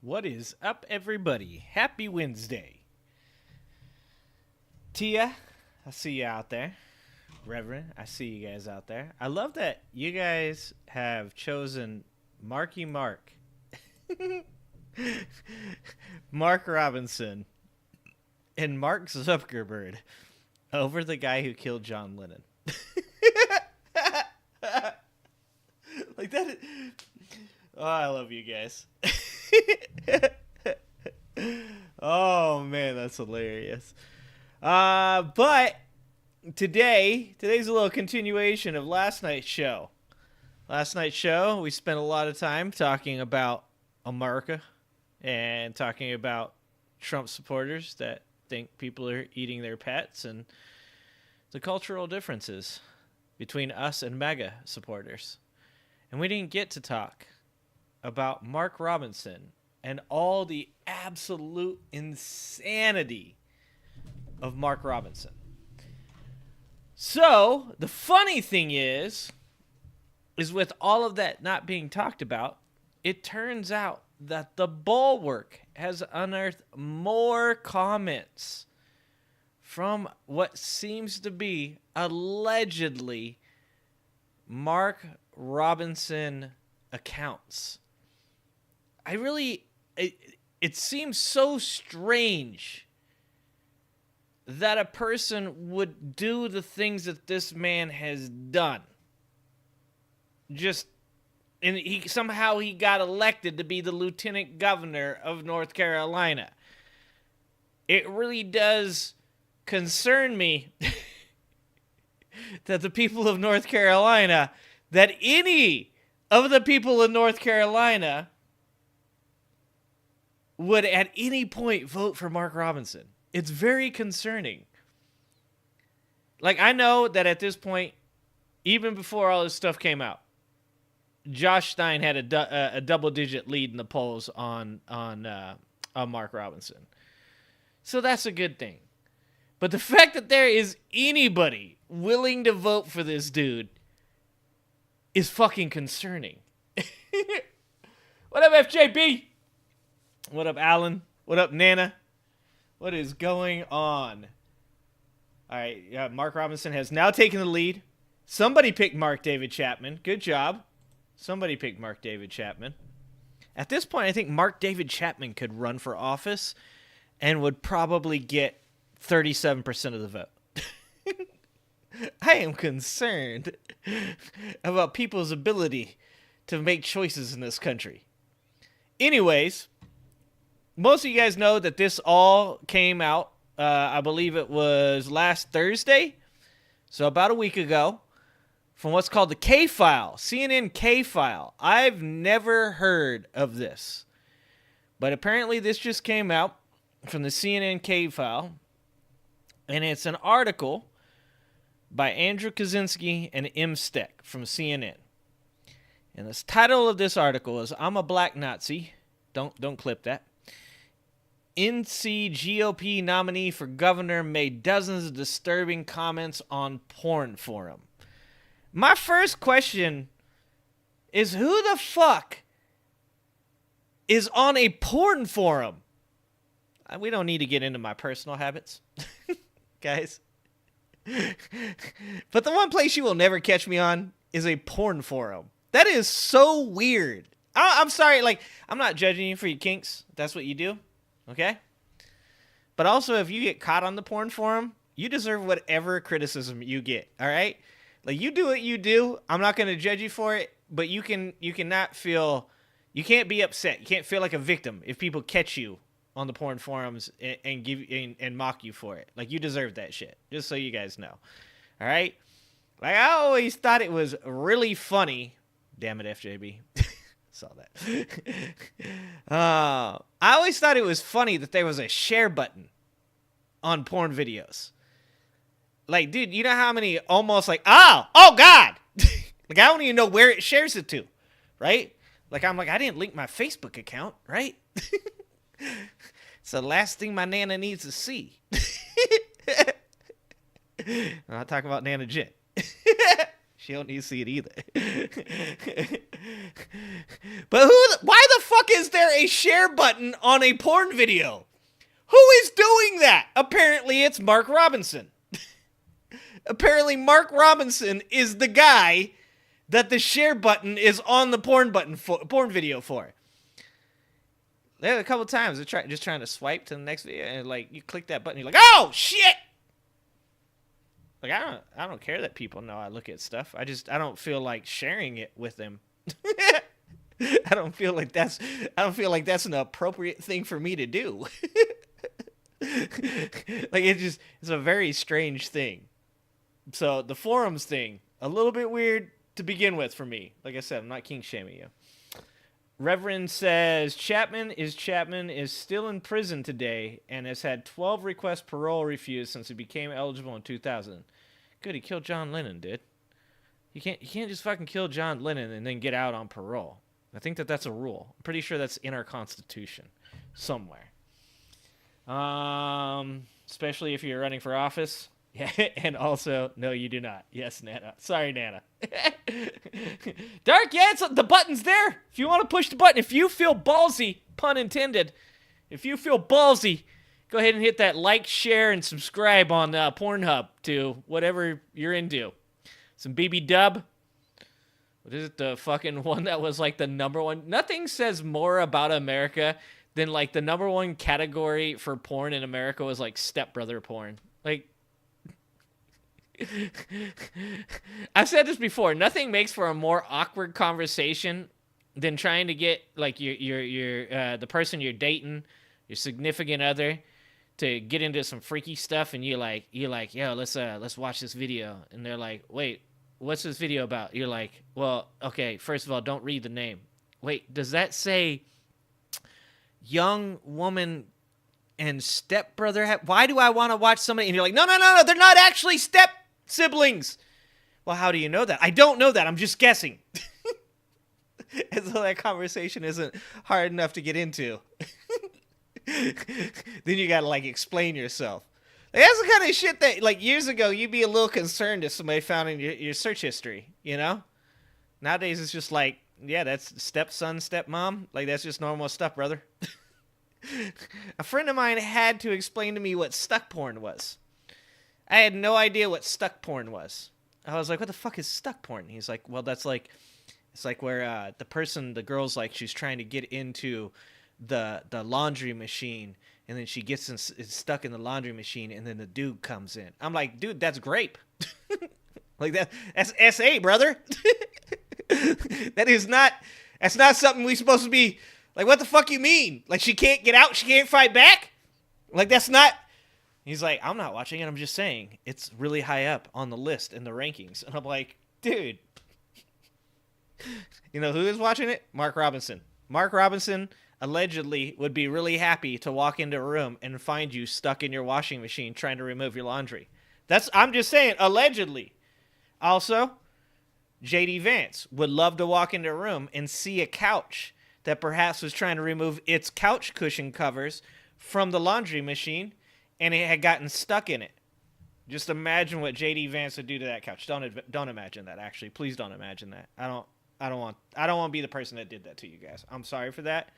What is up, everybody? Happy Wednesday. Tia, I see you out there. Reverend, I see you guys out there. I love that you guys have chosen Marky Mark. Mark Robinson and Mark Zuckerberg over the guy who killed John Lennon. Like that. Oh, I love you guys. Oh man, that's hilarious. But today's a little continuation of last night's show. Last night's show, we spent a lot of time talking about America and talking about Trump supporters that think people are eating their pets and the cultural differences between us and MAGA supporters. And we didn't get to talk about Mark Robinson and all the absolute insanity of Mark Robinson. So, the funny thing is with all of that not being talked about, it turns out that the Bulwark has unearthed more comments from what seems to be allegedly Mark Robinson accounts. It seems so strange that a person would do the things that this man has done. And he got elected to be the lieutenant governor of North Carolina. It really does concern me that the people of North Carolina, that any of the people in North Carolina would at any point vote for Mark Robinson. It's very concerning. Like, I know that at this point, even before all this stuff came out, Josh Stein had a double-digit lead in the polls on Mark Robinson. So that's a good thing. But the fact that there is anybody willing to vote for this dude is fucking concerning. What up, FJB? What up, Alan? What up, Nana? What is going on? All right, Mark Robinson has now taken the lead. Somebody picked Mark David Chapman. Good job. Somebody picked Mark David Chapman. At this point, I think Mark David Chapman could run for office and would probably get 37% of the vote. I am concerned about people's ability to make choices in this country. Anyways, most of you guys know that this all came out, I believe it was last Thursday, so about a week ago, from what's called the K-File, CNN K-File. I've never heard of this, but apparently this just came out from the CNN K-File, and it's an article by Andrew Kaczynski and M. Steck from CNN. And the title of this article is, "I'm a Black Nazi." Don't clip that. NC GOP nominee for governor made dozens of disturbing comments on porn forum. My first question is, who the fuck is on a porn forum? We don't need to get into my personal habits, guys. But the one place you will never catch me on is a porn forum. That is so weird. I'm sorry, like, I'm not judging you for your kinks. That's what you do. Okay? But also, if you get caught on the porn forum, you deserve whatever criticism you get, all right? Like, you do what you do. I'm not going to judge you for it, but you can't be upset. You can't feel like a victim if people catch you on the porn forums and mock you for it. Like, you deserve that shit, just so you guys know, all right? Like, I always thought it was really funny. Damn it, FJB. Saw that. I always thought it was funny that there was a share button on porn videos. Like, dude, you know how many almost like, oh God. Like, I don't even know where it shares it to, right? Like, I'm like, I didn't link my Facebook account, right? It's the last thing my Nana needs to see. I'm not talking about Nana Jen. She don't need to see it either. But why the fuck is there a a share button on a porn video. Who is doing that? Apparently it's Mark Robinson. Apparently Mark Robinson is the guy that the share button is on the porn video for. There a couple times they're just trying to swipe to the next video, and like you click that button, you're like, oh shit! Like I don't care that people know I look at stuff. I don't feel like sharing it with them. I don't feel like that's an appropriate thing for me to do. Like it's a very strange thing. So the forums thing, a little bit weird to begin with for me. Like I said, I'm not king shaming you. Reverend says Chapman is still in prison today and has had 12 requests parole refused since he became eligible in 2000. Good, he killed John Lennon, dude. You can't just fucking kill John Lennon and then get out on parole. I think that's a rule. I'm pretty sure that's in our Constitution somewhere. Especially if you're running for office. Yeah, and also, no, you do not. Yes, Nana. Sorry, Nana. Dark, yeah, the button's there. If you want to push the button, if you feel ballsy, pun intended, if you feel ballsy, go ahead and hit that like, share, and subscribe on Pornhub to whatever you're into. Some BB Dub. What is it? The fucking one that was like the number one. Nothing says more about America than like the number one category for porn in America was like stepbrother porn. Like, I've said this before. Nothing makes for a more awkward conversation than trying to get like your the person you're dating, your significant other, to get into some freaky stuff, and you're like, yo, let's watch this video, and they're like, wait, what's this video about? You're like, well, okay, first of all, don't read the name. Wait, does that say young woman and stepbrother? Why do I want to watch somebody? And you're like, no, they're not actually step siblings. Well, how do you know that? I don't know that. I'm just guessing. And so that conversation isn't hard enough to get into. Then you gotta like explain yourself. Like, that's the kind of shit that like years ago you'd be a little concerned if somebody found in your search history, you know? Nowadays it's just like, yeah, that's stepson, stepmom. Like that's just normal stuff, brother. A friend of mine had to explain to me what stuck porn was. I had no idea what stuck porn was. I was like, what the fuck is stuck porn? He's like, well, that's like, it's like where the girl's like, she's trying to get into the laundry machine, and then she gets is stuck in the laundry machine, and then the dude comes in. I'm like, dude, that's grape. Like that's SA, brother. That's not something we supposed to be, like, what the fuck you mean? Like, she can't get out, she can't fight back? Like, that's not... He's like, I'm not watching it, I'm just saying, it's really high up on the list in the rankings. And I'm like, dude. You know who is watching it? Mark Robinson. Mark Robinson allegedly would be really happy to walk into a room and find you stuck in your washing machine trying to remove your laundry. I'm just saying, allegedly. Also, J.D. Vance would love to walk into a room and see a couch that perhaps was trying to remove its couch cushion covers from the laundry machine, and it had gotten stuck in it. Just imagine what J.D. Vance would do to that couch. Don't imagine that, actually. Please don't imagine that. I don't want to be the person that did that to you guys. I'm sorry for that.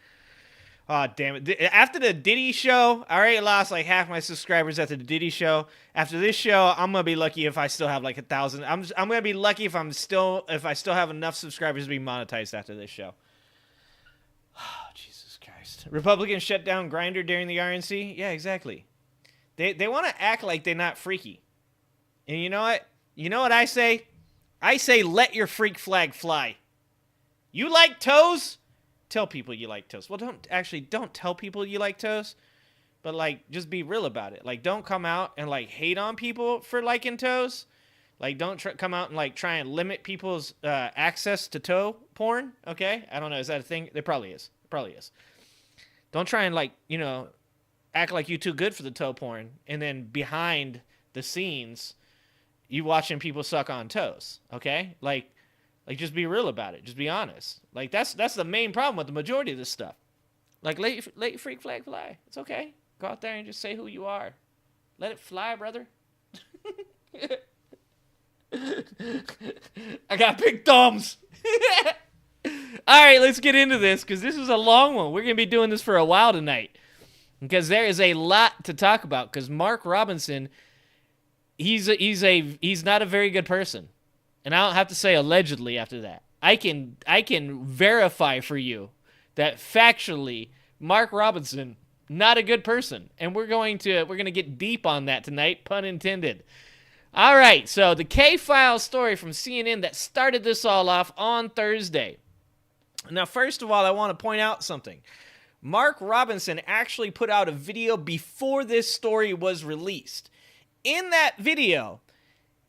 Oh, damn it. After the Diddy show, I already lost like half my subscribers after the Diddy show. After this show, I'm going to be lucky if I still have like 1,000. I'm going to be lucky if I still have enough subscribers to be monetized after this show. Oh, Jesus Christ. Republicans shut down Grindr during the RNC? Yeah, exactly. They want to act like they're not freaky. And you know what? You know what I say? I say let your freak flag fly. You like toes? Tell people you like toes. Well, don't tell people you like toes, but like just be real about it. Like don't come out and like hate on people for liking toes. Like don't come out and like try and limit people's access to toe porn. Okay, I don't know. Is that a thing? There probably is. Don't try and like act like you too good for the toe porn, and then behind the scenes, you watching people suck on toes. Okay, like just be real about it. Just be honest. Like that's the main problem with the majority of this stuff. Like let your freak flag fly. It's okay. Go out there and just say who you are. Let it fly, brother. I got big thumbs. All right, let's get into this because this is a long one. We're going to be doing this for a while tonight because there is a lot to talk about because Mark Robinson, he's not a very good person. And I don't have to say allegedly after that. I can verify for you that factually Mark Robinson not a good person. And we're going to get deep on that tonight, pun intended. All right, so the K-File story from CNN that started this all off on Thursday. Now, first of all, I want to point out something. Mark Robinson actually put out a video before this story was released. In that video,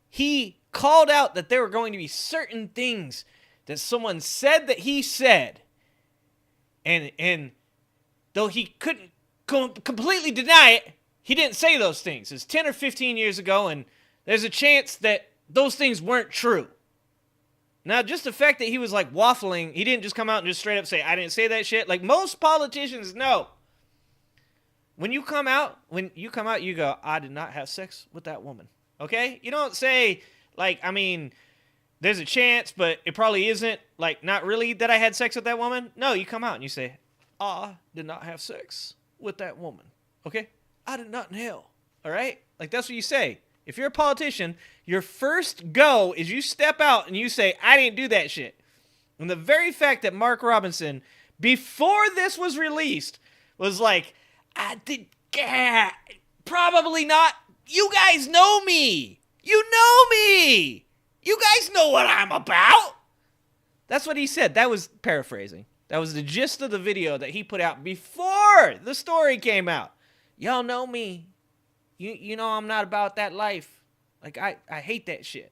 he called out that there were going to be certain things that someone said that he said. And though he couldn't completely deny it, he didn't say those things. It's 10 or 15 years ago, and there's a chance that those things weren't true. Now, just the fact that he was like waffling, he didn't just come out and just straight up say, I didn't say that shit. Like most politicians know. When you come out, you go, I did not have sex with that woman. Okay? You don't say, like, I mean, there's a chance, but it probably isn't, like, not really that I had sex with that woman. No, you come out and you say, I did not have sex with that woman. Okay? I did not in hell. All right? Like, that's what you say. If you're a politician, your first go is you step out and you say, I didn't do that shit. And the very fact that Mark Robinson, before this was released, was like, I did, probably not. You guys know me. You know me. You guys know what I'm about. That's what he said. That was paraphrasing. That was the gist of the video that he put out before the story came out. Y'all know me. You know I'm not about that life. Like, I hate that shit.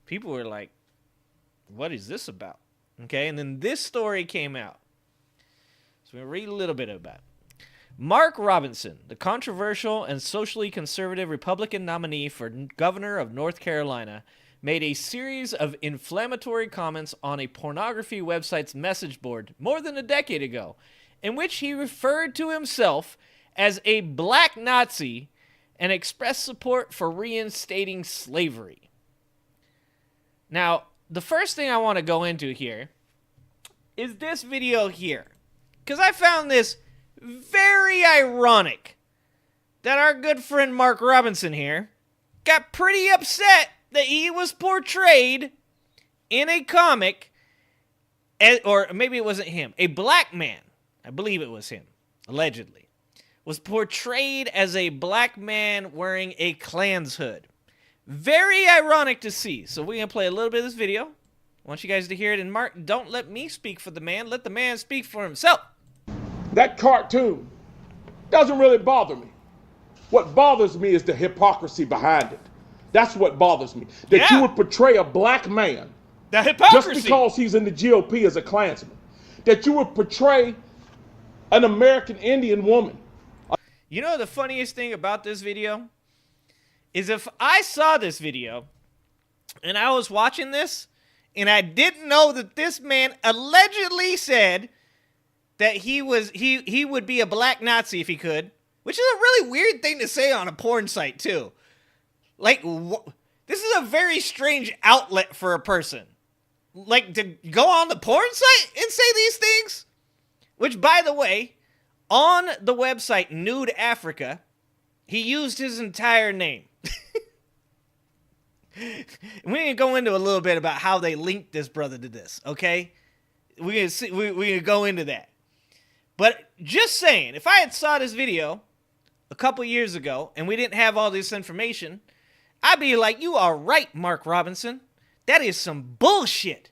People were like, what is this about? Okay, and then this story came out. So we'll read a little bit about it. Mark Robinson, the controversial and socially conservative Republican nominee for governor of North Carolina, made a series of inflammatory comments on a pornography website's message board more than a decade ago, in which he referred to himself as a black Nazi and expressed support for reinstating slavery. Now, the first thing I want to go into here is this video here, because I found this very ironic that our good friend Mark Robinson here got pretty upset that he was portrayed in a comic, or maybe it wasn't him, a black man, I believe it was him, allegedly, was portrayed as a black man wearing a Klan's hood. Very ironic to see. So we're going to play a little bit of this video. I want you guys to hear it. And Mark, don't let me speak for the man. Let the man speak for himself. That cartoon doesn't really bother me. What bothers me is the hypocrisy behind it. That's what bothers me. That you would portray a black man the hypocrisy. Just because he's in the GOP as a Klansman. That you would portray an American Indian woman. You know the funniest thing about this video? Is if I saw this video and I was watching this and I didn't know that this man allegedly said that he would be a black Nazi if he could, which is a really weird thing to say on a porn site too. Like, this is a very strange outlet for a person. Like, to go on the porn site and say these things? Which, by the way, on the website Nude Africa, he used his entire name. We're going to go into a little bit about how they linked this brother to this, okay? We're going to go into that. But just saying, if I had saw this video a couple years ago and we didn't have all this information, I'd be like, you are right, Mark Robinson. That is some bullshit.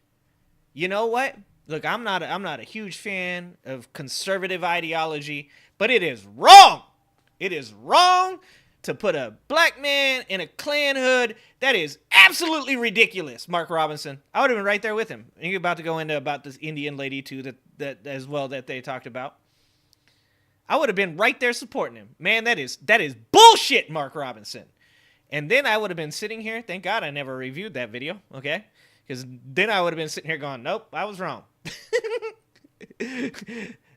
You know what? Look, I'm not a huge fan of conservative ideology, but it is wrong. It is wrong to put a black man in a Klan hood. That is absolutely ridiculous, Mark Robinson. I would have been right there with him. And you're about to go into about this Indian lady too, that as well that they talked about. I would have been right there supporting him. Man, that is bullshit, Mark Robinson. And then I would have been sitting here. Thank God I never reviewed that video, okay? Because then I would have been sitting here going, nope, I was wrong.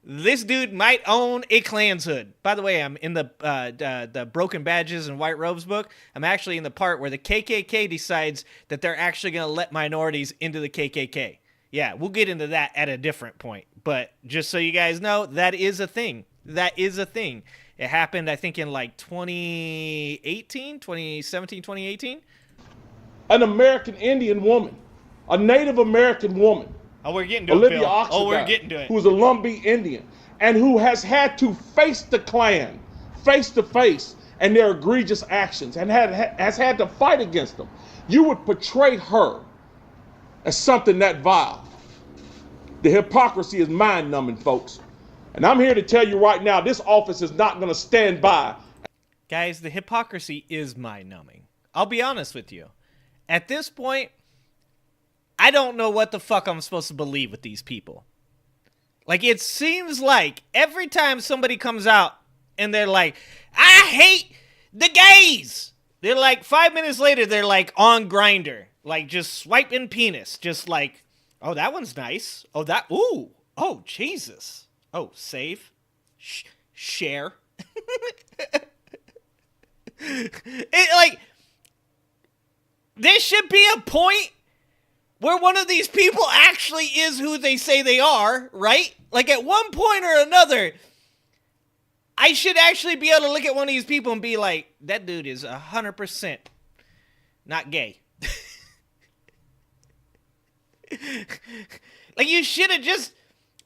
This dude might own a Klan's hood. By the way, I'm in the Broken Badges and White Robes book. I'm actually in the part where the KKK decides that they're actually going to let minorities into the KKK. Yeah, we'll get into that at a different point. But just so you guys know, that is a thing. That is a thing. It happened, I think, in like 2017, 2018. An American Indian woman, a Native American woman, Oh, we're getting to Olivia it, Bill. Oxenford, Oh, we're getting to it. who's a Lumbee Indian, and who has had to face the Klan face to face and their egregious actions, and has had to fight against them. You would portray her as something that vile. The hypocrisy is mind-numbing, folks. And I'm here to tell you right now, this office is not going to stand by. Guys, the hypocrisy is mind-numbing. I'll be honest with you. At this point, I don't know what the fuck I'm supposed to believe with these people. Like, it seems like every time somebody comes out and they're like, I hate the gays, they're like, 5 minutes later, they're like on Grindr, like just swiping penis, just like, oh, that one's nice. Oh, ooh, oh, Jesus. Oh, save, share. Like, there should be a point where one of these people actually is who they say they are, right? Like, at one point or another, I should actually be able to look at one of these people and be like, that dude is 100% not gay. Like, you should have just,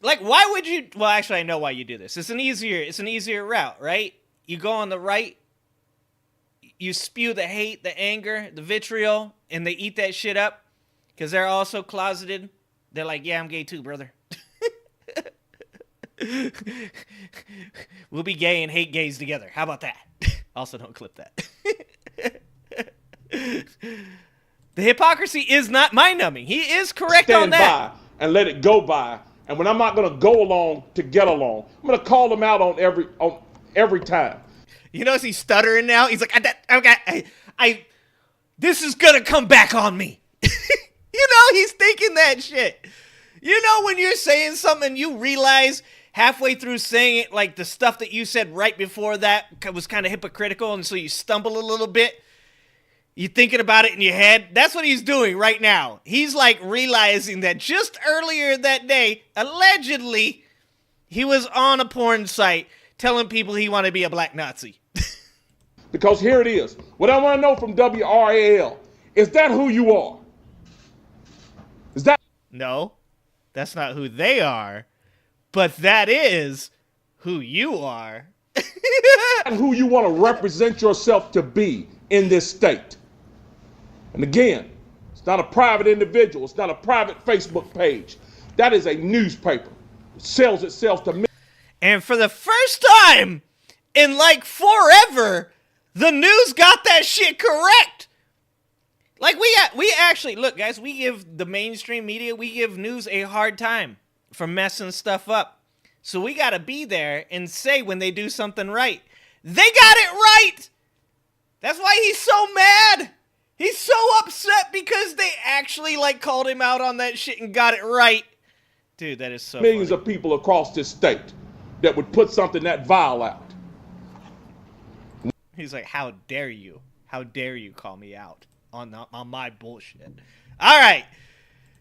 like, why would you? Well, actually, I know why you do this. It's an easier route, right? You go on the right, you spew the hate, the anger, the vitriol, and they eat that shit up because they're also closeted. They're like, yeah, I'm gay too, brother. We'll be gay and hate gays together. How about that? Also, don't clip that. The hypocrisy is not mind-numbing. He is correct on that. Stand by and let it go by. And when I'm not going to go along to get along, I'm going to call them out on every time. You notice he's stuttering now? He's like, this is going to come back on me. You know, he's thinking that shit. You know, when you're saying something, you realize halfway through saying it, like the stuff that you said right before that was kind of hypocritical, and so you stumble a little bit. You're thinking about it in your head. That's what he's doing right now. He's like realizing that just earlier that day, allegedly, he was on a porn site telling people he wanted to be a black Nazi. Because here it is. What I want to know from WRAL, is that who you are? Is that? No, that's not who they are, but that is who you are. Who you want to represent yourself to be in this state. And again, it's not a private individual. It's not a private Facebook page. That is a newspaper. It sells itself to. And for the first time in like forever, the news got that shit correct. Like, we actually, look, guys, we give the mainstream media, we give news a hard time for messing stuff up. So we got to be there and say when they do something right. They got it right. That's why he's so mad. He's so upset because they actually, like, called him out on that shit and got it right. Dude, that is so millions funny. of people across this state that would put something that vile out. He's like, how dare you? How dare you call me out on my bullshit? All right.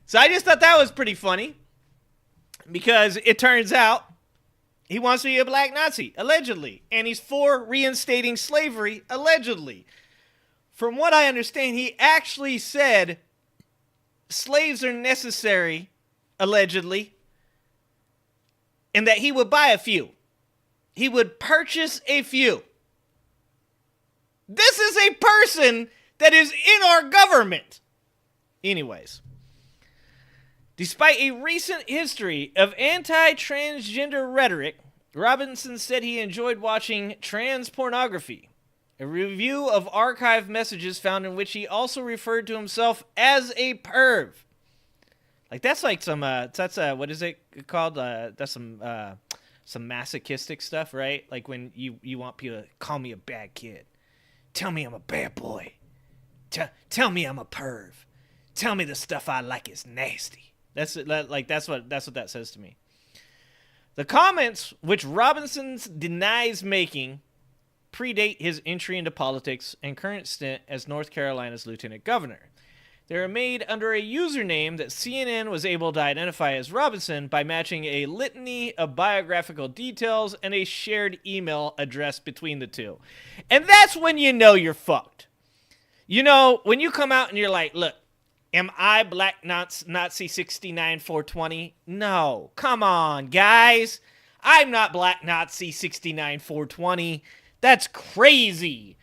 So I just thought that was pretty funny because it turns out he wants to be a black Nazi, allegedly. And he's for reinstating slavery, allegedly. From what I understand, he actually said slaves are necessary, allegedly, and that he would buy a few. He would purchase a few. This is a person that is in our government. Anyways, despite a recent history of anti-transgender rhetoric, Robinson said he enjoyed watching trans pornography. A review of archived messages found in which he also referred to himself as a perv. Like, that's like some, what is it called? That's some masochistic stuff, right? Like when you want people to call me a bad kid. Tell me I'm a bad boy. Tell me I'm a perv. Tell me the stuff I like is nasty. That's what that says to me. The comments, which Robinson denies making, predate his entry into politics and current stint as North Carolina's lieutenant governor. They were made under a username that CNN was able to identify as Robinson by matching a litany of biographical details and a shared email address between the two. And that's when you know you're fucked. You know, when you come out and you're like, look, am I Black Nazi 69 420? No. Come on, guys. I'm not Black Nazi 69 420. That's crazy.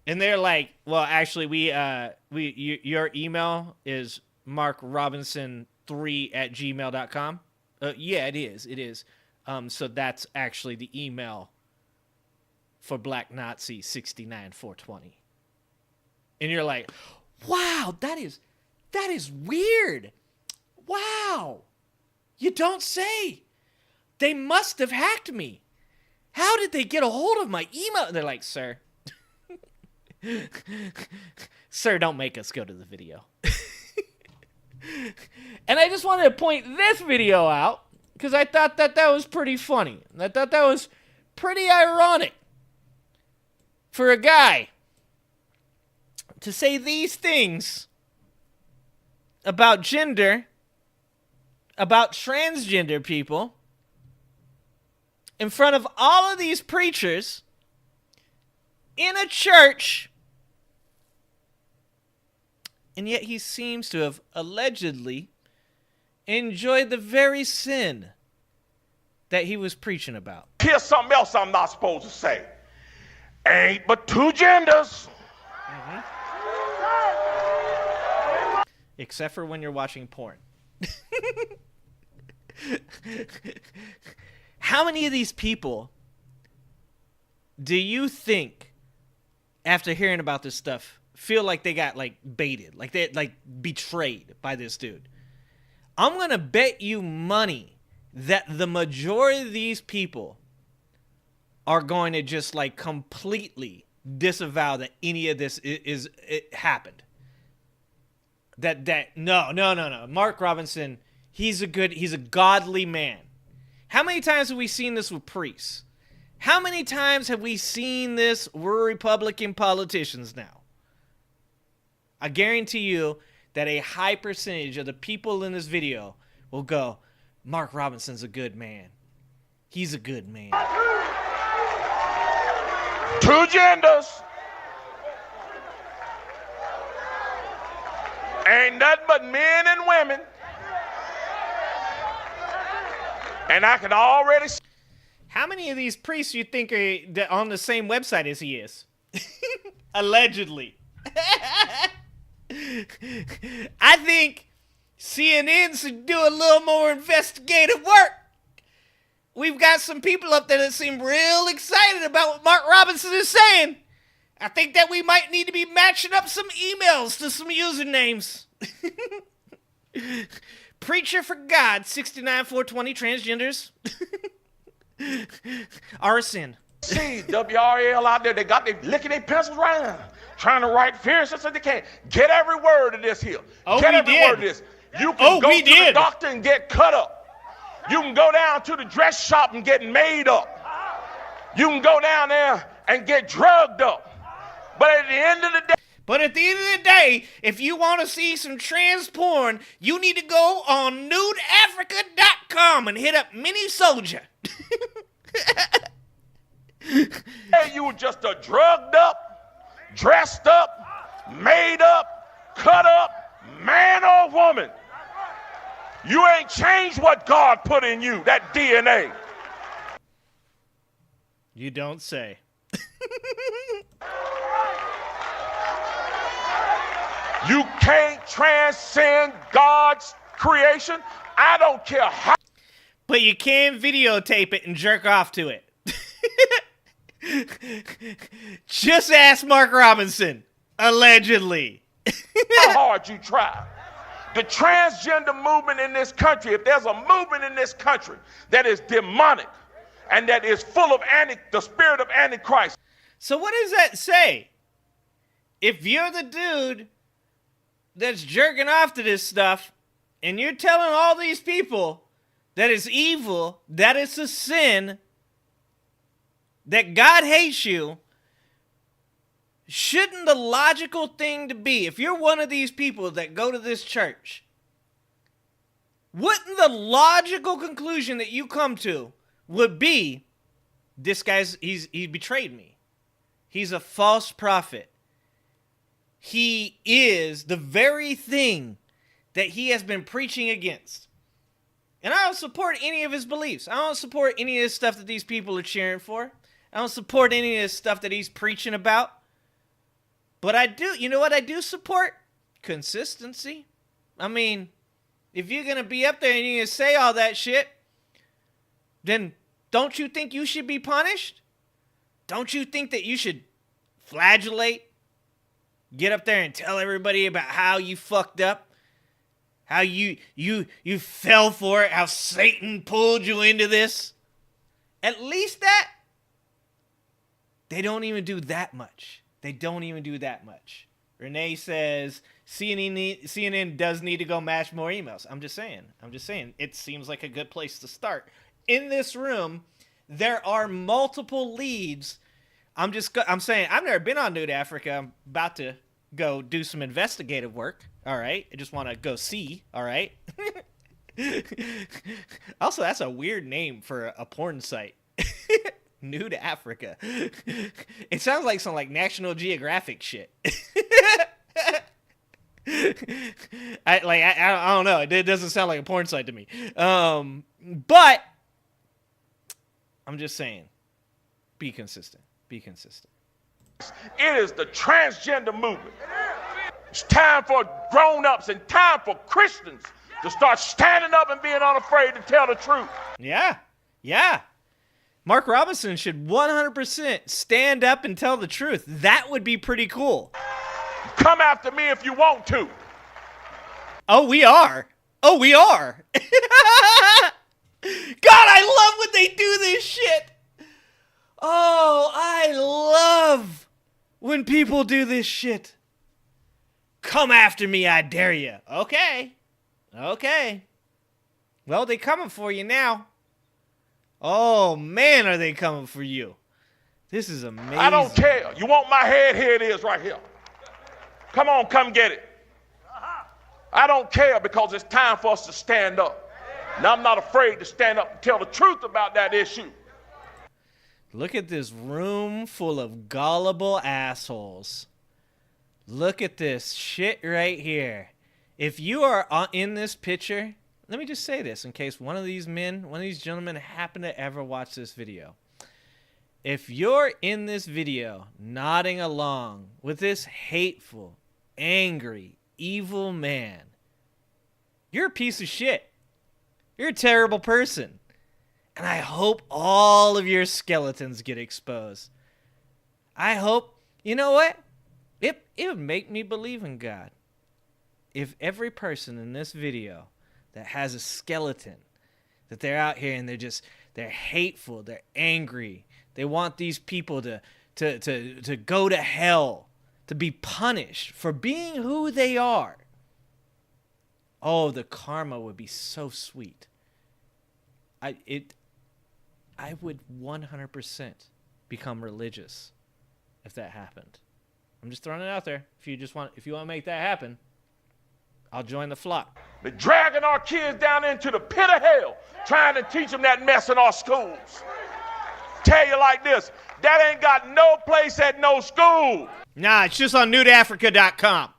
And they're like, well, actually, your email is markrobinson3@gmail.com. Yeah, it is. It is. So that's actually the email for Black Nazi 69 420. And you're like, wow, that is weird. Wow. You don't say. They must have hacked me. How did they get a hold of my email? And they're like, sir. Sir, don't make us go to the video. And I just wanted to point this video out because I thought that was pretty funny. I thought that was pretty ironic for a guy to say these things about gender, about transgender people, in front of all of these preachers in a church. And yet he seems to have allegedly enjoyed the very sin that he was preaching about. Here's something else I'm not supposed to say. Ain't but two genders. Mm-hmm. Except for when you're watching porn. How many of these people do you think, after hearing about this stuff, feel like they got like baited, like they like betrayed by this dude? I'm gonna bet you money that the majority of these people are going to just like completely disavow that any of this it happened. No. Mark Robinson, he's a godly man. How many times have we seen this with priests? How many times have we seen this with Republican politicians now? I guarantee you that a high percentage of the people in this video will go, Mark Robinson's a good man. He's a good man. Two genders. Ain't nothing but men and women. And I can already see. How many of these priests you think are on the same website as he is? Allegedly. I think CNN should do a little more investigative work. We've got some people up there that seem real excited about what Mark Robinson is saying. I think that we might need to be matching up some emails to some usernames. Preacher for God, 69 420 transgenders. Are a sin. See WRL out there, they licking their pencils right now, trying to write fierce as they can. Get every word of this here. Get every word of this. You can go to the doctor and get cut up. You can go down to the dress shop and get made up. You can go down there and get drugged up. But at the end of the day, if you want to see some trans porn, you need to go on nudeafrica.com and hit up Mini Soldier. You were just a drugged up, dressed up, made up, cut up, man or woman. You ain't changed what God put in you, that DNA. You don't say. You can't transcend God's creation. I don't care how. But you can videotape it and jerk off to it. Just ask Mark Robinson. Allegedly. How hard you try. The transgender movement in this country, if there's a movement in this country that is demonic and that is full of the spirit of Antichrist. So what does that say? If you're the dude that's jerking off to this stuff and you're telling all these people that it's evil, that it's a sin, that God hates you, shouldn't the logical thing to be, if you're one of these people that go to this church, wouldn't the logical conclusion that you come to would be, this guy's, he betrayed me. He's a false prophet. He is the very thing that he has been preaching against. And I don't support any of his beliefs. I don't support any of this stuff that these people are cheering for. I don't support any of this stuff that he's preaching about. But I do, you know what I do support? Consistency. I mean, if you're going to be up there and you're going to say all that shit, then don't you think you should be punished? Don't you think that you should flagellate? Get up there and tell everybody about how you fucked up? How you fell for it? How Satan pulled you into this? At least that. They don't even do that much. They don't even do that much. Renee says CNN does need to go match more emails. I'm just saying. It seems like a good place to start. In this room, there are multiple leads. I'm saying I've never been on Nude Africa. I'm about to go do some investigative work. All right. I just want to go see. All right. Also, that's a weird name for a porn site. Nude Africa. It sounds like some like National Geographic shit. I don't know. It doesn't sound like a porn site to me. But I'm just saying, be consistent. Be consistent. It is the transgender movement. It's time for grown-ups and time for Christians to start standing up and being unafraid to tell the truth. Yeah. Mark Robinson should 100% stand up and tell the truth. That would be pretty cool. Come after me if you want to. Oh, we are. God, I love when they do this shit. Oh, I love when people do this shit. Come after me, I dare you. Okay. Well, they coming for you now. Oh, man, are they coming for you. This is amazing. I don't care. You want my head? Here it is right here. Come on, come get it. I don't care because it's time for us to stand up. And I'm not afraid to stand up and tell the truth about that issue. Look at this room full of gullible assholes. Look at this shit right here. If you are in this picture, let me just say this in case one of these gentlemen happen to ever watch this video. If you're in this video nodding along with this hateful, angry, evil man, you're a piece of shit. You're a terrible person. And I hope all of your skeletons get exposed. I hope, you know what? It would make me believe in God if every person in this video that has a skeleton, that they're out here and they're hateful, they're angry, they want these people to go to hell, to be punished for being who they are. Oh, the karma would be so sweet. I would 100% become religious if that happened. I'm just throwing it out there. If you want to make that happen, I'll join the flock. They're dragging our kids down into the pit of hell, trying to teach them that mess in our schools. Tell you like this, that ain't got no place at no school. Nah, it's just on nudeafrica.com.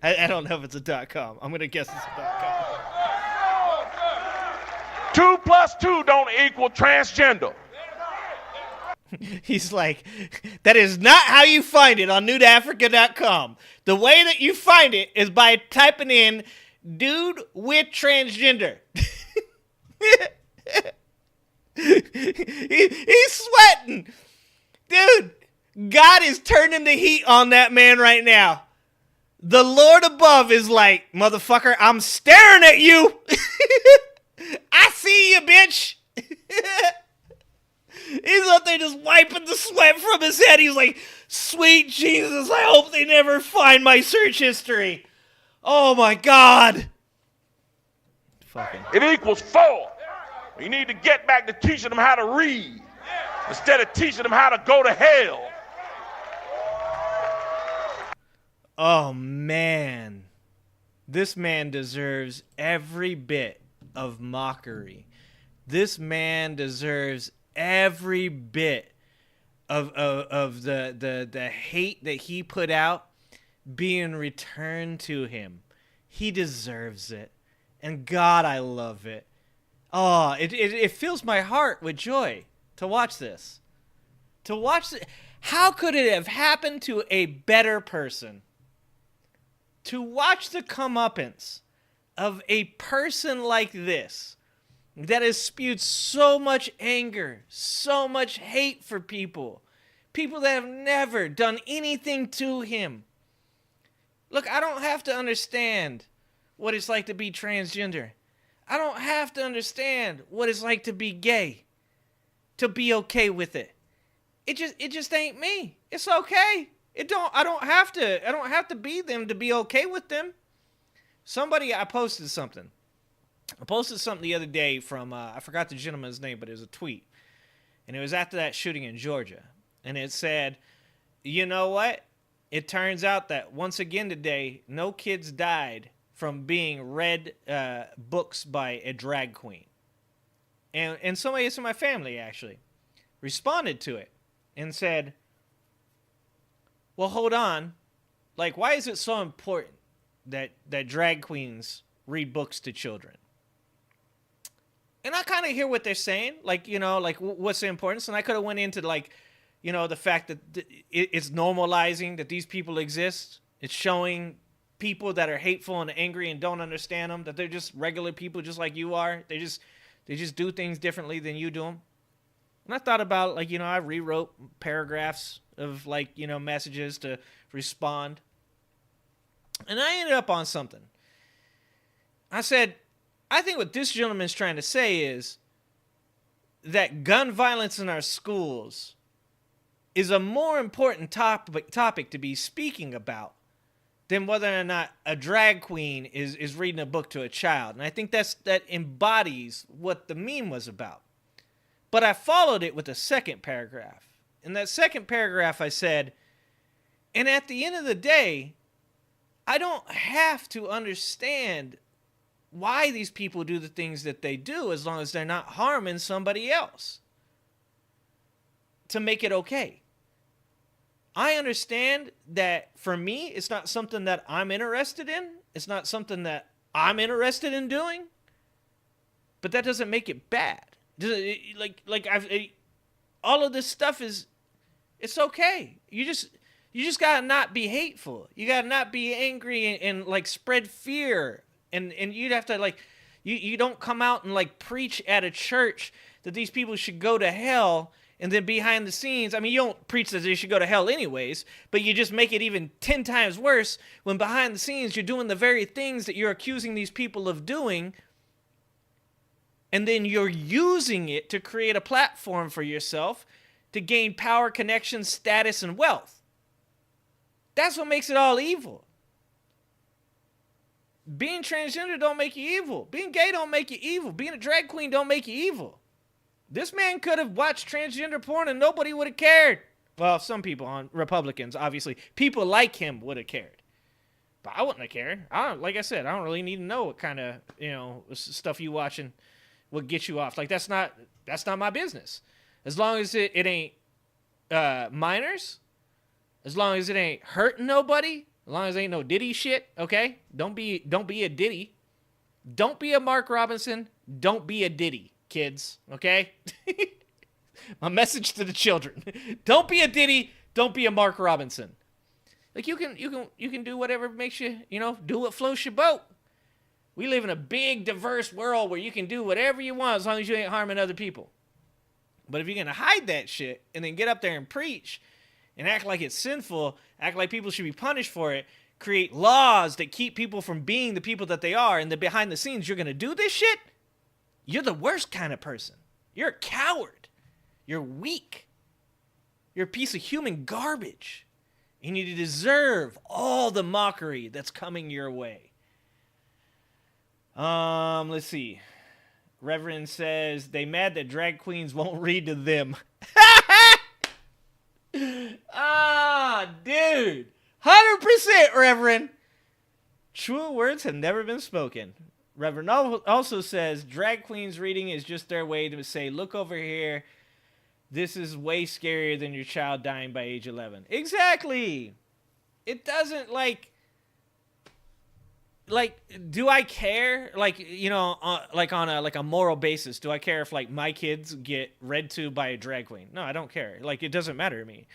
I don't know if it's a .com. I'm going to guess it's a .com. 2 plus 2 don't equal transgender. He's like, that is not how you find it on nudeafrica.com. The way that you find it is by typing in dude with transgender. He's sweating. Dude, God is turning the heat on that man right now. The Lord above is like, motherfucker, I'm staring at you. I see you, bitch. He's up there just wiping the sweat from his head. He's like, sweet Jesus, I hope they never find my search history. Oh, my God. Fucking. It equals 4. You need to get back to teaching them how to read instead of teaching them how to go to hell. Oh, man. This man deserves every bit of mockery. This man deserves every bit of the hate that he put out being returned to him. He deserves it. And God, I love it. Oh, it fills my heart with joy to watch this. To watch this. How could it have happened to a better person? To watch the comeuppance of a person like this that has spewed so much anger, so much hate for people that have never done anything to him. Look, I don't have to understand what it's like to be transgender. I don't have to understand what it's like to be gay, to be okay with it. It just ain't me. It's okay. I don't have to be them to be okay with them. I posted something the other day from, I forgot the gentleman's name, but it was a tweet. And it was after that shooting in Georgia. And it said, you know what? It turns out that once again today, no kids died from being read books by a drag queen. And somebody in my family actually responded to it and said, well, hold on. Like, why is it so important that drag queens read books to children? And I kind of hear what they're saying. Like, you know, like what's the importance? And I could have went into like, you know, the fact that it's normalizing that these people exist. It's showing people that are hateful and angry and don't understand them, that they're just regular people just like you are. They just do things differently than you do them. And I thought about, like, you know, I rewrote paragraphs of, like, you know, messages to respond. And I ended up on something. I said, I think what this gentleman's trying to say is that gun violence in our schools is a more important topic to be speaking about than whether or not a drag queen is reading a book to a child. And I think that embodies what the meme was about. But I followed it with a second paragraph. In that second paragraph, I said, and at the end of the day, I don't have to understand why these people do the things that they do as long as they're not harming somebody else to make it okay. I understand that for me, it's not something that I'm interested in. It's not something that I'm interested in doing. But that doesn't make it bad. All of this stuff it's okay. You just gotta not be hateful. You gotta not be angry and like spread fear. And you'd have to like, you don't come out and like preach at a church that these people should go to hell. And then behind the scenes, I mean, you don't preach that they should go to hell anyways, but you just make it even 10 times worse when behind the scenes you're doing the very things that you're accusing these people of doing, and then you're using it to create a platform for yourself to gain power, connections, status, and wealth. That's what makes it all evil. Being transgender don't make you evil. Being gay don't make you evil. Being a drag queen don't make you evil. This man could have watched transgender porn and nobody would have cared. Well, some people, Republicans, obviously. People like him would have cared. But I wouldn't have cared. Like I said, I don't really need to know what kind of, you know, stuff you watching would get you off. Like, that's not my business. As long as it ain't minors, as long as it ain't hurting nobody, as long as it ain't no Diddy shit, okay? Don't be a Diddy. Don't be a Mark Robinson. Don't be a Diddy. Kids, okay? My message to the children. Don't be a Diddy, don't be a Mark Robinson. Like, you can do whatever makes you, you know, do what floats your boat. We live in a big, diverse world where you can do whatever you want as long as you ain't harming other people. But if you're going to hide that shit and then get up there and preach and act like it's sinful, act like people should be punished for it, create laws that keep people from being the people that they are, and then behind the scenes you're going to do this shit, you're the worst kind of person. You're a coward. You're weak. You're a piece of human garbage. And you deserve all the mockery that's coming your way. Let's see. Reverend says, they mad that drag queens won't read to them. Ah, dude. 100%, Reverend. Truer words have never been spoken. Reverend also says drag queens reading is just their way to say, look over here. This is way scarier than your child dying by age 11. Exactly. It doesn't like, do I care? Like, you know, like on a moral basis, do I care if like my kids get read to by a drag queen? No, I don't care. Like, it doesn't matter to me.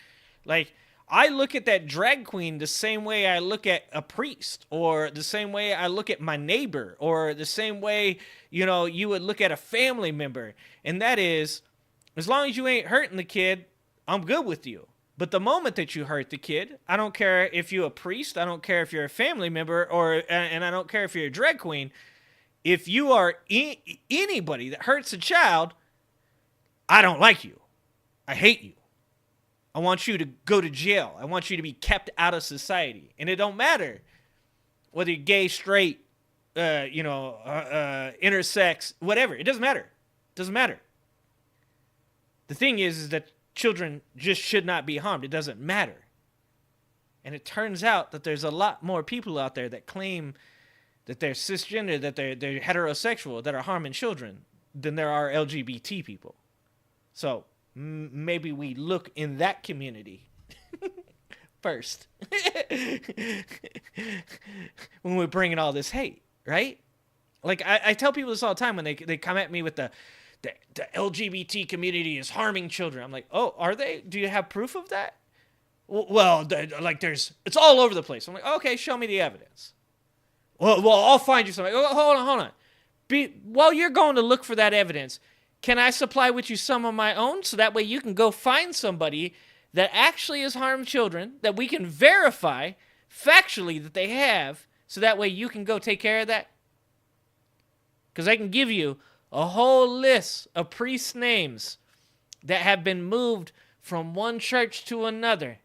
Like, I look at that drag queen the same way I look at a priest, or the same way I look at my neighbor, or the same way, you know, you would look at a family member. And that is, as long as you ain't hurting the kid, I'm good with you. But the moment that you hurt the kid, I don't care if you're a priest, I don't care if you're a family member, and I don't care if you're a drag queen. If you are anybody that hurts a child, I don't like you. I hate you. I want you to go to jail. I want you to be kept out of society. And it don't matter whether you're gay, straight, intersex, whatever. It doesn't matter. It doesn't matter. The thing is that children just should not be harmed. It doesn't matter. And it turns out that there's a lot more people out there that claim that they're cisgender, that they're heterosexual, that are harming children than there are LGBT people. So maybe we look in that community first when we're bringing all this hate, right? Like, I tell people this all the time when they come at me with the LGBT community is harming children. I'm like, oh, are they? Do you have proof of that? Well, like it's all over the place. I'm like, okay, show me the evidence. Well, I'll find you something. Oh, hold on. While you're going to look for that evidence, can I supply with you some of my own so that way you can go find somebody that actually has harmed children, that we can verify factually that they have, so that way you can go take care of that? Because I can give you a whole list of priests' names that have been moved from one church to another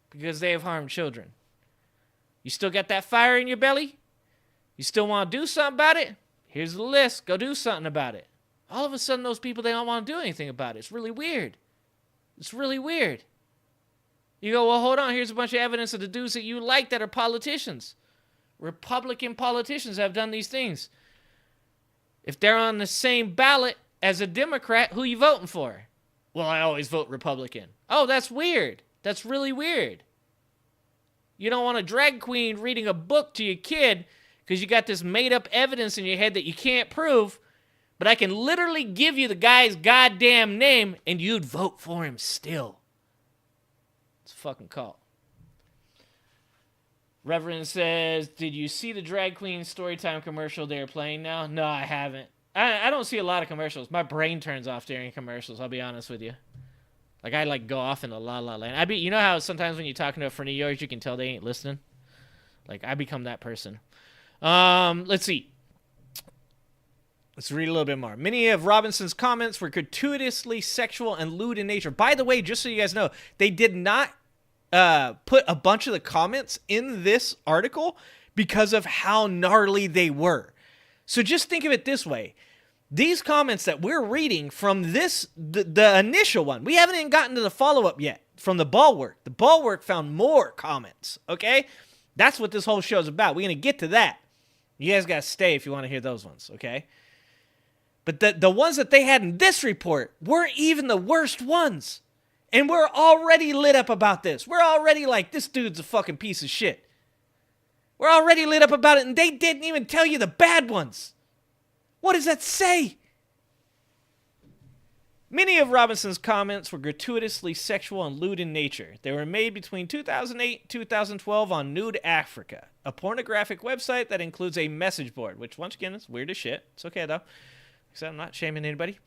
because they have harmed children. You still got that fire in your belly? You still want to do something about it? Here's the list. Go do something about it. All of a sudden, those people, they don't want to do anything about it. It's really weird. It's really weird. You go, well, hold on. Here's a bunch of evidence of the dudes that you like that are politicians. Republican politicians have done these things. If they're on the same ballot as a Democrat, who you voting for? Well, I always vote Republican. Oh, that's weird. That's really weird. You don't want a drag queen reading a book to your kid because you got this made-up evidence in your head that you can't prove, but I can literally give you the guy's goddamn name and you'd vote for him still. It's a fucking call. Reverend says, did you see the drag queen Storytime commercial they're playing now? No, I haven't. I don't see a lot of commercials. My brain turns off during commercials, I'll be honest with you. Like, I go off in the la la land. You know how sometimes when you're talking to a friend of yours, you can tell they ain't listening? Like, I become that person. Let's see. Let's read a little bit more. Many of Robinson's comments were gratuitously sexual and lewd in nature. By the way, just so you guys know, they did not put a bunch of the comments in this article because of how gnarly they were. So just think of it this way. These comments that we're reading from the initial one, we haven't even gotten to the follow-up yet from the Bulwark. The Bulwark found more comments, okay? That's what this whole show is about. We're going to get to that. You guys got to stay if you want to hear those ones, okay? But the ones that they had in this report weren't even the worst ones. And we're already lit up about this. We're already like, this dude's a fucking piece of shit. We're already lit up about it, and they didn't even tell you the bad ones. What does that say? Many of Robinson's comments were gratuitously sexual and lewd in nature. They were made between 2008 and 2012 on Nude Africa, a pornographic website that includes a message board, which, once again, is weird as shit. It's okay, though. Except I'm not shaming anybody.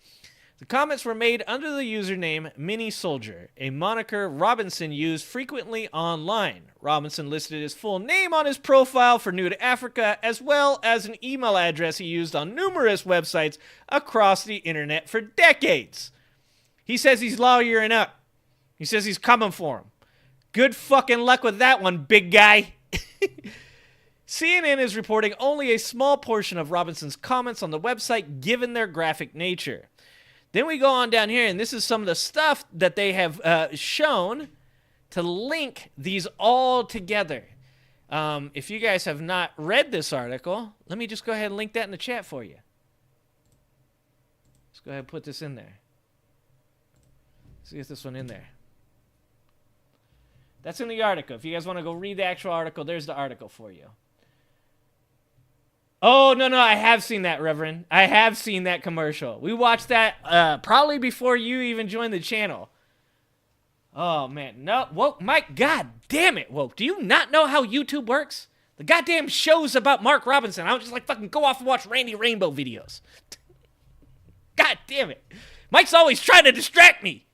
The comments were made under the username Mini Soldier, a moniker Robinson used frequently online. Robinson listed his full name on his profile for Nude Africa, as well as an email address he used on numerous websites across the internet for decades. He says he's lawyering up. He says he's coming for him. Good fucking luck with that one, big guy. CNN is reporting only a small portion of Robinson's comments on the website, given their graphic nature. Then we go on down here, and this is some of the stuff that they have shown to link these all together. If you guys have not read this article, let me just go ahead and link that in the chat for you. Let's go ahead and put this in there. Let's get this one in there. That's in the article. If you guys want to go read the actual article, there's the article for you. Oh, no, I have seen that, Reverend. I have seen that commercial. We watched that probably before you even joined the channel. Oh, man. No, Woke, Mike, god damn it, Woke. Do you not know how YouTube works? The goddamn show's about Mark Robinson. I don't just, like, fucking go off and watch Randy Rainbow videos. God damn it. Mike's always trying to distract me.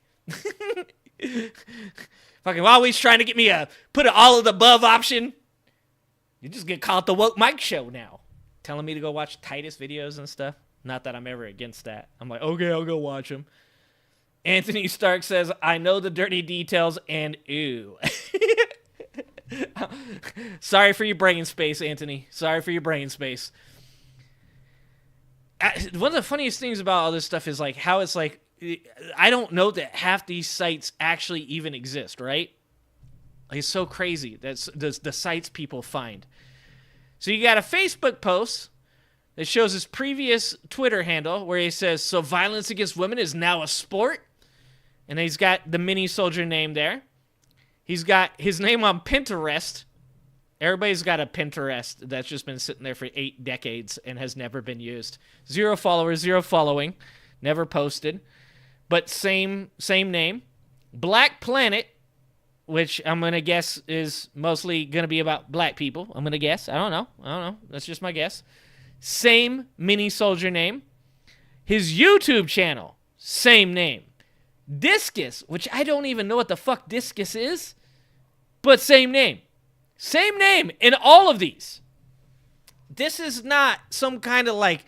Fucking always trying to get me put an all of the above option. You just get called the Woke Mike Show now. Telling me to go watch Titus videos and stuff. Not that I'm ever against that. I'm like, okay, I'll go watch them. Anthony Stark says, I know the dirty details and ooh. Sorry for your brain space, Anthony. Sorry for your brain space. One of the funniest things about all this stuff is like how it's like, I don't know that half these sites actually even exist, right? Like, it's so crazy. That's the sites people find. So you got a Facebook post that shows his previous Twitter handle where he says, so violence against women is now a sport. And he's got the mini soldier name there. He's got his name on Pinterest. Everybody's got a Pinterest that's just been sitting there for 8 decades and has never been used. 0 followers, 0 following. Never posted. But same name. Black Planet, which I'm going to guess is mostly going to be about black people. I'm going to guess. I don't know. That's just my guess. Same mini soldier name. His YouTube channel, same name. Discus, which I don't even know what the fuck Discus is, but same name. Same name in all of these. This is not some kind of like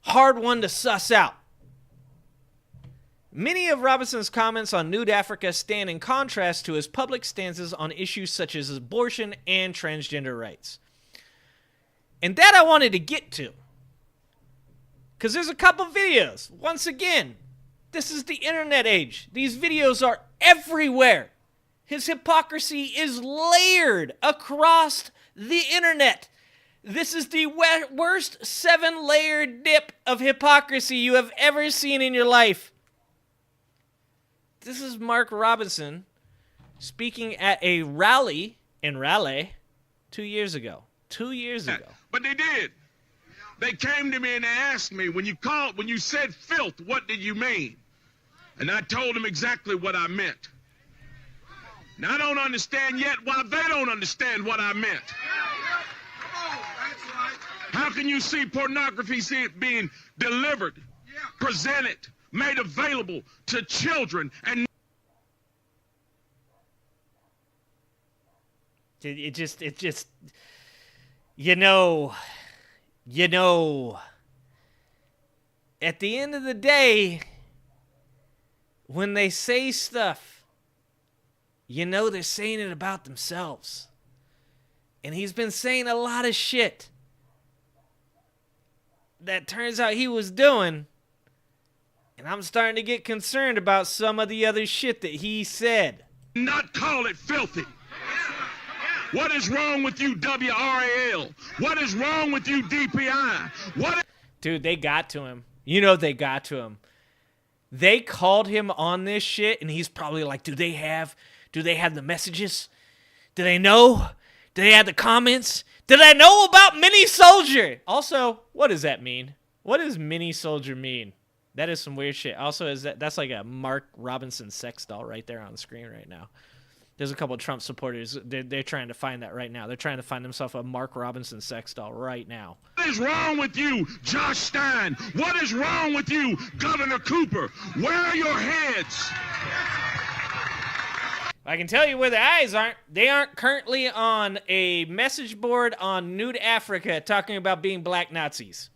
hard one to suss out. Many of Robinson's comments on Nude Africa stand in contrast to his public stances on issues such as abortion and transgender rights. And that I wanted to get to. Because there's a couple videos. Once again, this is the internet age. These videos are everywhere. His hypocrisy is layered across the internet. This is the worst 7-layered dip of hypocrisy you have ever seen in your life. This is Mark Robinson speaking at a rally in Raleigh 2 years ago. 2 years ago. But they did. They came to me and they asked me, when you said filth, what did you mean? And I told them exactly what I meant. Now, I don't understand yet why they don't understand what I meant. How can you see pornography being delivered, presented, made available to children and it just you know at the end of the day, when they say stuff, they're saying it about themselves. And he's been saying a lot of shit that turns out he was doing. And I'm starting to get concerned about some of the other shit that he said. Not call it filthy. What is wrong with you, WRAL? What is wrong with you, DPI? Dude, they got to him. They got to him. They called him on this shit, and he's probably like, do they have the messages? Do they know? Do they have the comments? Did I know about Mini Soldier? Also, what does that mean? What does Mini Soldier mean? That is some weird shit. Also, that's like a Mark Robinson sex doll right there on the screen right now. There's a couple of Trump supporters. They're trying to find that right now. They're trying to find themselves a Mark Robinson sex doll right now. What is wrong with you, Josh Stein? What is wrong with you, Governor Cooper? Where are your heads? I can tell you where the eyes aren't. They aren't currently on a message board on Nude Africa talking about being black Nazis.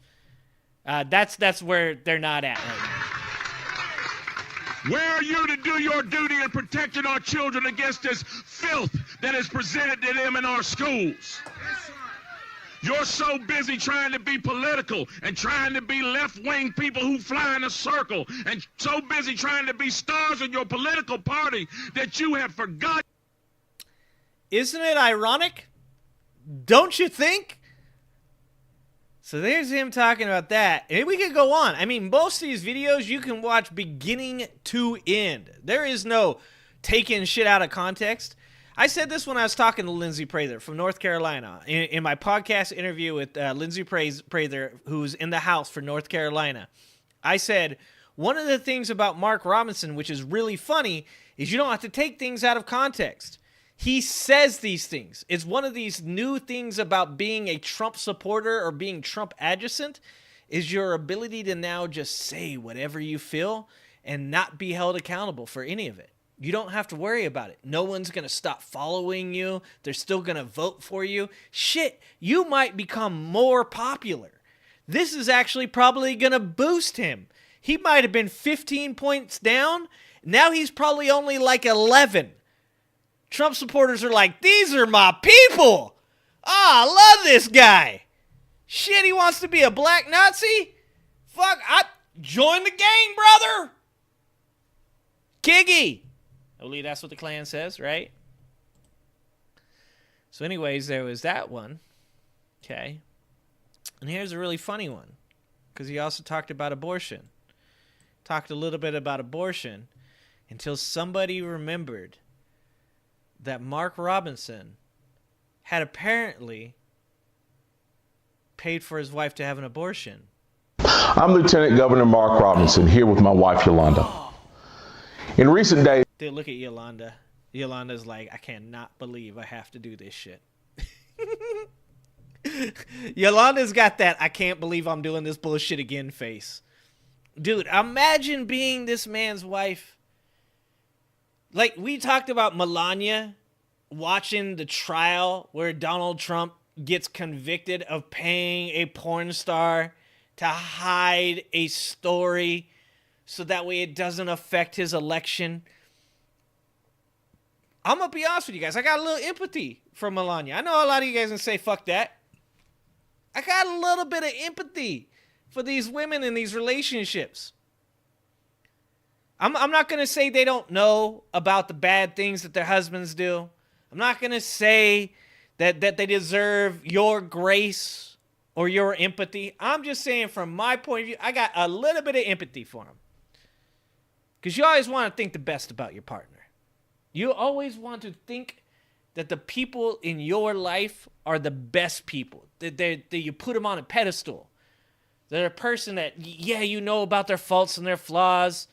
That's where they're not at right now. Where are you to do your duty in protecting our children against this filth that is presented to them in our schools? You're so busy trying to be political and trying to be left-wing people who fly in a circle and so busy trying to be stars in your political party that you have forgotten Isn't it ironic? Don't you think? So there's him talking about that. And we could go on. I mean, most of these videos you can watch beginning to end. There is no taking shit out of context. I said this when I was talking to Lindsay Prather from North Carolina in my podcast interview with Lindsay Prather, who's in the House for North Carolina. I said, one of the things about Mark Robinson, which is really funny, is you don't have to take things out of context. He says these things. It's one of these new things about being a Trump supporter or being Trump adjacent is your ability to now just say whatever you feel and not be held accountable for any of it. You don't have to worry about it. No one's going to stop following you. They're still going to vote for you. Shit, you might become more popular. This is actually probably going to boost him. He might have been 15 points down. Now he's probably only like 11. Trump supporters are like, these are my people. I love this guy. Shit, he wants to be a black Nazi? Fuck, I join the gang, brother. Kiggy. I believe that's what the Klan says, right? So anyways, there was that one. Okay. And here's a really funny one. Because he also talked about abortion. Talked a little bit about abortion until somebody remembered that Mark Robinson had apparently paid for his wife to have an abortion. I'm Lieutenant Governor Mark Robinson, here with my wife, Yolanda. In recent days... Dude, look at Yolanda. Yolanda's like, I cannot believe I have to do this shit. Yolanda's got that, I can't believe I'm doing this bullshit again face. Dude, imagine being this man's wife. Like, we talked about Melania watching the trial where Donald Trump gets convicted of paying a porn star to hide a story so that way it doesn't affect his election. I'm going to be honest with you guys. I got a little empathy for Melania. I know a lot of you guys can say, fuck that. I got a little bit of empathy for these women in these relationships. I'm not going to say they don't know about the bad things that their husbands do. I'm not going to say that they deserve your grace or your empathy. I'm just saying from my point of view, I got a little bit of empathy for them. Because you always want to think the best about your partner. You always want to think that the people in your life are the best people. That you put them on a pedestal. They're a person that, yeah, you know about their faults and their flaws,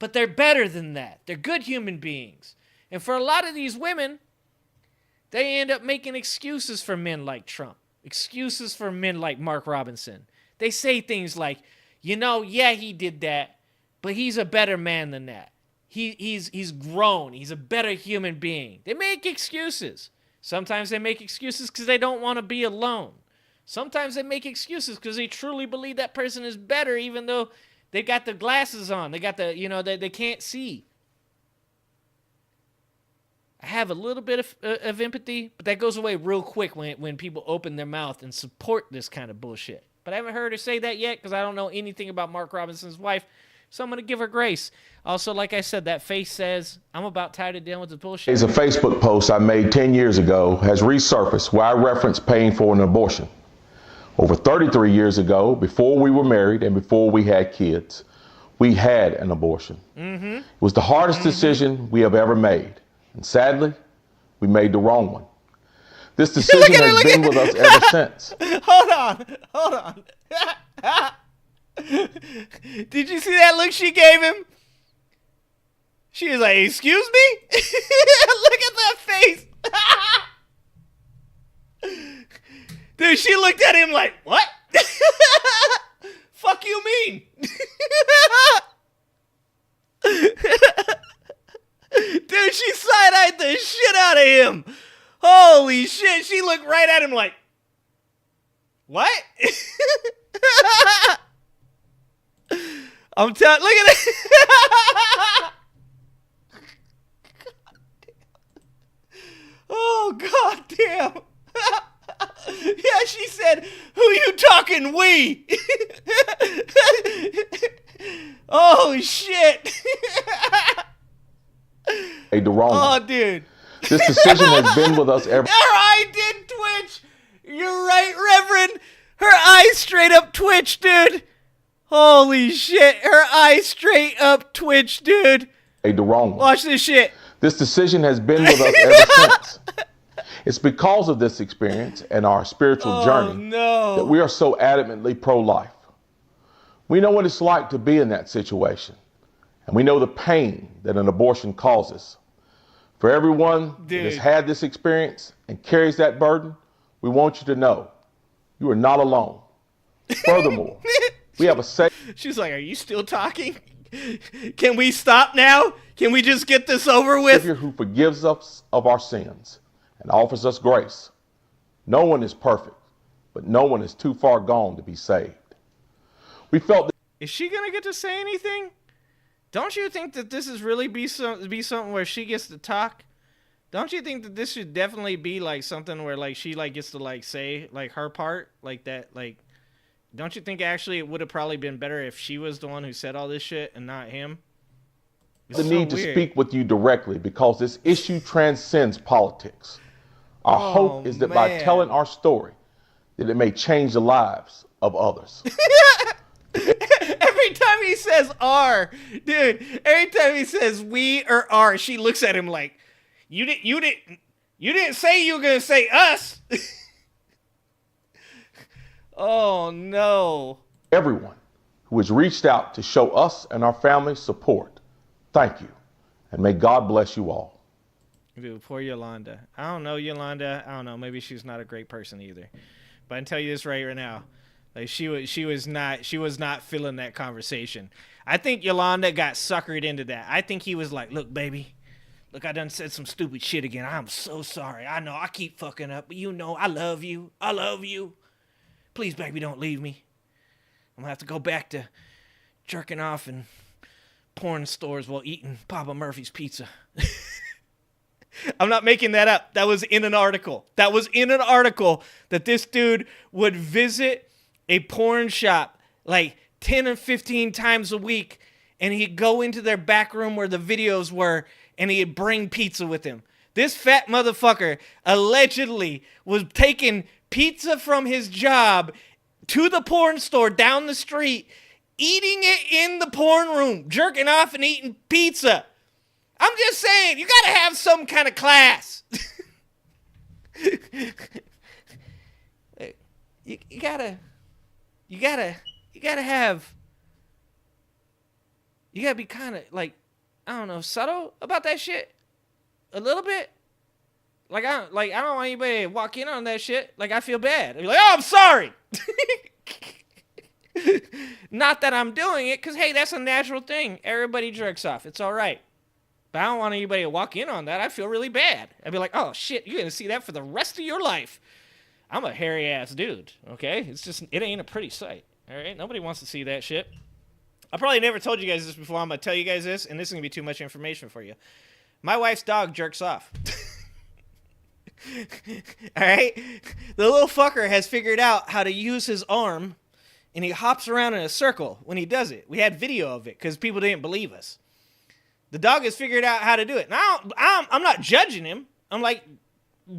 but they're better than that. They're good human beings. And for a lot of these women, they end up making excuses for men like Trump. Excuses for men like Mark Robinson. They say things like, you know, yeah, he did that, but he's a better man than that. He's grown. He's a better human being. They make excuses. Sometimes they make excuses because they don't want to be alone. Sometimes they make excuses because they truly believe that person is better, even though they got the glasses on. They got the, they can't see. I have a little bit of empathy, but that goes away real quick when people open their mouth and support this kind of bullshit. But I haven't heard her say that yet because I don't know anything about Mark Robinson's wife. So I'm going to give her grace. Also, like I said, that face says, I'm about tired of dealing with this bullshit. It's a Facebook post I made 10 years ago has resurfaced where I referenced paying for an abortion. Over 33 years ago, before we were married and before we had kids, we had an abortion. Mm-hmm. It was the hardest decision we have ever made. And sadly, we made the wrong one. This decision has been with us ever since. Hold on. Did you see that look she gave him? She was like, excuse me? Look at that face. Dude, she looked at him like, what? Fuck you mean? Dude, she side-eyed the shit out of him. Holy shit. She looked right at him like, what? I'm telling, look at it. Oh, god damn. Yeah, she said, who you talking we? Oh, shit. Hey, the wrong one. Dude. This decision has been with us ever. Her eye did twitch. You're right, Reverend. Her eye straight up twitched, dude. Holy shit. Her eye straight up twitched, dude. The wrong one. Watch this shit. This decision has been with us ever since. It's because of this experience and our spiritual journey that we are so adamantly pro-life. We know what it's like to be in that situation, and we know the pain that an abortion causes. For everyone that has had this experience and carries that burden, we want you to know you are not alone. Furthermore, we have a safe... She's like, are you still talking? Can we stop now? Can we just get this over with? Savior who forgives us of our sins and offers us grace. No one is perfect, but no one is too far gone to be saved. We felt that... Is she going to get to say anything? Don't you think that this is really be something where she gets to talk? Don't you think that this should definitely be like something where like she like gets to like say like her part like that? Like, don't you think actually it would have probably been better if she was the one who said all this shit and not him? It's the need to speak with you directly because this issue transcends politics. Our hope is that by telling our story, that it may change the lives of others. Every time he says "our," dude, every time he says "we" or "our," she looks at him like, "You didn't say you were gonna say us." Oh no! Everyone who has reached out to show us and our family support, thank you, and may God bless you all. Dude, poor Yolanda. I don't know Yolanda. I don't know. Maybe she's not a great person either. But I can tell you this right now. Like she was not feeling that conversation. I think Yolanda got suckered into that. I think he was like, look, baby, look, I done said some stupid shit again. I'm so sorry. I know I keep fucking up, but you know I love you. I love you. Please, baby, don't leave me. I'm gonna have to go back to jerking off in porn stores while eating Papa Murphy's pizza. I'm not making that up. That was in an article. That this dude would visit a porn shop like 10 or 15 times a week, and he'd go into their back room where the videos were, and he'd bring pizza with him. This fat motherfucker allegedly was taking pizza from his job to the porn store down the street, eating it in the porn room, jerking off and eating pizza. I'm just saying, you gotta have some kind of class. You gotta be kind of like, I don't know, subtle about that shit a little bit. Like I don't want anybody to walk in on that shit. Like I feel bad. I'd be like, oh, I'm sorry. Not that I'm doing it, because hey, that's a natural thing. Everybody jerks off. It's all right. But I don't want anybody to walk in on that. I feel really bad. I'd be like, oh shit, you're gonna see that for the rest of your life. I'm a hairy ass dude, okay? It ain't a pretty sight, all right? Nobody wants to see that shit. I probably never told you guys this before. I'm gonna tell you guys this, and this is gonna be too much information for you. My wife's dog jerks off. All right? The little fucker has figured out how to use his arm, and he hops around in a circle when he does it. We had video of it because people didn't believe us. The dog has figured out how to do it. Now, I'm not judging him. I'm like,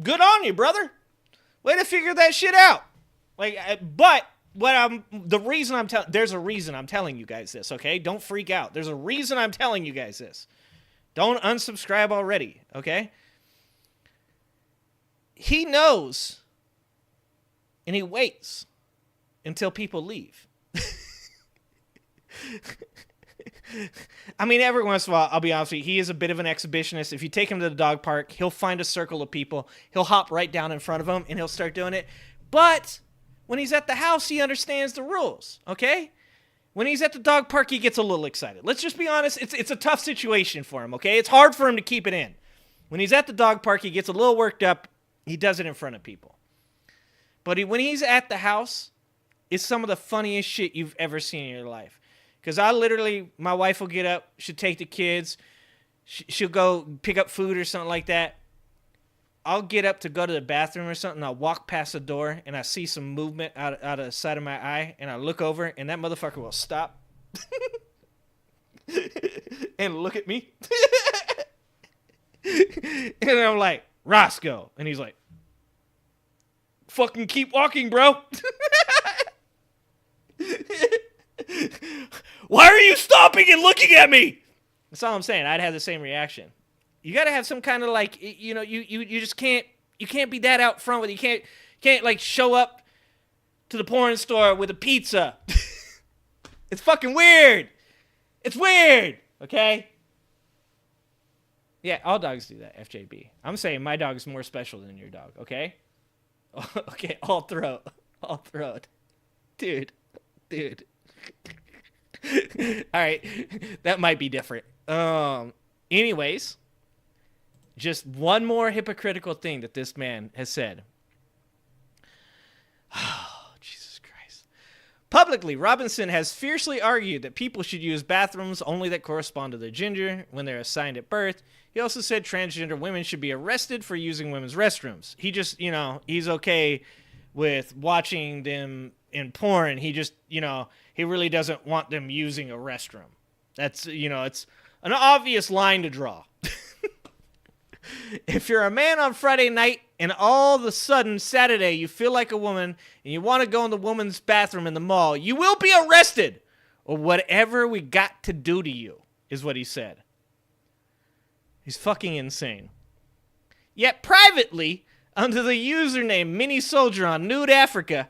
good on you, brother. Way to figure that shit out. Like, but there's a reason I'm telling you guys this, okay? Don't freak out. There's a reason I'm telling you guys this. Don't unsubscribe already, okay? He knows, and he waits until people leave. I mean, every once in a while, I'll be honest with you, he is a bit of an exhibitionist. If you take him to the dog park, he'll find a circle of people. He'll hop right down in front of them, and he'll start doing it. But when he's at the house, he understands the rules, okay? When he's at the dog park, he gets a little excited. Let's just be honest. It's a tough situation for him, okay? It's hard for him to keep it in. When he's at the dog park, he gets a little worked up. He does it in front of people. But when he's at the house, it's some of the funniest shit you've ever seen in your life. Because my wife will get up, she'll take the kids, she'll go pick up food or something like that. I'll get up to go to the bathroom or something, I'll walk past the door, and I see some movement out of the side of my eye, and I look over, and that motherfucker will stop and look at me. And I'm like, Roscoe. And he's like, fucking keep walking, bro. Why are you stopping and looking at me? That's all I'm saying. I'd have the same reaction. You got to have some kind of like, you know, you just can't be that out front with it. You can't like show up to the porn store with a pizza. It's fucking weird. It's weird. Okay? Yeah, all dogs do that, FJB. I'm saying my dog is more special than your dog, okay? Okay, all throat. All throat. Dude. All right, that might be different. Anyways, just one more hypocritical thing that this man has said. Oh, Jesus Christ. Publicly, Robinson has fiercely argued that people should use bathrooms only that correspond to their gender when they're assigned at birth. He also said transgender women should be arrested for using women's restrooms. He just, you know, he's okay with watching them in porn. He just, you know, he really doesn't want them using a restroom. That's, you know, it's an obvious line to draw. If you're a man on Friday night and all of a sudden Saturday you feel like a woman and you want to go in the woman's bathroom in the mall, you will be arrested or whatever we got to do to you, is what he said. He's fucking insane. Yet privately, under the username Mini Soldier on Nude Africa,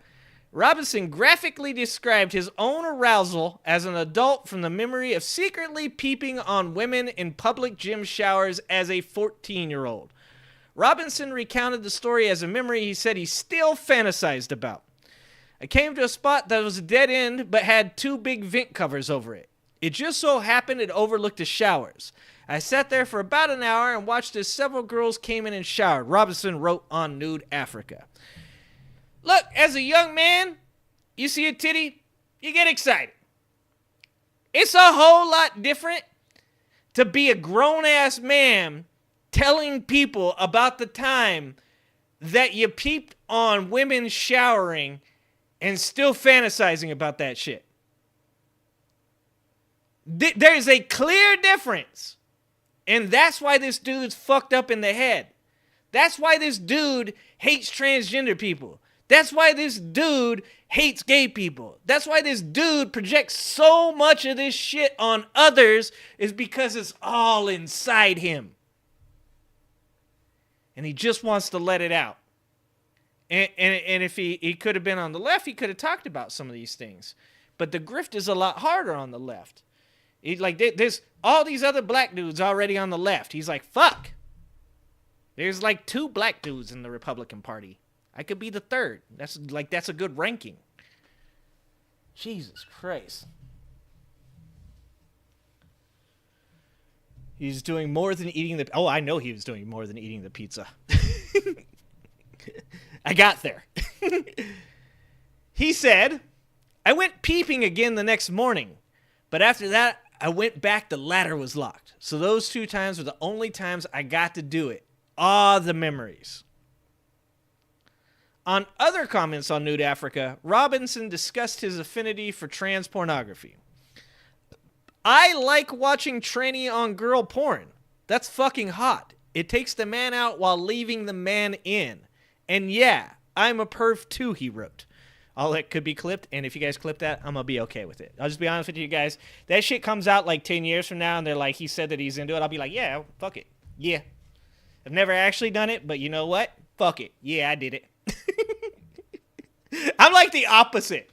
Robinson graphically described his own arousal as an adult from the memory of secretly peeping on women in public gym showers as a 14-year-old. Robinson recounted the story as a memory he said he still fantasized about. I came to a spot that was a dead end but had two big vent covers over it. It just so happened it overlooked the showers. I sat there for about an hour and watched as several girls came in and showered, Robinson wrote on Nude Africa. Look, as a young man, you see a titty, you get excited. It's a whole lot different to be a grown-ass man telling people about the time that you peeped on women showering and still fantasizing about that shit. There's a clear difference. And that's why this dude's fucked up in the head. That's why this dude hates transgender people. That's why this dude hates gay people. That's why this dude projects so much of this shit on others, is because it's all inside him. And he just wants to let it out. And if he could have been on the left, he could have talked about some of these things. But the grift is a lot harder on the left. There's all these other black dudes already on the left. He's like, fuck. There's like 2 black dudes in the Republican Party. I could be the 3rd. That's a good ranking. Jesus Christ. He's doing more than eating the... Oh, I know he was doing more than eating the pizza. I got there. He said, I went peeping again the next morning, but after that, I went back, the ladder was locked. So those 2 times were the only times I got to do it. Ah, the memories. On other comments on Nude Africa, Robinson discussed his affinity for trans pornography. I like watching tranny on girl porn. That's fucking hot. It takes the man out while leaving the man in. And yeah, I'm a perv too, he wrote. All that could be clipped, and if you guys clip that, I'm going to be okay with it. I'll just be honest with you guys. That shit comes out like 10 years from now, and they're like, he said that he's into it. I'll be like, yeah, fuck it. Yeah. I've never actually done it, but you know what? Fuck it. Yeah, I did it. I'm like the opposite.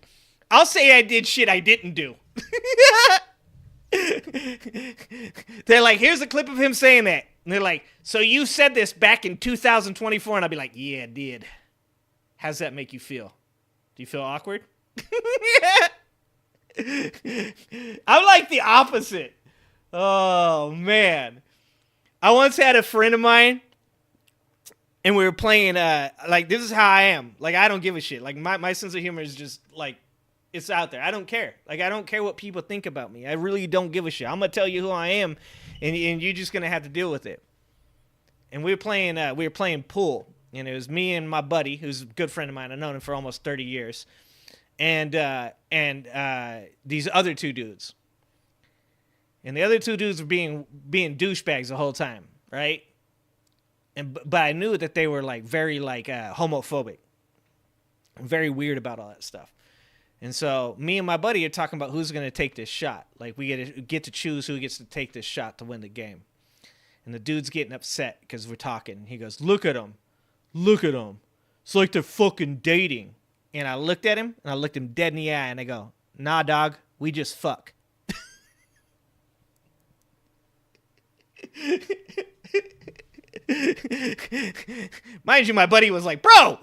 I'll say I did shit I didn't do. They're like, here's a clip of him saying that. And they're like, so you said this back in 2024? And I'll be like, yeah, I did. How's that make you feel? Do you feel awkward? I'm like the opposite. Oh, man. I once had a friend of mine, and we were playing, this is how I am. Like, I don't give a shit. Like, my sense of humor is just, like, it's out there. I don't care. Like, I don't care what people think about me. I really don't give a shit. I'm going to tell you who I am, and you're just going to have to deal with it. And we were playing pool. And it was me and my buddy, who's a good friend of mine. I've known him for almost 30 years. And these other 2 dudes. And the other 2 dudes were being douchebags the whole time, right? But I knew that they were like very like homophobic, very weird about all that stuff. And so me and my buddy are talking about who's going to take this shot. Like we get to choose who gets to take this shot to win the game. And the dude's getting upset because we're talking. He goes, look at him. Look at him. It's like they're fucking dating. And I looked at him, and I looked him dead in the eye, and I go, nah, dog, we just fuck. Mind you, my buddy was like, bro!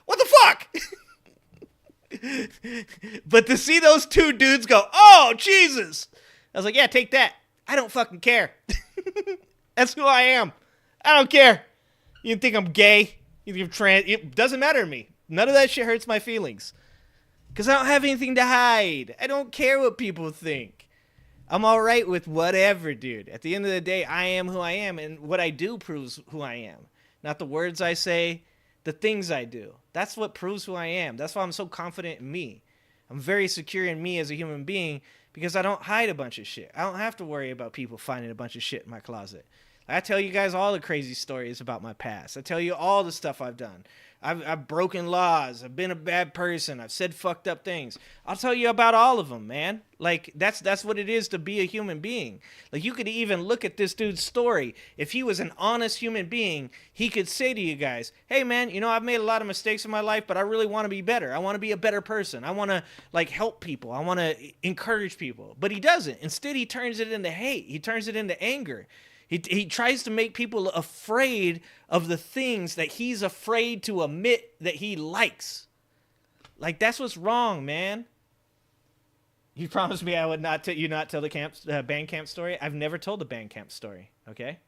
What the fuck? But to see those two dudes go, oh, Jesus! I was like, yeah, take that. I don't fucking care. That's who I am. I don't care. You think I'm gay? You think I'm trans? It doesn't matter to me. None of that shit hurts my feelings. Because I don't have anything to hide. I don't care what people think. I'm all right with whatever, dude. At the end of the day, I am who I am. And what I do proves who I am. Not the words I say, the things I do. That's what proves who I am. That's why I'm so confident in me. I'm very secure in me as a human being because I don't hide a bunch of shit. I don't have to worry about people finding a bunch of shit in my closet. I tell you guys all the crazy stories about my past. I tell you all the stuff I've done. I've broken laws. I've been a bad person. I've said fucked up things. I'll tell you about all of them, man. Like, that's what it is to be a human being. Like, you could even look at this dude's story. If he was an honest human being, he could say to you guys, hey, man, you know, I've made a lot of mistakes in my life, but I really want to be better. I want to be a better person. I want to, like, help people. I want to encourage people. But he doesn't. Instead, he turns it into hate. He turns it into anger. He tries to make people afraid of the things that he's afraid to admit that he likes. Like, that's what's wrong, man. You promised me I would not tell the band camp story. I've never told the band camp story, okay?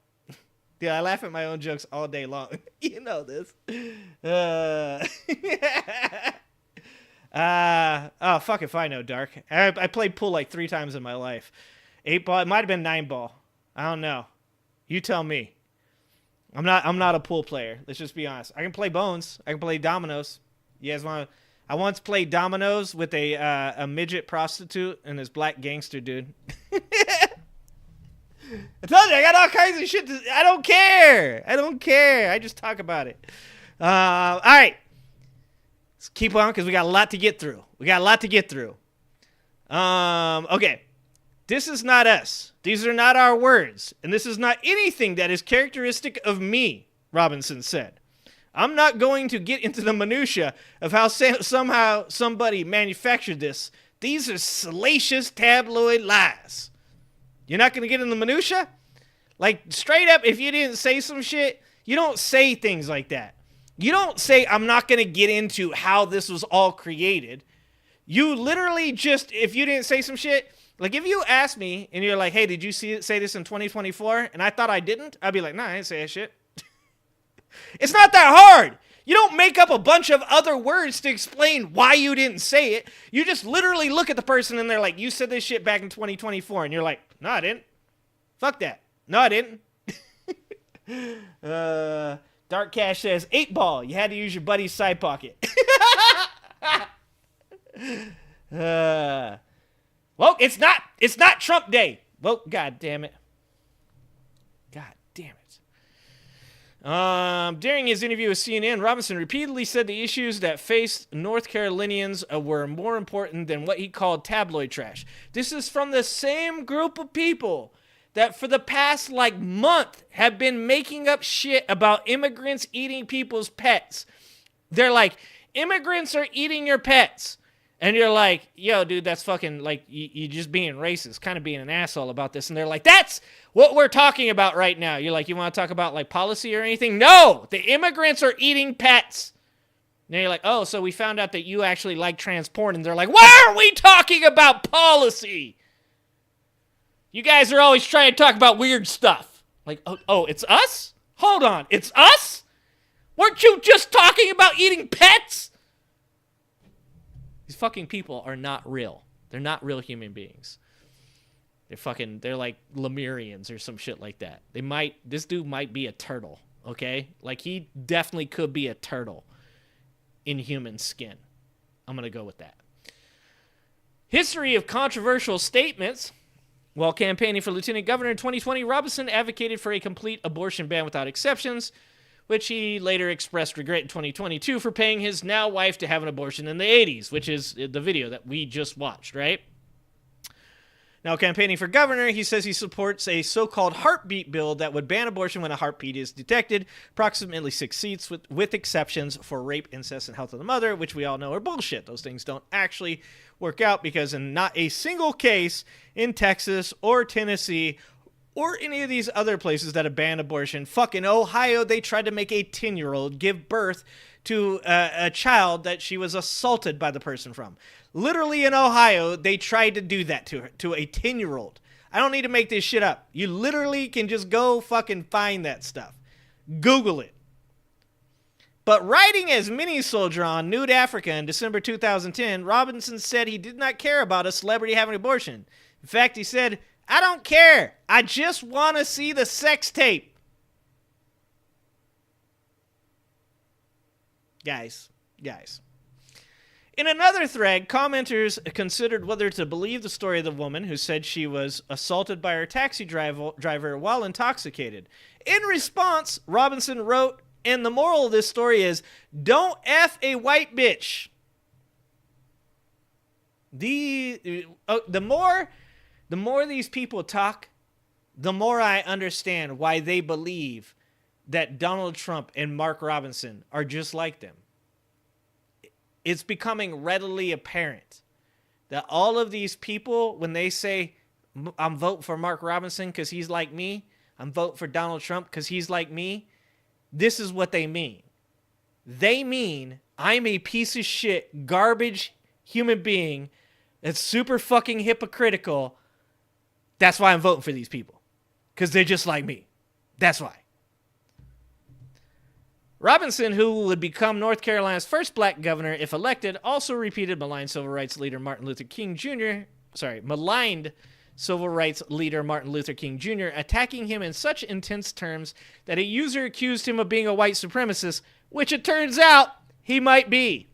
Yeah, I laugh at my own jokes all day long. You know this. Oh, fuck if I know, Dark. I played pool like 3 times in my life. 8 ball, it might have been 9 ball. I don't know. You tell me. I'm not a pool player. Let's just be honest. I can play bones. I can play dominoes. You guys want to? I once played dominoes with a midget prostitute and this black gangster dude. I told you I got all kinds of shit. I don't care. I just talk about it. All right. Let's keep on because we got a lot to get through. Okay. This is not us. These are not our words. And this is not anything that is characteristic of me, Robinson said. I'm not going to get into the minutia of how somehow somebody manufactured this. These are salacious tabloid lies. You're not going to get in the minutia? Like, straight up, if you didn't say some shit, you don't say things like that. You don't say, I'm not going to get into how this was all created. You literally just, if you didn't say some shit, like if you ask me and you're like, hey, did you say this in 2024? And I thought I didn't, I'd be like, nah, I didn't say that shit. It's not that hard. You don't make up a bunch of other words to explain why you didn't say it. You just literally look at the person and they're like, you said this shit back in 2024. And you're like, no, I didn't. Fuck that. No, I didn't. Dark Cash says, 8 ball. You had to use your buddy's side pocket. Well, it's not Trump Day. Well, God damn it. During his interview with CNN, Robinson repeatedly said the issues that faced North Carolinians were more important than what he called tabloid trash. This is from the same group of people that for the past month have been making up shit about immigrants eating people's pets. They're like, immigrants are eating your pets. And you're like, yo, dude, that's fucking, you just being racist, kind of being an asshole about this. And they're like, that's what we're talking about right now. You're like, you want to talk about, policy or anything? No! The immigrants are eating pets. And you're like, oh, so we found out that you actually like trans porn. And they're like, why are we talking about policy? You guys are always trying to talk about weird stuff. Like, oh, it's us? Hold on, it's us? Weren't you just talking about eating pets? These fucking people are not real. They're not real human beings. They're like Lemurians or some shit like that. This dude might be a turtle, okay? Like, he definitely could be a turtle in human skin. I'm going to go with that. History of controversial statements. While campaigning for lieutenant governor in 2020, Robinson advocated for a complete abortion ban without exceptions, which he later expressed regret in 2022 for paying his now wife to have an abortion in the 80s, which is the video that we just watched, right? Now, campaigning for governor, he says he supports a so-called heartbeat bill that would ban abortion when a heartbeat is detected, approximately 6 seats, with exceptions for rape, incest, and health of the mother, which we all know are bullshit. Those things don't actually work out because in not a single case in Texas or Tennessee or any of these other places that have banned abortion, fucking Ohio, they tried to make a 10-year-old give birth to a child that she was assaulted by the person from. Literally in Ohio, they tried to do that to a 10-year-old. I don't need to make this shit up. You literally can just go fucking find that stuff. Google it. But writing as mini soldier on Nude Africa in December 2010, Robinson said he did not care about a celebrity having an abortion. In fact, he said, "I don't care. I just want to see the sex tape." Guys. In another thread, commenters considered whether to believe the story of the woman who said she was assaulted by her taxi driver while intoxicated. In response, Robinson wrote, and the moral of this story is, don't F a white bitch. The more these people talk, the more I understand why they believe that Donald Trump and Mark Robinson are just like them. It's becoming readily apparent that all of these people, when they say, I'm voting for Mark Robinson because he's like me, I'm voting for Donald Trump because he's like me, this is what they mean. They mean I'm a piece of shit, garbage human being that's super fucking hypocritical. That's why I'm voting for these people. Because they're just like me. That's why. Robinson, who would become North Carolina's first black governor if elected, also repeated maligned civil rights leader Martin Luther King Jr., attacking him in such intense terms that a user accused him of being a white supremacist, which it turns out he might be.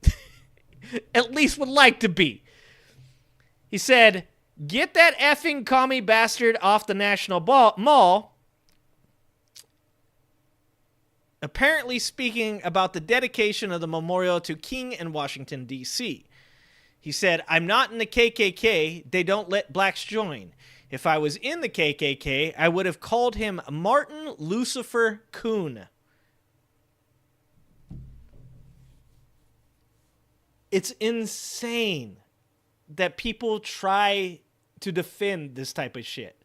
At least would like to be. He said, "Get that effing commie bastard off the National Mall." Apparently speaking about the dedication of the memorial to King in Washington, D.C. He said, "I'm not in the KKK. They don't let blacks join. If I was in the KKK, I would have called him Martin Lucifer Coon." It's insane that people try to defend this type of shit.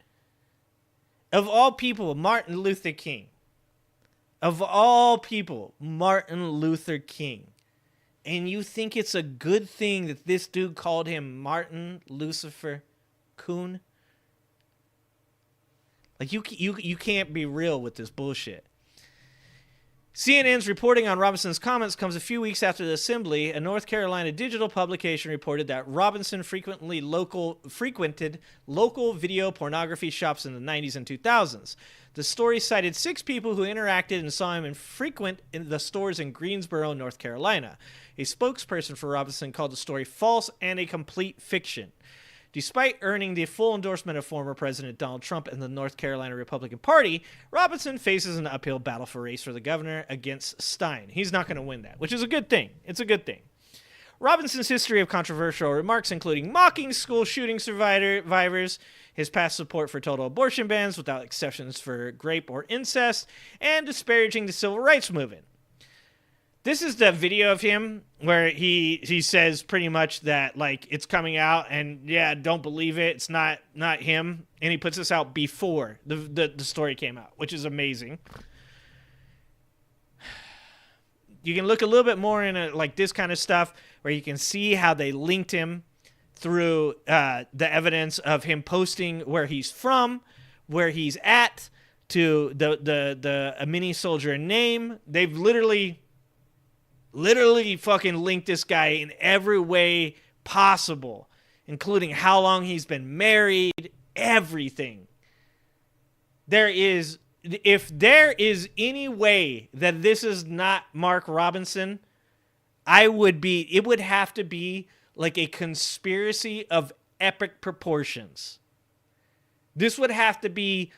Of all people, Martin Luther King. Of all people, Martin Luther King. And you think it's a good thing that this dude called him Martin Lucifer Coon? Like, you can't be real with this bullshit. CNN's reporting on Robinson's comments comes a few weeks after the assembly. A North Carolina digital publication reported that Robinson frequented local video pornography shops in the 90s and 2000s. The story cited 6 people who interacted and saw him frequent in the stores in Greensboro, North Carolina. A spokesperson for Robinson called the story false and a complete fiction. Despite earning the full endorsement of former President Donald Trump and the North Carolina Republican Party, Robinson faces an uphill battle for race for the governor against Stein. He's not going to win that, which is a good thing. It's a good thing. Robinson's history of controversial remarks, including mocking school shooting survivors, his past support for total abortion bans without exceptions for rape or incest, and disparaging the civil rights movement. This is the video of him where he says pretty much that, like, it's coming out and, yeah, don't believe it. It's not him. And he puts this out before the story came out, which is amazing. You can look a little bit more into, like, this kind of stuff where you can see how they linked him through the evidence of him posting where he's from, where he's at, to the mini soldier name. They've literally fucking linked this guy in every way possible, including how long he's been married, everything. If there is any way that this is not Mark Robinson, it would have to be like a conspiracy of epic proportions. This would have to be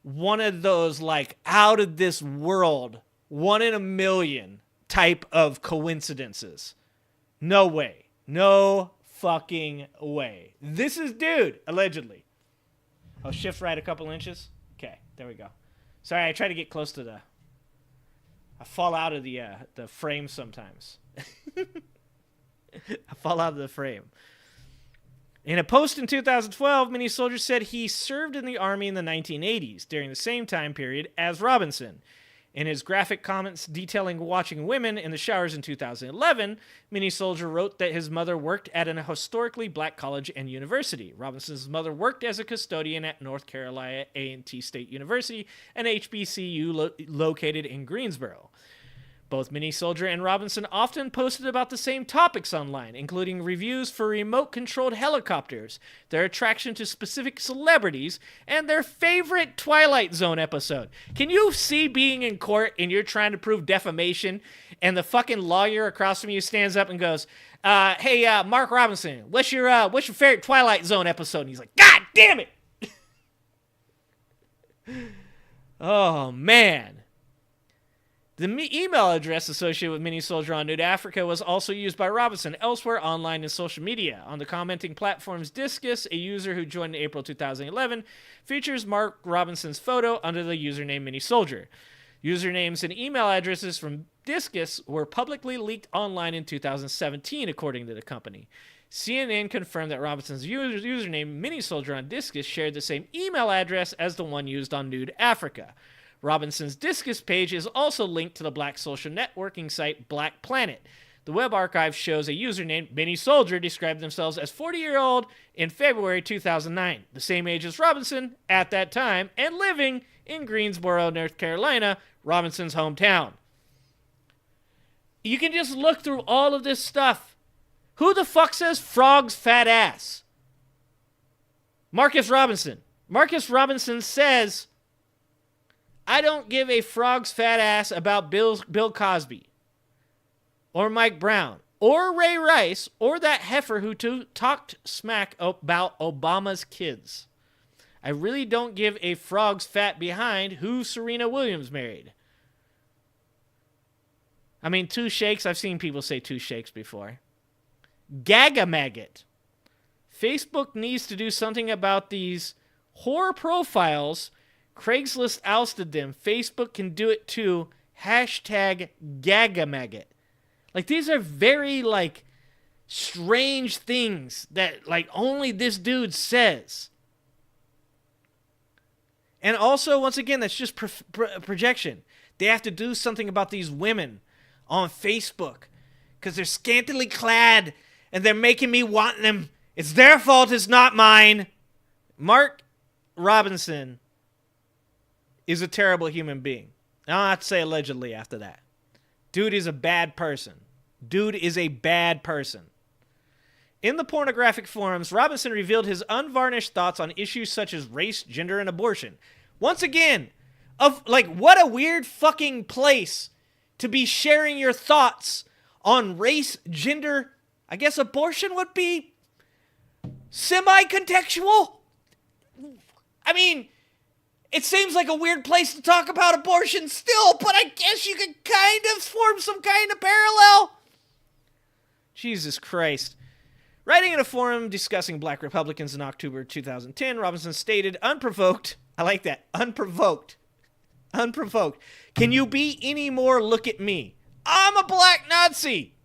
one of those, like, out of this world, 1 in a million type of coincidences. No way. No fucking way. This is dude, allegedly. Oh, shift right a couple inches. Okay, there we go. Sorry, I try to get close to I fall out of the frame sometimes. I fall out of the frame. In a post in 2012, Mini Soldier said he served in the Army in the 1980s, during the same time period as Robinson. In his graphic comments detailing watching women in the showers in 2011, Mini Soldier wrote that his mother worked at an historically black college and university. Robinson's mother worked as a custodian at North Carolina A&T State University, an HBCU located in Greensboro. Both Mini Soldier and Robinson often posted about the same topics online, including reviews for remote-controlled helicopters, their attraction to specific celebrities, and their favorite Twilight Zone episode. Can you see being in court and you're trying to prove defamation, and the fucking lawyer across from you stands up and goes, hey, Mark Robinson, what's your favorite Twilight Zone episode? And he's like, God damn it! Oh, man. The email address associated with Mini Soldier on Nude Africa was also used by Robinson elsewhere online and social media. On the commenting platforms Discus, a user who joined in April 2011, features Mark Robinson's photo under the username Mini Soldier. Usernames and email addresses from Discus were publicly leaked online in 2017, according to the company. CNN confirmed that Robinson's username Mini Soldier on Discus shared the same email address as the one used on Nude Africa. Robinson's Discus page is also linked to the black social networking site Black Planet. The web archive shows a user named Mini Soldier described themselves as 40-year-old in February 2009, the same age as Robinson at that time, and living in Greensboro, North Carolina, Robinson's hometown. You can just look through all of this stuff. Who the fuck says frog's fat ass? Marcus Robinson. Marcus Robinson says, I don't give a frog's fat ass about Bill Cosby or Mike Brown or Ray Rice or that heifer who talked smack about Obama's kids. I really don't give a frog's fat behind who Serena Williams married. I mean, 2 shakes. I've seen people say 2 shakes before. Gaga maggot. Facebook needs to do something about these whore profiles. Craigslist ousted them. Facebook can do it too. Hashtag Gagamaggot. Like, these are very, like, strange things that, like, only this dude says. And also, once again, that's just projection. They have to do something about these women on Facebook because they're scantily clad and they're making me want them. It's their fault, it's not mine. Mark Robinson is a terrible human being. I'll have to say allegedly after that. Dude is a bad person. Dude is a bad person. In the pornographic forums, Robinson revealed his unvarnished thoughts on issues such as race, gender, and abortion. Once again, what a weird fucking place to be sharing your thoughts on race, gender. I guess abortion would be semi-contextual. I mean, it seems like a weird place to talk about abortion still, but I guess you could kind of form some kind of parallel. Jesus Christ. Writing in a forum discussing black Republicans in October 2010, Robinson stated, unprovoked, I like that, unprovoked, can you be any more look at me? I'm a black Nazi.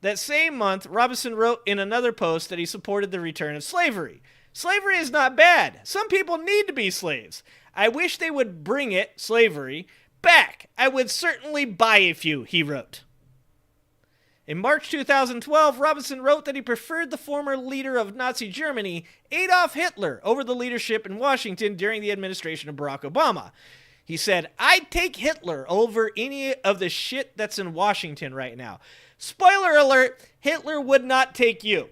That same month, Robinson wrote in another post that he supported the return of slavery. Slavery is not bad. Some people need to be slaves. I wish they would bring it, slavery, back. I would certainly buy a few, he wrote. In March 2012, Robinson wrote that he preferred the former leader of Nazi Germany, Adolf Hitler, over the leadership in Washington during the administration of Barack Obama. He said, I'd take Hitler over any of the shit that's in Washington right now. Spoiler alert, Hitler would not take you.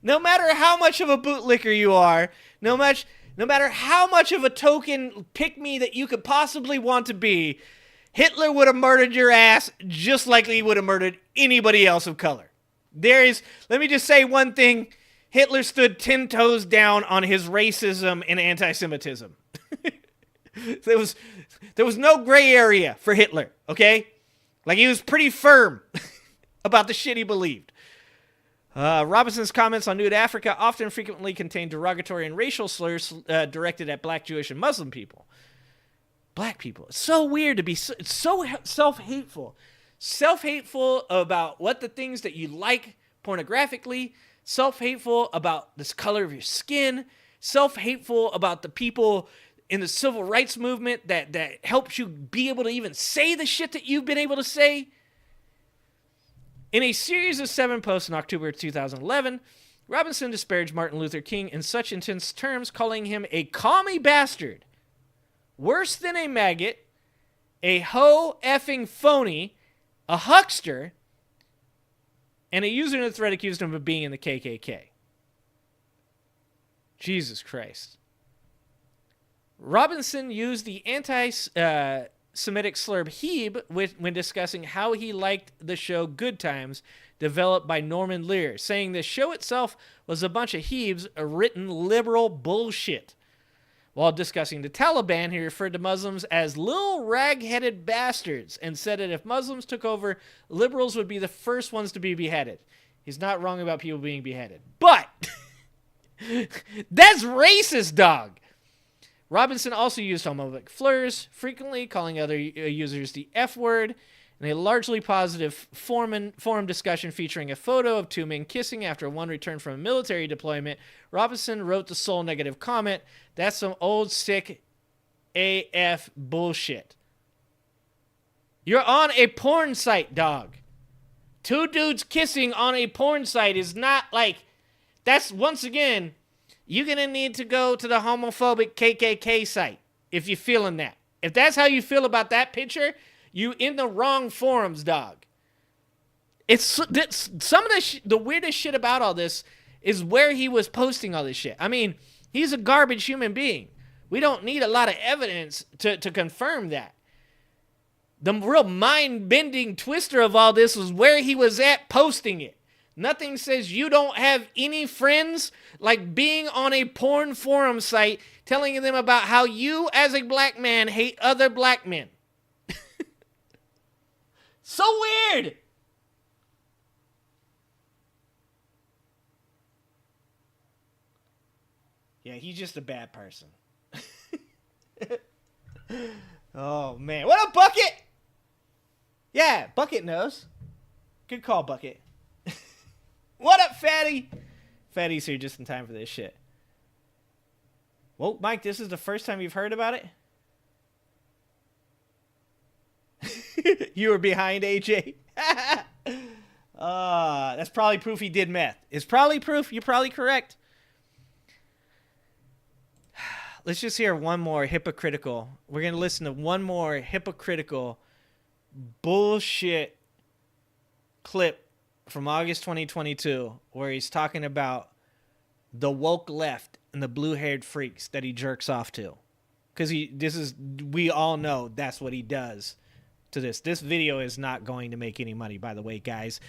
No matter how much of a bootlicker you are, no matter how much of a token pick-me that you could possibly want to be, Hitler would have murdered your ass just like he would have murdered anybody else of color. Let me just say one thing Hitler stood 10 toes down on his racism and anti-Semitism. There was no gray area for Hitler, okay? Like, he was pretty firm about the shit he believed. Robinson's comments on Nude Africa often frequently contain derogatory and racial slurs directed at black, Jewish, and Muslim people. Black people. It's so weird to be so self-hateful. Self-hateful about what the things that you like pornographically. Self-hateful about this color of your skin. Self-hateful about the people in the civil rights movement that helps you be able to even say the shit that you've been able to say. In a series of 7 posts in October 2011, Robinson disparaged Martin Luther King in such intense terms, calling him a commie bastard, worse than a maggot, a hoe effing phony, a huckster, and a user in the thread accused him of being in the KKK. Jesus Christ. Robinson used the anti-Semitic slur "heeb" when discussing how he liked the show Good Times, developed by Norman Lear, saying the show itself was a bunch of heebs, written liberal bullshit. While discussing the Taliban, he referred to Muslims as little rag-headed bastards and said that if Muslims took over, liberals would be the first ones to be beheaded. He's not wrong about people being beheaded. But that's racist, dog. Robinson also used homophobic slurs, frequently calling other users the F word. In a largely positive forum discussion featuring a photo of 2 men kissing after one returned from a military deployment, Robinson wrote the sole negative comment, "That's some old sick AF bullshit." You're on a porn site, dog. 2 dudes kissing on a porn site is not like... That's, once again, you're going to need to go to the homophobic KKK site if you're feeling that. If that's how you feel about that picture... You in the wrong forums, dog. It's some of the weirdest shit about all this is where he was posting all this shit. I mean, he's a garbage human being. We don't need a lot of evidence to confirm that. The real mind-bending twister of all this was where he was at posting it. Nothing says you don't have any friends like being on a porn forum site telling them about how you as a black man hate other black men. So weird. Yeah, he's just a bad person. Oh, man. What up, Bucket? Yeah, Bucket knows. Good call, Bucket. What up, Fatty? Fatty's here just in time for this shit. Well, Mike, this is the first time you've heard about it? You were behind, AJ. That's probably proof he did meth. It's probably proof. You're probably correct. Let's just hear one more hypocritical. We're going to listen to one more hypocritical bullshit clip from August 2022 where he's talking about the woke left and the blue-haired freaks that he jerks off to. Because we all know that's what he does to this. This video is not going to make any money, by the way, guys.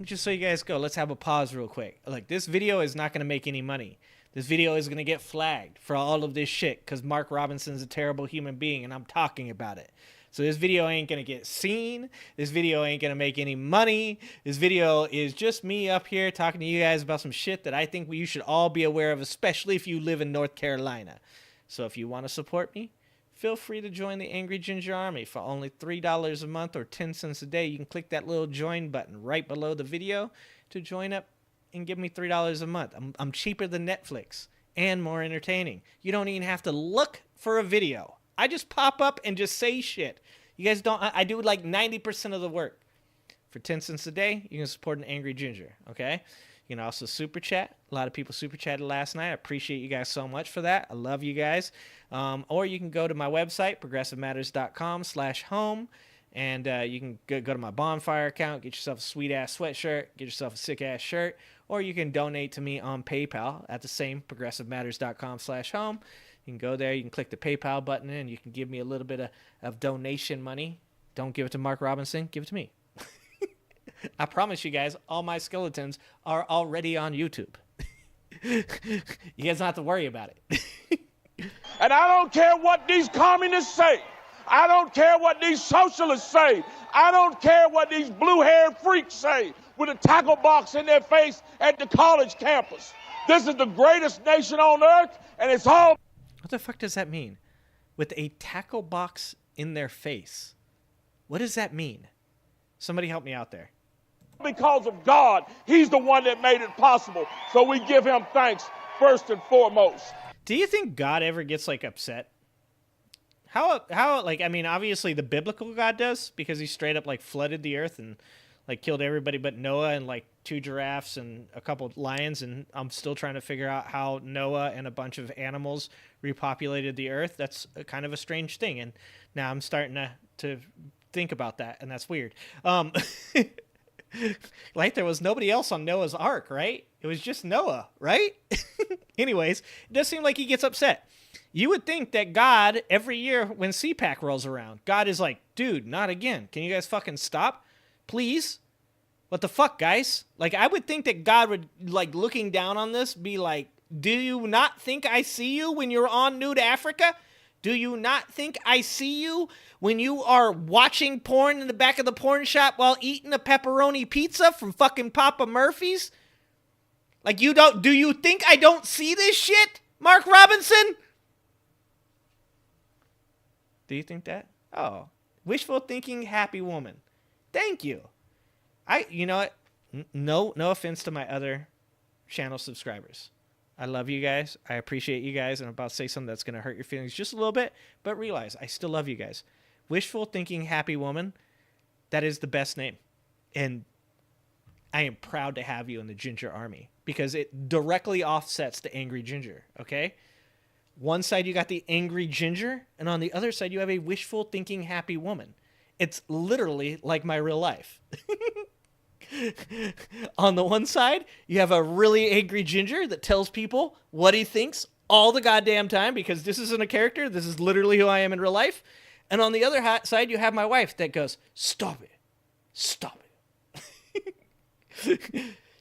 Just so you guys go, let's have a pause real quick. Like, this video is not going to make any money. This video is going to get flagged for all of this shit because Mark Robinson's a terrible human being and I'm talking about it. So this video ain't going to get seen. This video ain't going to make any money. This video is just me up here talking to you guys about some shit that I think you should all be aware of, especially if you live in North Carolina. So if you want to support me, feel free to join the Angry Ginger Army for only $3 a month or 10 cents a day. You can click that little join button right below the video to join up and give me $3 a month. I'm cheaper than Netflix and more entertaining. You don't even have to look for a video. I just pop up and just say shit. You guys don't... I do like 90% of the work. For 10 cents a day, you can support an Angry Ginger, okay? You can also super chat. A lot of people super chatted last night. I appreciate you guys so much for that. I love you guys. Or you can go to my website, progressivematters.com/home, and you can go to my bonfire account, get yourself a sweet-ass sweatshirt, get yourself a sick-ass shirt, or you can donate to me on PayPal at the same progressivematters.com/home. You can go there, you can click the PayPal button, and you can give me a little bit of donation money. Don't give it to Mark Robinson. Give it to me. I promise you guys, all my skeletons are already on YouTube. You guys don't have to worry about it. And I don't care what these communists say. I don't care what these socialists say. I don't care what these blue-haired freaks say with a tackle box in their face at the college campus. This is the greatest nation on earth, and it's all... What the fuck does that mean? With a tackle box in their face. What does that mean? Somebody help me out there. Because of God. He's the one that made it possible. So we give him thanks first and foremost. Do you think God ever gets like upset? How like, I mean, obviously the biblical God does, because he straight up like flooded the earth and like killed everybody but Noah and like 2 giraffes and a couple of lions, and I'm still trying to figure out how Noah and a bunch of animals repopulated the earth. That's kind of a strange thing, and now I'm starting to think about that, and that's weird. Like there was nobody else on Noah's ark, right? It was just Noah, right? Anyways, it does seem like he gets upset. You would think that God, every year when CPAC rolls around, God is like, dude, not again. Can you guys fucking stop? Please? What the fuck, guys? Like, I would think that God would, like, looking down on this, be like, do you not think I see you when you're on Nude Africa? Do you not think I see you when you are watching porn in the back of the porn shop while eating a pepperoni pizza from fucking Papa Murphy's? Like, you don't, do you think I don't see this shit, Mark Robinson? Do you think that? Oh, wishful thinking, happy woman. Thank you. You know what? No offense to my other channel subscribers. I love you guys. I appreciate you guys. And I'm about to say something that's going to hurt your feelings just a little bit, but realize I still love you guys. Wishful thinking, happy woman. That is the best name. And I am proud to have you in the Ginger Army because it directly offsets the Angry Ginger. Okay. One side, you got the Angry Ginger, and on the other side, you have a wishful thinking, happy woman. It's literally like my real life. On the one side, you have a really angry ginger that tells people what he thinks all the goddamn time because this isn't a character. This is literally who I am in real life. And on the other side, you have my wife that goes, stop it. Stop it.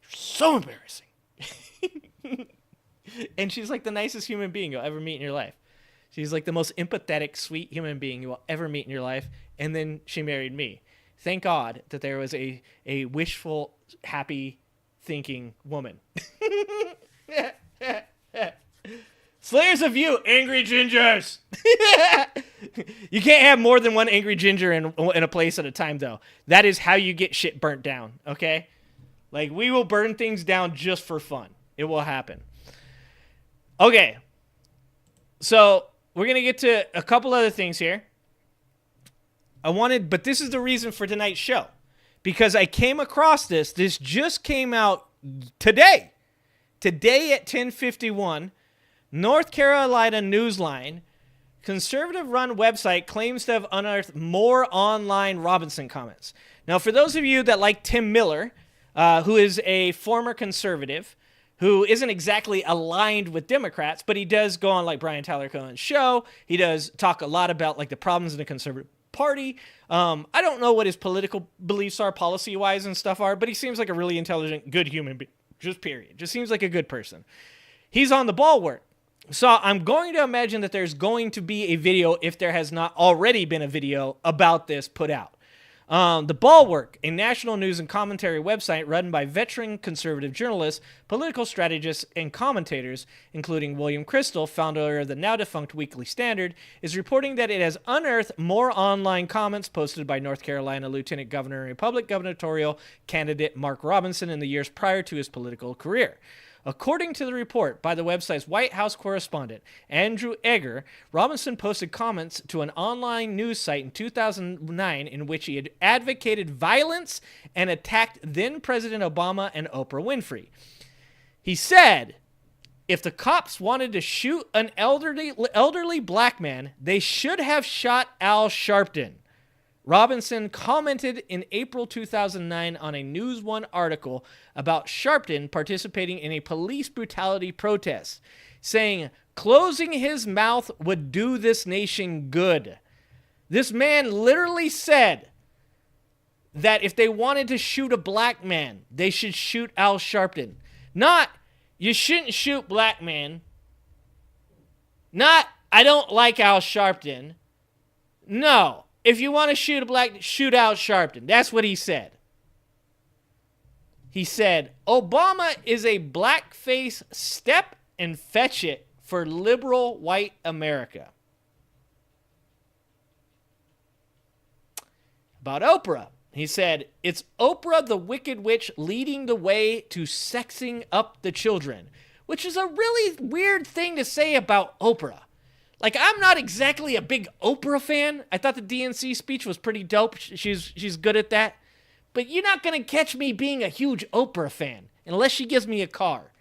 So embarrassing. And she's like the nicest human being you'll ever meet in your life. She's like the most empathetic, sweet human being you will ever meet in your life. And then she married me. Thank God that there was a wishful, happy thinking woman. Slayers of you, angry gingers. You can't have more than one angry ginger in a place at a time, though. That is how you get shit burnt down, okay? Like, we will burn things down just for fun. It will happen. Okay. So, we're going to get to a couple other things here. But this is the reason for tonight's show. Because I came across this. This just came out today. Today at 10:51, North Carolina Newsline, conservative-run website, claims to have unearthed more online Robinson comments. Now, for those of you that like Tim Miller, who is a former conservative, who isn't exactly aligned with Democrats, but he does go on like Brian Tyler Cohen's show. He does talk a lot about like the problems in the conservative party. I don't know what his political beliefs are, policy-wise and stuff are, but he seems like a really intelligent, good human being. Just period. Just seems like a good person. He's on the ball work. So I'm going to imagine that there's going to be a video, if there has not already been a video about this put out. The Bulwark, a national news and commentary website run by veteran conservative journalists, political strategists, and commentators, including William Crystal, founder of the now-defunct Weekly Standard, is reporting that it has unearthed more online comments posted by North Carolina Lieutenant Governor and Republican gubernatorial candidate Mark Robinson in the years prior to his political career. According to the report by the website's White House correspondent, Andrew Egger, Robinson posted comments to an online news site in 2009 in which he had advocated violence and attacked then-President Obama and Oprah Winfrey. He said, if the cops wanted to shoot an elderly black man, they should have shot Al Sharpton. Robinson commented in April 2009 on a News One article about Sharpton participating in a police brutality protest, saying, closing his mouth would do this nation good. This man literally said that if they wanted to shoot a black man, they should shoot Al Sharpton. Not, You shouldn't shoot black men. Not, I don't like Al Sharpton. No. If you want to shoot a black, shoot Al Sharpton. That's what he said. He said, Obama is a blackface step and fetch it for liberal white America. About Oprah. He said, it's Oprah the Wicked Witch leading the way to sexing up the children, which is a really weird thing to say about Oprah. Like, I'm not exactly a big Oprah fan. I thought the DNC speech was pretty dope. She's good at that. But you're not going to catch me being a huge Oprah fan unless she gives me a car.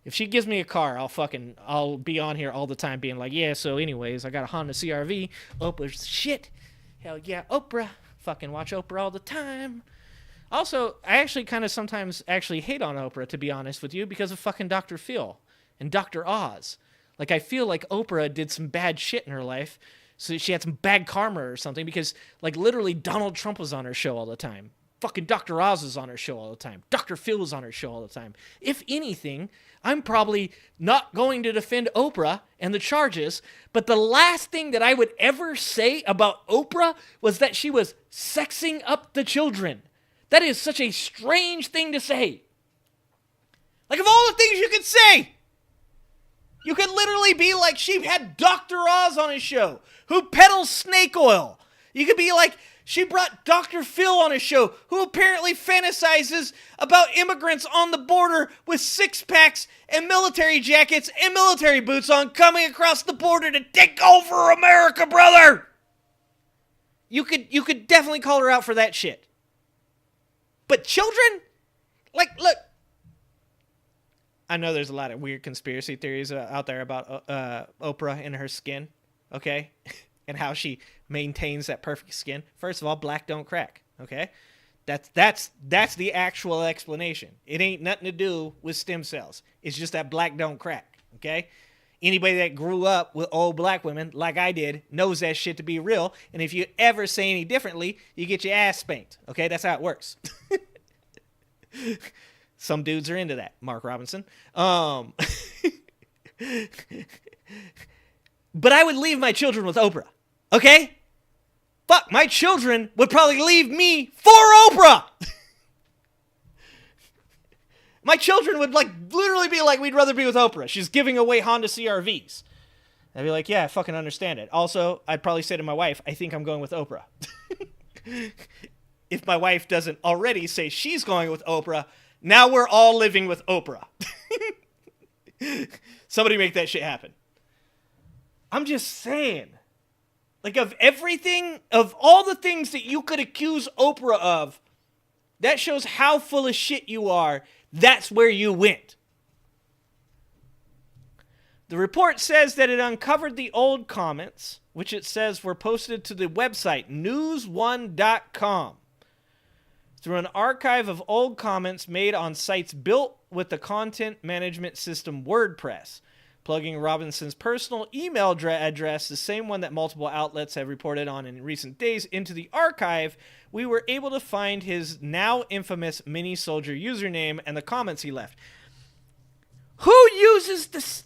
If she gives me a car, I'll be on here all the time being like, yeah, so anyways, I got a Honda CRV. Oprah's shit. Hell yeah, Oprah. Fucking watch Oprah all the time. Also, I actually kind of sometimes actually hate on Oprah, to be honest with you, because of fucking Dr. Phil and Dr. Oz. Like, I feel like Oprah did some bad shit in her life, so she had some bad karma or something, because, like, literally Donald Trump was on her show all the time. Fucking Dr. Oz is on her show all the time. Dr. Phil was on her show all the time. If anything, I'm probably not going to defend Oprah and the charges, but the last thing that I would ever say about Oprah was that she was sexing up the children. That is such a strange thing to say. Like, of all the things you could say, you could literally be like, she had Dr. Oz on his show, who peddles snake oil. You could be like, she brought Dr. Phil on his show, who apparently fantasizes about immigrants on the border with six-packs and military jackets and military boots on coming across the border to take over America, brother! You could definitely call her out for that shit. But children? Like, look. I know there's a lot of weird conspiracy theories out there about Oprah and her skin, okay? And how she maintains that perfect skin. First of all, black don't crack, okay? That's the actual explanation. It ain't nothing to do with stem cells. It's just that black don't crack, okay? Anybody that grew up with old black women, like I did, knows that shit to be real. And if you ever say any differently, you get your ass spanked, okay? That's how it works. Some dudes are into that, Mark Robinson. But I would leave my children with Oprah, okay? Fuck, my children would probably leave me for Oprah. My children would literally be like, we'd rather be with Oprah. She's giving away Honda CRVs. I'd be like, yeah, I fucking understand it. Also, I'd probably say to my wife, I think I'm going with Oprah. If my wife doesn't already say she's going with Oprah, now we're all living with Oprah. Somebody make that shit happen. I'm just saying. Like, of everything, of all the things that you could accuse Oprah of, that shows how full of shit you are. That's where you went. The report says that it uncovered the old comments, which it says were posted to the website news1.com. Through an archive of old comments made on sites built with the content management system WordPress. Plugging Robinson's personal email address, the same one that multiple outlets have reported on in recent days, into the archive, we were able to find his now infamous Mini Soldier username and the comments he left. Who uses this?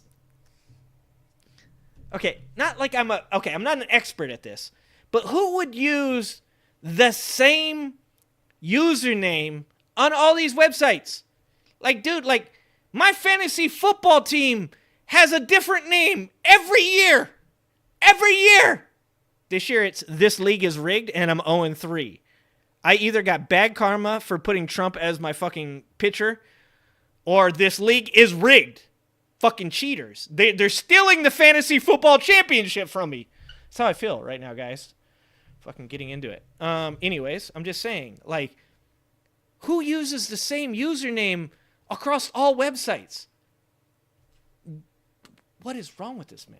Okay, not like I'm not an expert at this, but who would use the same username on all these websites? Like, dude, like, my fantasy football team has a different name every year. Every year. This year it's This League is Rigged, and I'm 0-3. I either got bad karma for putting Trump as my fucking pitcher, or This League is Rigged. Fucking cheaters. They're stealing the fantasy football championship from me. That's how I feel right now, guys. Fucking getting into it. Anyways, I'm just saying, like, who uses the same username across all websites? What is wrong with this man?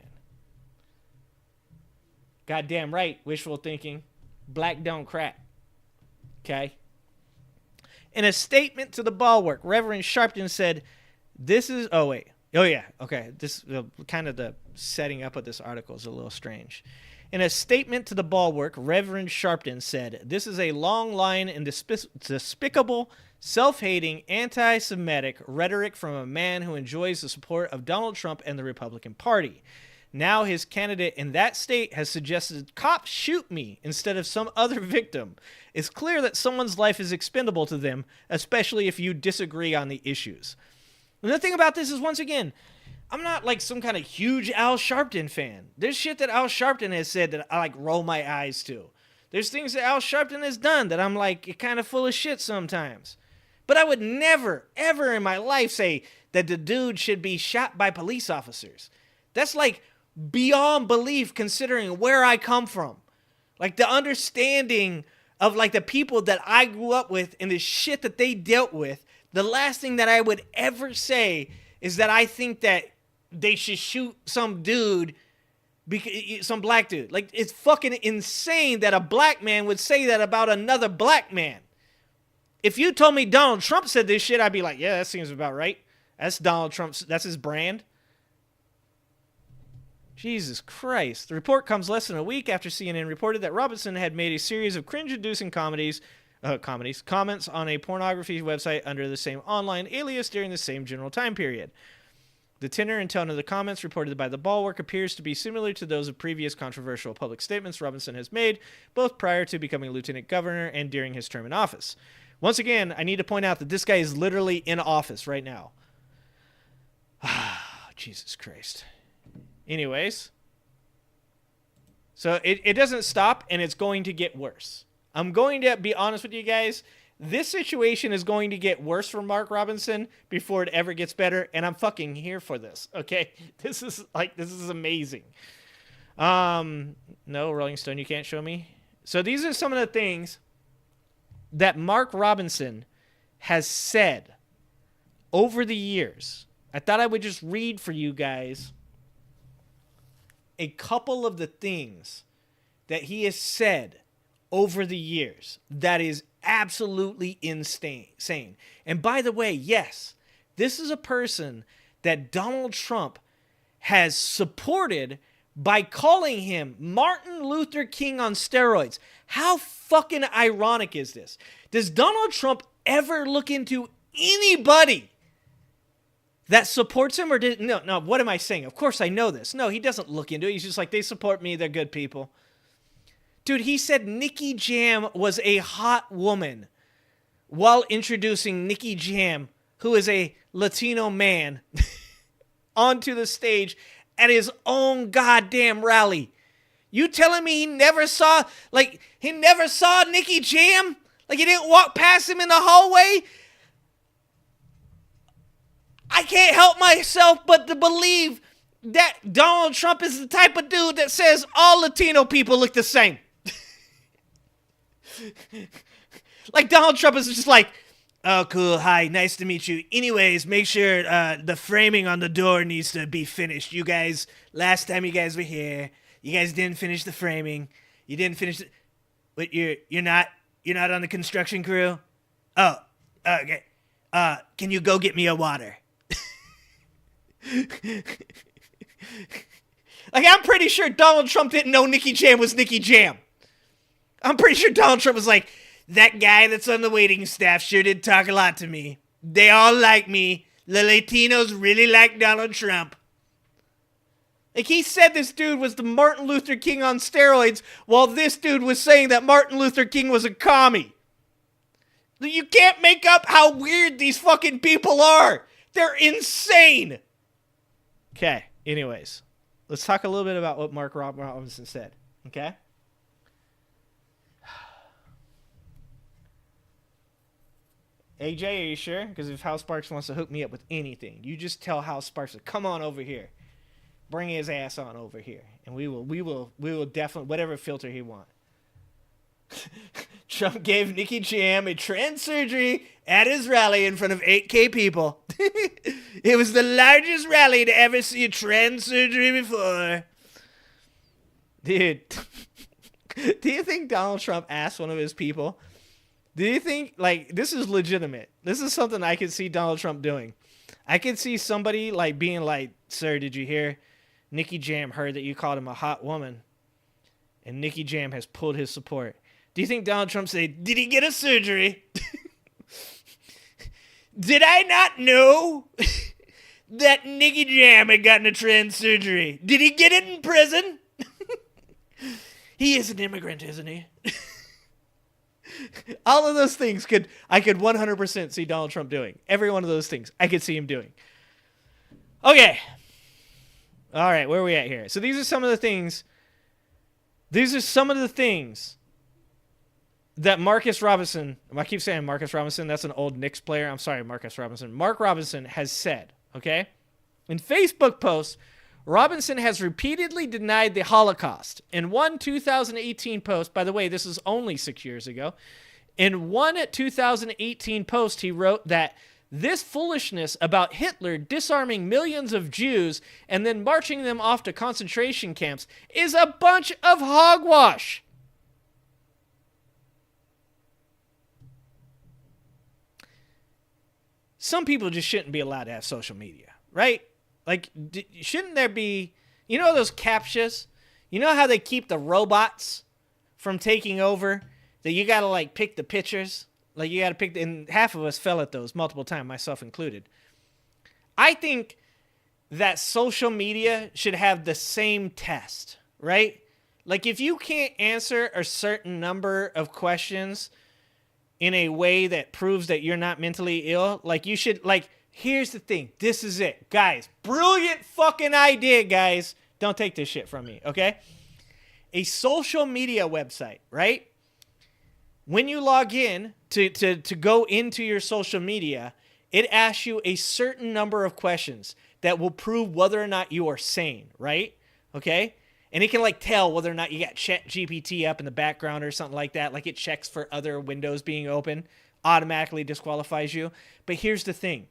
Goddamn right, wishful thinking. Black don't crack. Okay? In a statement to the Bulwark, Reverend Sharpton said, this is... Oh, yeah. Okay. This kind of the setting up of this article is a little strange. In a statement to the Bulwark, Reverend Sharpton said, "This is a long line in despicable, self-hating, anti-Semitic rhetoric from a man who enjoys the support of Donald Trump and the Republican Party. Now his candidate in that state has suggested cops shoot me instead of some other victim. It's clear that someone's life is expendable to them, especially if you disagree on the issues." And the thing about this is, once again, I'm not like some kind of huge Al Sharpton fan. There's shit that Al Sharpton has said that I like roll my eyes to. There's things that Al Sharpton has done that I'm like kind of full of shit sometimes. But I would never, ever in my life say that the dude should be shot by police officers. That's like beyond belief considering where I come from. Like the understanding of like the people that I grew up with and the shit that they dealt with. The last thing that I would ever say is that I think that they should shoot some dude, some black dude. Like, it's fucking insane that a black man would say that about another black man. If you told me Donald Trump said this shit, I'd be like, yeah, that seems about right. That's Donald Trump's, that's his brand. Jesus Christ. The report comes less than a week after CNN reported that Robinson had made a series of cringe-inducing comments on a pornography website under the same online alias during the same general time period. The tenor and tone of the comments reported by the Bulwark appears to be similar to those of previous controversial public statements Robinson has made, both prior to becoming lieutenant governor and during his term in office. Once again, I need to point out that this guy is literally in office right now. Jesus Christ. Anyways. So it doesn't stop, and it's going to get worse. I'm going to be honest with you guys. This situation is going to get worse for Mark Robinson before it ever gets better, and I'm fucking here for this, okay? This is amazing. No, Rolling Stone, you can't show me. So these are some of the things that Mark Robinson has said over the years. I thought I would just read for you guys a couple of the things that he has said over the years that is absolutely insane. And by the way, yes, this is a person that Donald Trump has supported by calling him Martin Luther King on steroids. How fucking ironic is this? Does Donald Trump ever look into anybody that supports him? Or no, what am I saying? Of course I know this. No, he doesn't look into it. He's just like, they support me, they're good people. Dude, he said Nicky Jam was a hot woman while introducing Nicky Jam, who is a Latino man, onto the stage at his own goddamn rally. You telling me he never saw Nicky Jam? Like, he didn't walk past him in the hallway? I can't help myself but to believe that Donald Trump is the type of dude that says all Latino people look the same. Like, Donald Trump is just like, oh, cool, hi, nice to meet you. Anyways, make sure the framing on the door needs to be finished. You guys, last time you guys were here, you guys didn't finish the framing. You didn't finish it. Wait, you're not on the construction crew? Oh, okay. Can you go get me a water? Like, I'm pretty sure Donald Trump didn't know Nicky Jam was Nicky Jam. I'm pretty sure Donald Trump was like, that guy that's on the waiting staff sure did talk a lot to me. They all like me. The Latinos really like Donald Trump. Like, he said this dude was the Martin Luther King on steroids, while this dude was saying that Martin Luther King was a commie. You can't make up how weird these fucking people are. They're insane. Okay, anyways. Let's talk a little bit about what Mark Robinson said, okay? AJ, are you sure? Because if Hal Sparks wants to hook me up with anything, you just tell Hal Sparks to come on over here. Bring his ass on over here. And we will definitely, whatever filter he wants. Trump gave Nicky Jam a trans surgery at his rally in front of 8K people. It was the largest rally to ever see a trans surgery before. Dude, do you think Donald Trump asked one of his people? Do you think, like, this is legitimate? This is something I could see Donald Trump doing. I could see somebody, like, being like, sir, did you hear? Nicky Jam heard that you called him a hot woman. and Nicky Jam has pulled his support. Do you think Donald Trump said, did he get a surgery? Did I not know that Nicky Jam had gotten a trans surgery? Did he get it in prison? He is an immigrant, isn't he? All of those things I could 100% see Donald Trump doing. Every one of those things I could see him doing. Okay. All right, where are we at here? So these are some of the things. These are some of the things that Marcus Robinson, I keep saying Marcus Robinson, that's an old Knicks player. I'm sorry, Marcus Robinson. Mark Robinson has said, okay? In Facebook posts, Robinson has repeatedly denied the Holocaust. In one 2018 post, by the way, this is only 6 years ago. In one 2018 post, he wrote that this foolishness about Hitler disarming millions of Jews and then marching them off to concentration camps is a bunch of hogwash. Some people just shouldn't be allowed to have social media, right? Like, shouldn't there be, you know those CAPTCHAs? You know how they keep the robots from taking over? That you got to, like, pick the pictures? Like, you got to pick, and half of us fell at those multiple times, myself included. I think that social media should have the same test, right? Like, if you can't answer a certain number of questions in a way that proves that you're not mentally ill, like, you should, like, here's the thing. This is it. Guys, brilliant fucking idea, guys. Don't take this shit from me, okay? A social media website, right? When you log in to go into your social media, it asks you a certain number of questions that will prove whether or not you are sane, right? Okay? And it can, like, tell whether or not you got ChatGPT up in the background or something like that. Like, it checks for other windows being open, automatically disqualifies you. But here's the thing.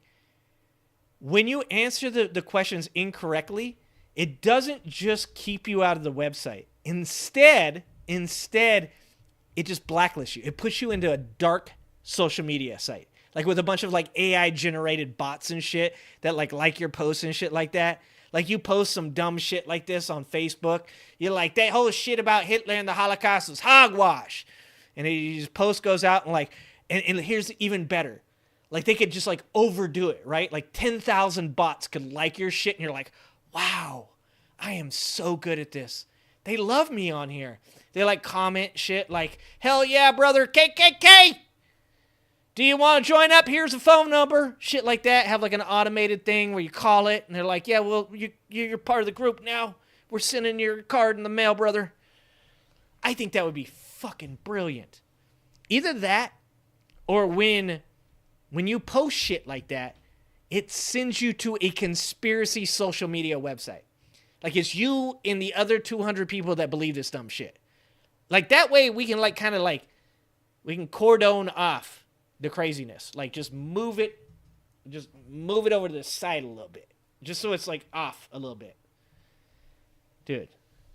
When you answer the questions incorrectly, it doesn't just keep you out of the website. Instead, it just blacklists you. It puts you into a dark social media site. Like with a bunch of like AI generated bots and shit that like your posts and shit like that. Like you post some dumb shit like this on Facebook. You're like, that whole shit about Hitler and the Holocaust was hogwash. And his post goes out and like, and here's even better. Like they could just like overdo it, right? Like 10,000 bots could like your shit and you're like, wow, I am so good at this. They love me on here. They like comment shit like, hell yeah, brother, KKK. Do you want to join up? Here's a phone number. Shit like that. Have like an automated thing where you call it and they're like, yeah, well, you're part of the group now. We're sending your card in the mail, brother. I think that would be fucking brilliant. Either that or when you post shit like that, it sends you to a conspiracy social media website. Like it's you and the other 200 people that believe this dumb shit. Like that way we can like kind of like, we can cordon off the craziness. Like just move it over to the side a little bit. Just so it's like off a little bit. Dude,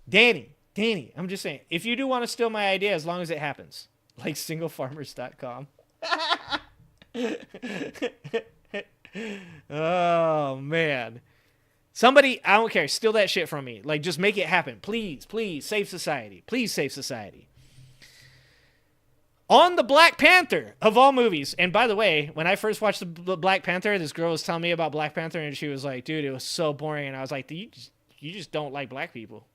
Danny, I'm just saying, if you do want to steal my idea, as long as it happens, like singlefarmers.com. Oh, man. Somebody, I don't care, steal that shit from me. Like, just make it happen. Please, save society. Please save society. On the Black Panther, of all movies, and by the way, when I first watched the Black Panther, this girl was telling me about Black Panther, and she was like, dude, it was so boring, and I was like, you just don't like black people.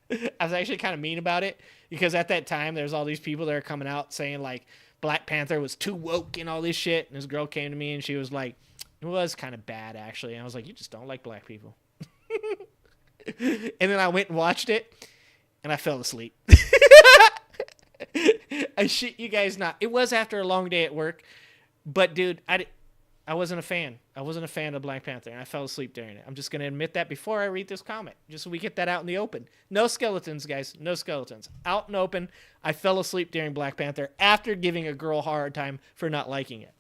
I was actually kind of mean about it, because at that time, there's all these people that are coming out saying, like, Black Panther was too woke and all this shit, and this girl came to me, and she was like, it was kind of bad, actually, and I was like, you just don't like black people. And then I went and watched it, and I fell asleep. I shit you guys not. It was after a long day at work, but dude, I wasn't a fan. I wasn't a fan of Black Panther, and I fell asleep during it. I'm just going to admit that before I read this comment, just so we get that out in the open. No skeletons, guys. No skeletons. Out and open, I fell asleep during Black Panther after giving a girl a hard time for not liking it.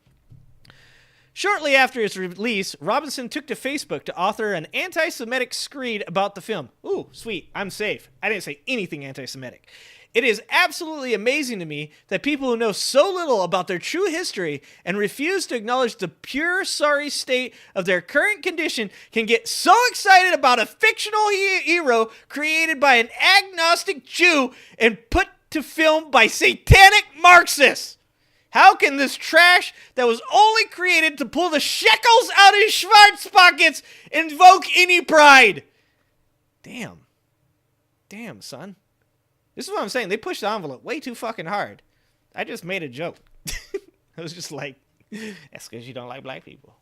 Shortly after its release, Robinson took to Facebook to author an anti-Semitic screed about the film. Ooh, sweet. I'm safe. I didn't say anything anti-Semitic. It is absolutely amazing to me that people who know so little about their true history and refuse to acknowledge the pure sorry state of their current condition can get so excited about a fictional hero created by an agnostic Jew and put to film by satanic Marxists. How can this trash that was only created to pull the shekels out of Schwartz pockets invoke any pride? Damn, son. This is what I'm saying. They pushed the envelope way too fucking hard. I just made a joke. I was just like, that's because you don't like black people.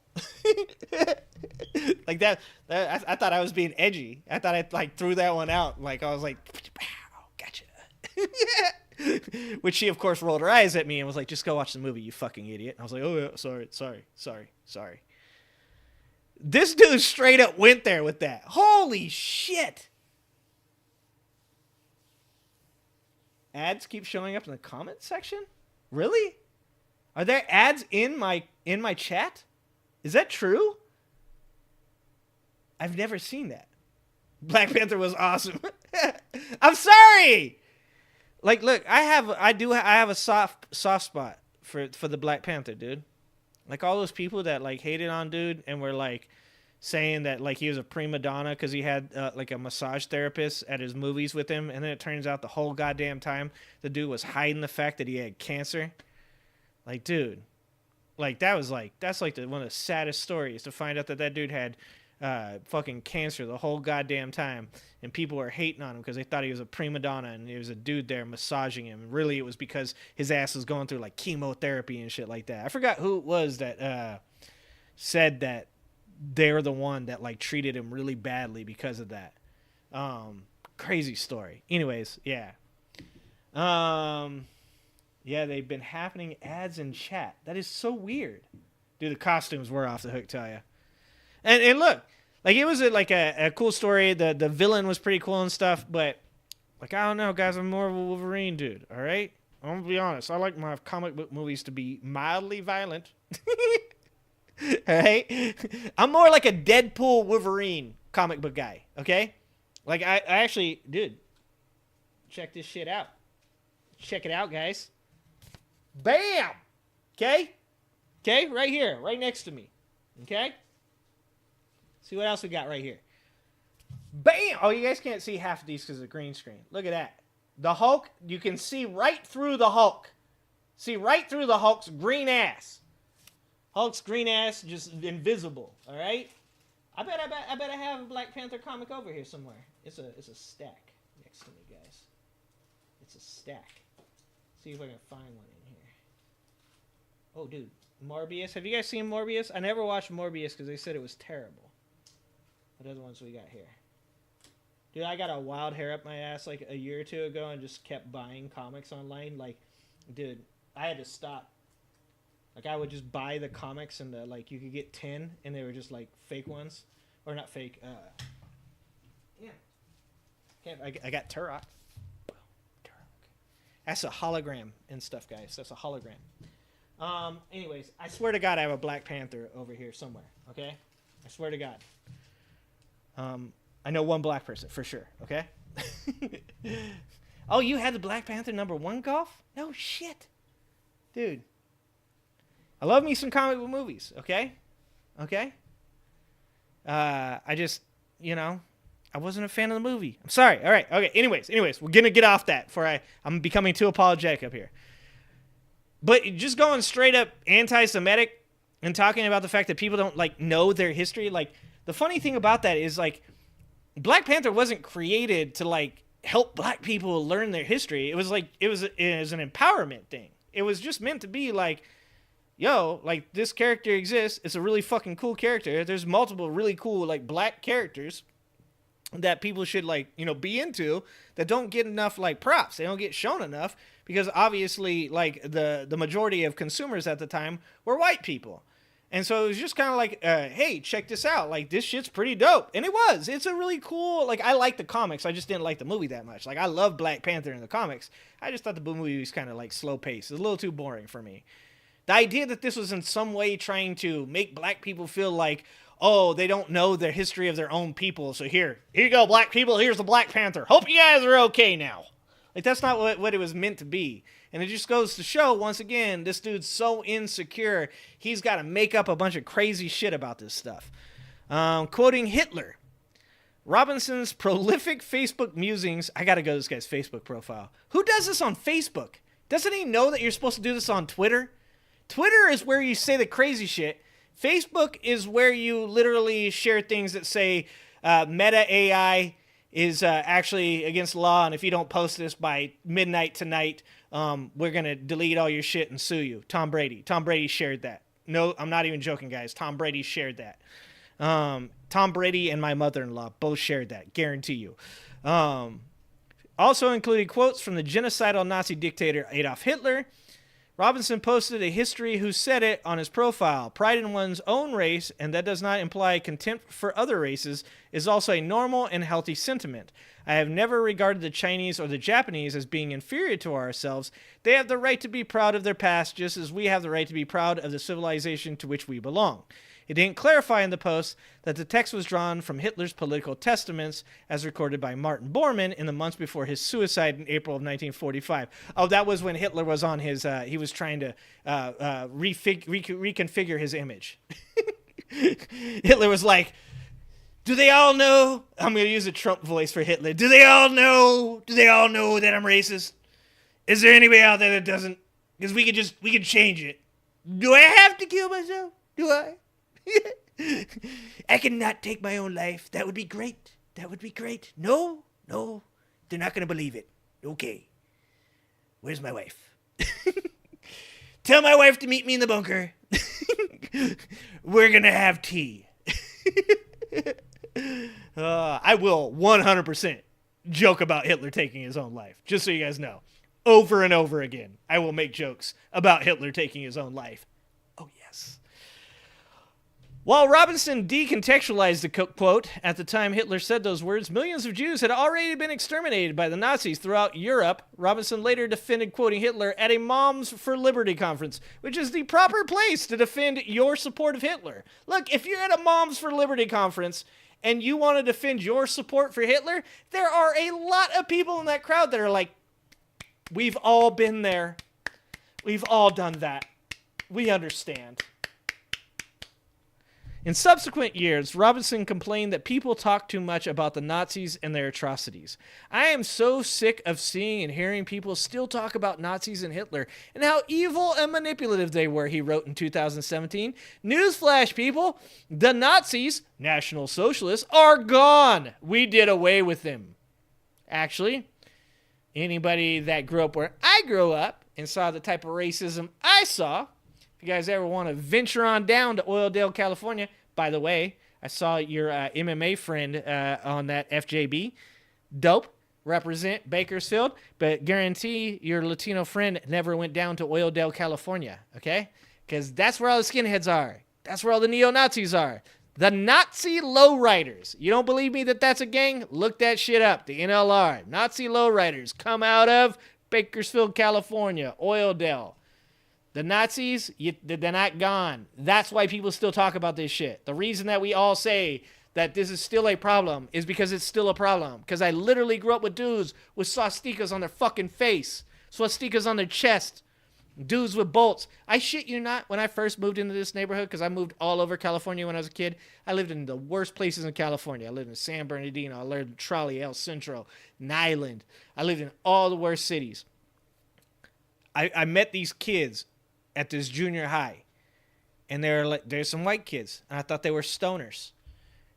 Like that I thought I was being edgy. I thought I like threw that one out. Like I was like, gotcha. Which she of course rolled her eyes at me and was like, just go watch the movie, you fucking idiot. And I was like, oh yeah, sorry. This dude straight up went there with that. Holy shit. Ads keep showing up in the comment section? Really? Are there ads in my chat? Is that true? I've never seen that. Black Panther was awesome. I'm sorry. Like, look, I have a soft spot for the Black Panther, dude. Like all those people that like hated on dude and were like saying that like he was a prima donna because he had like a massage therapist at his movies with him, and then it turns out the whole goddamn time the dude was hiding the fact that he had cancer. Like, dude, like that's one of the saddest stories to find out that dude had fucking cancer the whole goddamn time, and people were hating on him because they thought he was a prima donna and there was a dude there massaging him. And really, it was because his ass was going through like chemotherapy and shit like that. I forgot who it was that said that they were the one that like treated him really badly because of that. Crazy story. Anyways, yeah. Yeah, they've been happening ads in chat. That is so weird. Dude, the costumes were off the hook, tell ya. And look, like it was a cool story. The villain was pretty cool and stuff, but like I don't know, guys, I'm more of a Wolverine dude. All right, I'm gonna be honest. I like my comic book movies to be mildly violent. All right, I'm more like a Deadpool Wolverine comic book guy. Okay, like I actually, dude, check this shit out. Check it out, guys. Bam. Okay, right here, right next to me. Okay. See what else we got right here. Bam! Oh, you guys can't see half of these because of the green screen. Look at that. The Hulk, you can see right through the Hulk. See right through the Hulk's green ass. Hulk's green ass just invisible, all right? I bet I have a Black Panther comic over here somewhere. It's a stack next to me, guys. It's a stack. See if I can find one in here. Oh, dude. Morbius. Have you guys seen Morbius? I never watched Morbius because they said it was terrible. What other ones we got here? Dude, I got a wild hair up my ass like a year or two ago and just kept buying comics online. Like, dude, I had to stop. Like, I would just buy the comics and like you could get 10 and they were just like fake ones. Or not fake. Yeah. Okay, I got Turok. That's a hologram and stuff, guys. That's a hologram. Anyways, I swear to God I have a Black Panther over here somewhere. Okay? I swear to God. I know one black person for sure, okay? Oh, you had the Black Panther #1 golf? No shit. Dude. I love me some comic book movies, okay? Okay? I just, I wasn't a fan of the movie. I'm sorry. All right. Okay. Anyways, we're going to get off that before I'm becoming too apologetic up here. But just going straight up anti-Semitic and talking about the fact that people don't like know their history, like the funny thing about that is like Black Panther wasn't created to like help black people learn their history. It was an empowerment thing. It was just meant to be like, yo, like this character exists. It's a really fucking cool character. There's multiple really cool like black characters that people should like, be into that don't get enough like props. They don't get shown enough because obviously like the majority of consumers at the time were white people. And so it was just kind of like, hey, check this out. Like, this shit's pretty dope. And it was. It's a really cool, like, I like the comics. I just didn't like the movie that much. Like, I love Black Panther in the comics. I just thought the movie was kind of, like, slow paced. It was a little too boring for me. The idea that this was in some way trying to make black people feel like, oh, they don't know the history of their own people. So here you go, black people. Here's the Black Panther. Hope you guys are okay now. Like, that's not what it was meant to be. And it just goes to show, once again, this dude's so insecure, he's got to make up a bunch of crazy shit about this stuff. Quoting Hitler, Robinson's prolific Facebook musings. I got to go to this guy's Facebook profile. Who does this on Facebook? Doesn't he know that you're supposed to do this on Twitter? Twitter is where you say the crazy shit. Facebook is where you literally share things that say Meta AI is actually against the law, and if you don't post this by midnight tonight, we're going to delete all your shit and sue you. Tom Brady shared that. No, I'm not even joking, guys. Tom Brady shared that. Tom Brady and my mother-in-law both shared that. Guarantee you. Also included quotes from the genocidal Nazi dictator Adolf Hitler. Robinson posted a history who said it on his profile. Pride in one's own race, and that does not imply contempt for other races, is also a normal and healthy sentiment. I have never regarded the Chinese or the Japanese as being inferior to ourselves. They have the right to be proud of their past, just as we have the right to be proud of the civilization to which we belong. It didn't clarify in the post that the text was drawn from Hitler's political testaments as recorded by Martin Bormann in the months before his suicide in April of 1945. Oh, that was when Hitler was on his, he was trying to reconfigure his image. Hitler was like, do they all know? I'm going to use a Trump voice for Hitler. Do they all know that I'm racist? Is there anybody out there that doesn't? Because we can change it. Do I have to kill myself? Do I? I cannot take my own life. That would be great. No, they're not going to believe it. Okay. Where's my wife? Tell my wife to meet me in the bunker. We're going to have tea. I will 100% joke about Hitler taking his own life, just so you guys know. Over and over again, I will make jokes about Hitler taking his own life. Oh, yes. While Robinson decontextualized the quote, at the time Hitler said those words, millions of Jews had already been exterminated by the Nazis throughout Europe. Robinson later defended quoting Hitler at a Moms for Liberty conference, which is the proper place to defend your support of Hitler. Look, if you're at a Moms for Liberty conference and you want to defend your support for Hitler, there are a lot of people in that crowd that are like, we've all been there. We've all done that. We understand. In subsequent years, Robinson complained that people talk too much about the Nazis and their atrocities. I am so sick of seeing and hearing people still talk about Nazis and Hitler and how evil and manipulative they were, he wrote in 2017. Newsflash, people, the Nazis, National Socialists, are gone. We did away with them. Actually, anybody that grew up where I grew up and saw the type of racism I saw, if you guys ever want to venture on down to Oildale, California, by the way, I saw your MMA friend on that FJB. Dope. Represent Bakersfield. But guarantee your Latino friend never went down to Oildale, California. Okay? Because that's where all the skinheads are. That's where all the neo-Nazis are. The Nazi lowriders. You don't believe me that that's a gang? Look that shit up. The NLR. Nazi lowriders come out of Bakersfield, California. Oildale. The Nazis, they're not gone. That's why people still talk about this shit. The reason that we all say that this is still a problem is because it's still a problem. Because I literally grew up with dudes with swastikas on their fucking face. Swastikas on their chest. Dudes with bolts. I shit you not, when I first moved into this neighborhood, because I moved all over California when I was a kid, I lived in the worst places in California. I lived in San Bernardino. I lived in Trolley, El Centro, Nyland. I lived in all the worst cities. I met these kids at this junior high, and there's some white kids, and I thought they were stoners,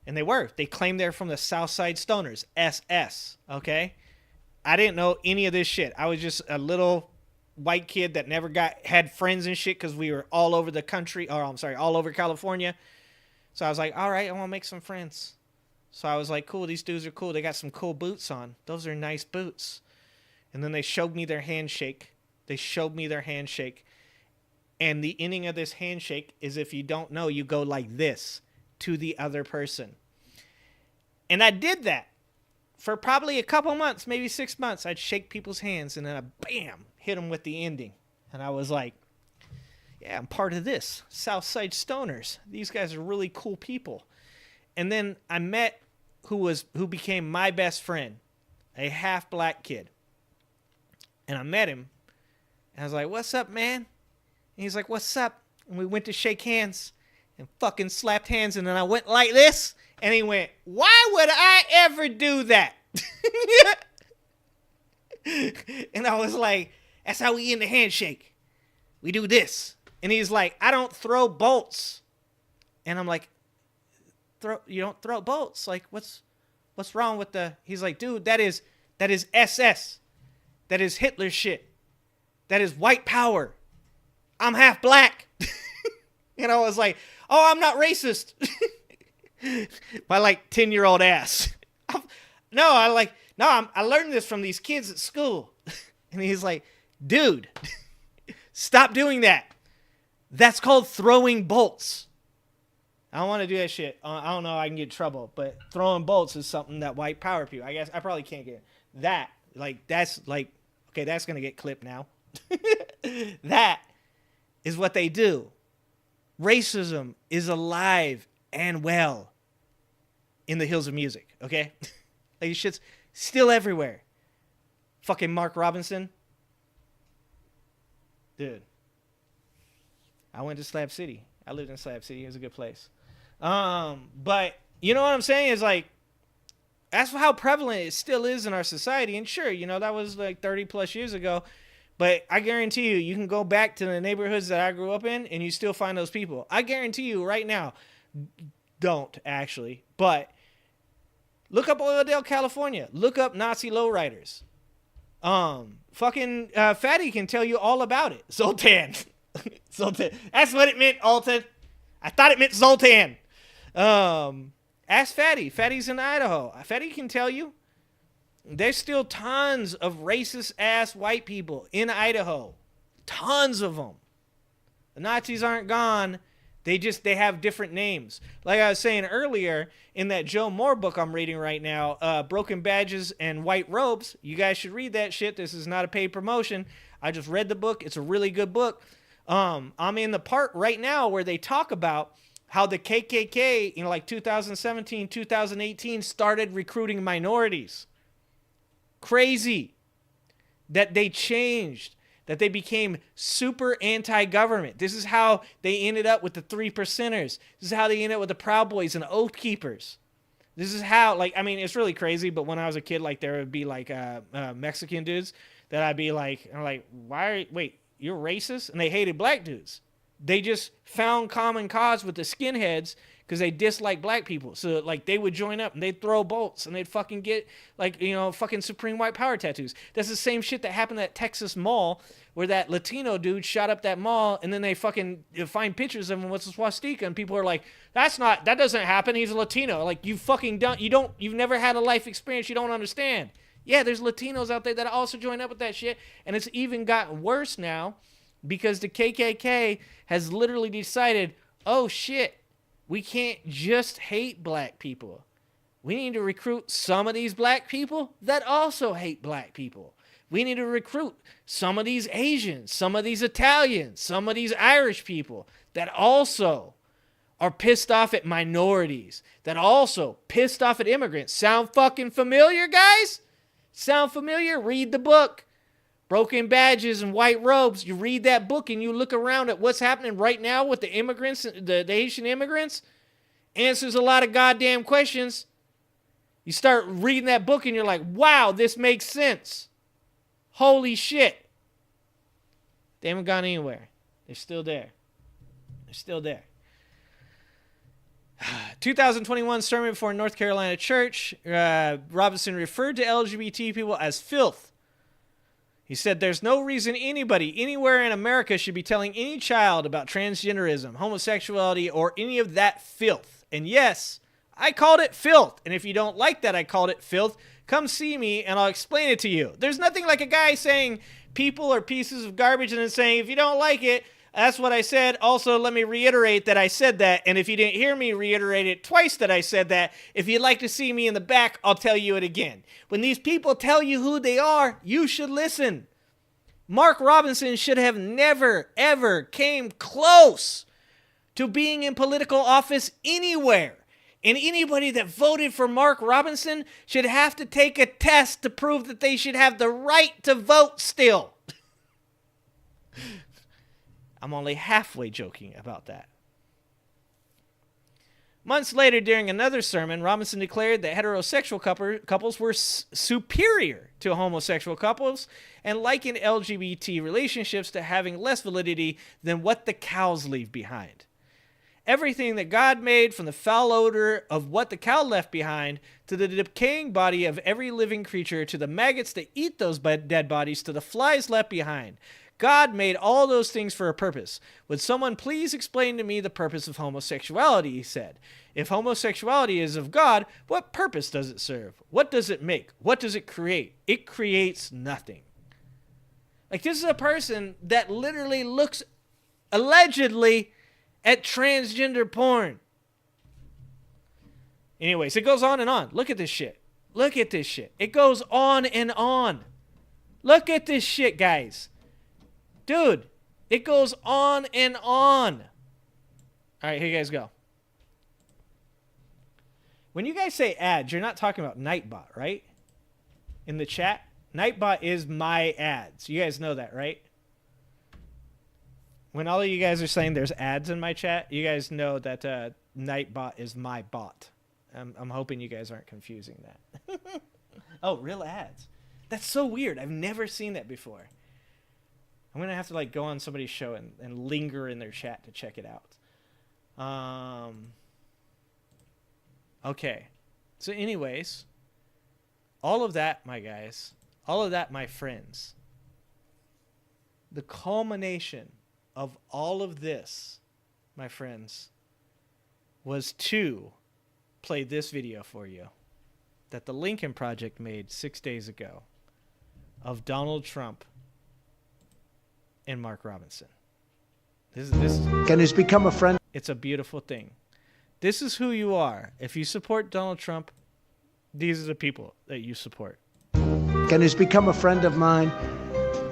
and they were. They claimed they're from the South Side Stoners, SS. Okay, I didn't know any of this shit. I was just a little white kid that never had friends and shit because we were all over the country, or I'm sorry, all over California. So I was like, all right, I want to make some friends. So I was like, cool, these dudes are cool. They got some cool boots on. Those are nice boots. And then they showed me their handshake. And the ending of this handshake is, if you don't know, you go like this to the other person. And I did that for probably a couple months, maybe 6 months. I'd shake people's hands and then I, bam, hit them with the ending. And I was like, yeah, I'm part of this. Southside Stoners. These guys are really cool people. And then I met who became my best friend, a half black kid. And I met him. And I was like, what's up, man? And he's like, what's up? And we went to shake hands and fucking slapped hands. And then I went like this. And he went, why would I ever do that? And I was like, that's how we end the handshake. We do this. And he's like, I don't throw bolts. And I'm like, you don't throw bolts? Like, what's wrong with the... He's like, dude, that is SS. That is Hitler shit. That is white power. I'm half black. And I was like, oh, I'm not racist. My like 10-year-old ass. I learned this from these kids at school. And he's like, dude, stop doing that. That's called throwing bolts. I don't want to do that shit. I don't know. I can get in trouble, but throwing bolts is something that white power people. I guess I probably can't get that. Like that's like, okay, that's gonna get clipped now. That is what they do. Racism is alive and well in the hills of music. Okay, like shit's still everywhere. Fucking Mark Robinson, dude. I went to Slab City. I lived in Slab City. It was a good place. But you know what I'm saying is like, that's how prevalent it still is in our society. And sure, you know, that was like 30 plus years ago, but I guarantee you can go back to the neighborhoods that I grew up in and you still find those people. I guarantee you right now, don't actually, but look up Oildale, California. Look up Nazi lowriders. Fucking Fatty can tell you all about it. Zoltan. Zoltan. That's what it meant, Alton. I thought it meant Zoltan. Ask Fatty. Fatty's in Idaho. Fatty can tell you. There's still tons of racist ass white people in Idaho. Tons of them. The Nazis aren't gone. They have different names. Like I was saying earlier, in that Joe Moore book I'm reading right now, Broken Badges and White Robes. You guys should read that shit. This is not a paid promotion. I just read the book. It's a really good book. I'm in the part right now where they talk about how the KKK in like 2017, 2018 started recruiting minorities. Crazy that they changed, that they became super anti-government. This is how they ended up with the 3%ers. This is how they ended up with the Proud Boys and Oath Keepers. This is how, like, I mean, it's really crazy, but when I was a kid, like, there would be like Mexican dudes that I'd be like, wait, you're racist? And they hated black dudes. They just found common cause with the skinheads because they dislike black people. So, like, they would join up and they'd throw bolts and they'd fucking get, like, you know, fucking Supreme White Power tattoos. That's the same shit that happened at Texas Mall where that Latino dude shot up that mall and then they fucking find pictures of him with a swastika and people are like, that doesn't happen. He's a Latino. Like, you've never had a life experience. You don't understand. Yeah, there's Latinos out there that also join up with that shit. And it's even gotten worse now because the KKK has literally decided, oh shit, we can't just hate black people. We need to recruit some of these black people that also hate black people. We need to recruit some of these Asians, some of these Italians, some of these Irish people that also are pissed off at minorities, that also pissed off at immigrants. Sound fucking familiar, guys? Sound familiar? Read the book. Broken Badges and White Robes. You read that book and you look around at what's happening right now with the immigrants, the Asian immigrants. Answers a lot of goddamn questions. You start reading that book and you're like, wow, this makes sense. Holy shit. They haven't gone anywhere. They're still there. They're still there. 2021 sermon before North Carolina church. Robinson referred to LGBT people as filth. He said, there's no reason anybody anywhere in America should be telling any child about transgenderism, homosexuality, or any of that filth. And yes, I called it filth. And if you don't like that I called it filth, come see me and I'll explain it to you. There's nothing like a guy saying people are pieces of garbage and then saying, if you don't like it, that's what I said. Also, let me reiterate that I said that. And if you didn't hear me reiterate it twice that I said that, if you'd like to see me in the back, I'll tell you it again. When these people tell you who they are, you should listen. Mark Robinson should have never, ever came close to being in political office anywhere. And anybody that voted for Mark Robinson should have to take a test to prove that they should have the right to vote still. I'm only halfway joking about that. Months later, during another sermon, Robinson declared that heterosexual couples were superior to homosexual couples and likened LGBT relationships to having less validity than what the cows leave behind. Everything that God made, from the foul odor of what the cow left behind, to the decaying body of every living creature, to the maggots that eat those dead bodies, to the flies left behind. God made all those things for a purpose. Would someone please explain to me the purpose of homosexuality, he said. If homosexuality is of God, what purpose does it serve? What does it make? What does it create? It creates nothing. Like, this is a person that literally looks, allegedly, at transgender porn. Anyways, it goes on and on. Look at this shit. Look at this shit. It goes on and on. Look at this shit, guys. Dude, it goes on and on. All right, here you guys go. When you guys say ads, you're not talking about Nightbot, right? In the chat, Nightbot is my ads. You guys know that, right? When all of you guys are saying there's ads in my chat, you guys know that Nightbot is my bot. I'm hoping you guys aren't confusing that. Oh, real ads. That's so weird. I've never seen that before. I'm going to have to go on somebody's show and linger in their chat to check it out. Okay. So anyways, all of that, my guys, all of that, my friends, the culmination of all of this, my friends, was to play this video for you that the Lincoln Project made 6 days ago of Donald Trump and Mark Robinson. This is Can he's become a friend? It's a beautiful thing. This is who you are. If you support Donald Trump, these are the people that you support. Can he's become a friend of mine?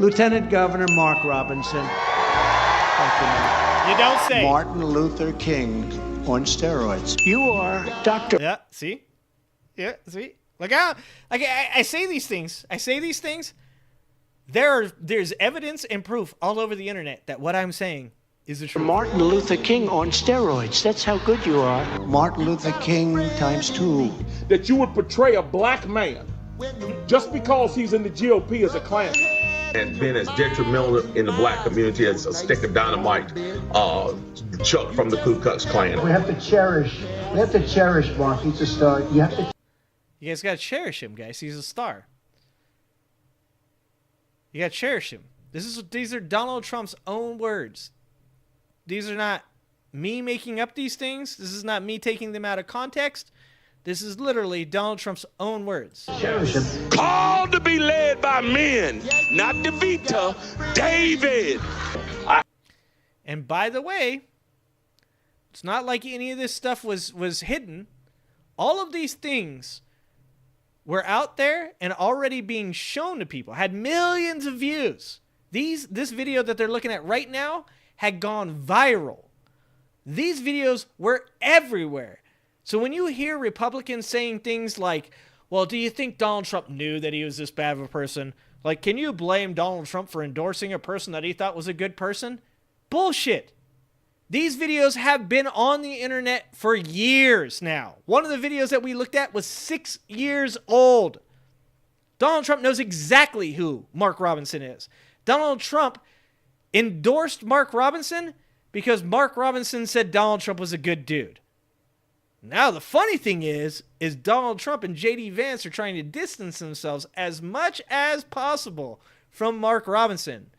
Lieutenant Governor Mark Robinson. Thank you, Mark. You don't say. Martin Luther King on steroids. You are Dr. Yeah, see? Yeah, see? I say these things. I say these things. There's evidence and proof all over the internet that what I'm saying is the truth. Martin Luther King on steroids. That's how good you are. Martin Luther King times 2. That you would portray a black man just because he's in the GOP as a Klan. And been as detrimental in the black community as a stick of dynamite chucked from the Ku Klux Klan. We have to cherish Mark. He's a star. You guys got to cherish him, guys. He's a star. You got to cherish him. These are Donald Trump's own words. These are not me making up these things. This is not me taking them out of context. This is literally Donald Trump's own words. cherish him. Called to be led by men, not the veto, David. And by the way, it's not like any of this stuff was hidden. All of these things were out there and already being shown to people, had millions of views. This video that they're looking at right now had gone viral. These videos were everywhere. So when you hear Republicans saying things like, well, do you think Donald Trump knew that he was this bad of a person? Like, can you blame Donald Trump for endorsing a person that he thought was a good person? Bullshit. These videos have been on the internet for years now. One of the videos that we looked at was 6 years old. Donald Trump knows exactly who Mark Robinson is. Donald Trump endorsed Mark Robinson because Mark Robinson said Donald Trump was a good dude. Now, the funny thing is Donald Trump and J.D. Vance are trying to distance themselves as much as possible from Mark Robinson.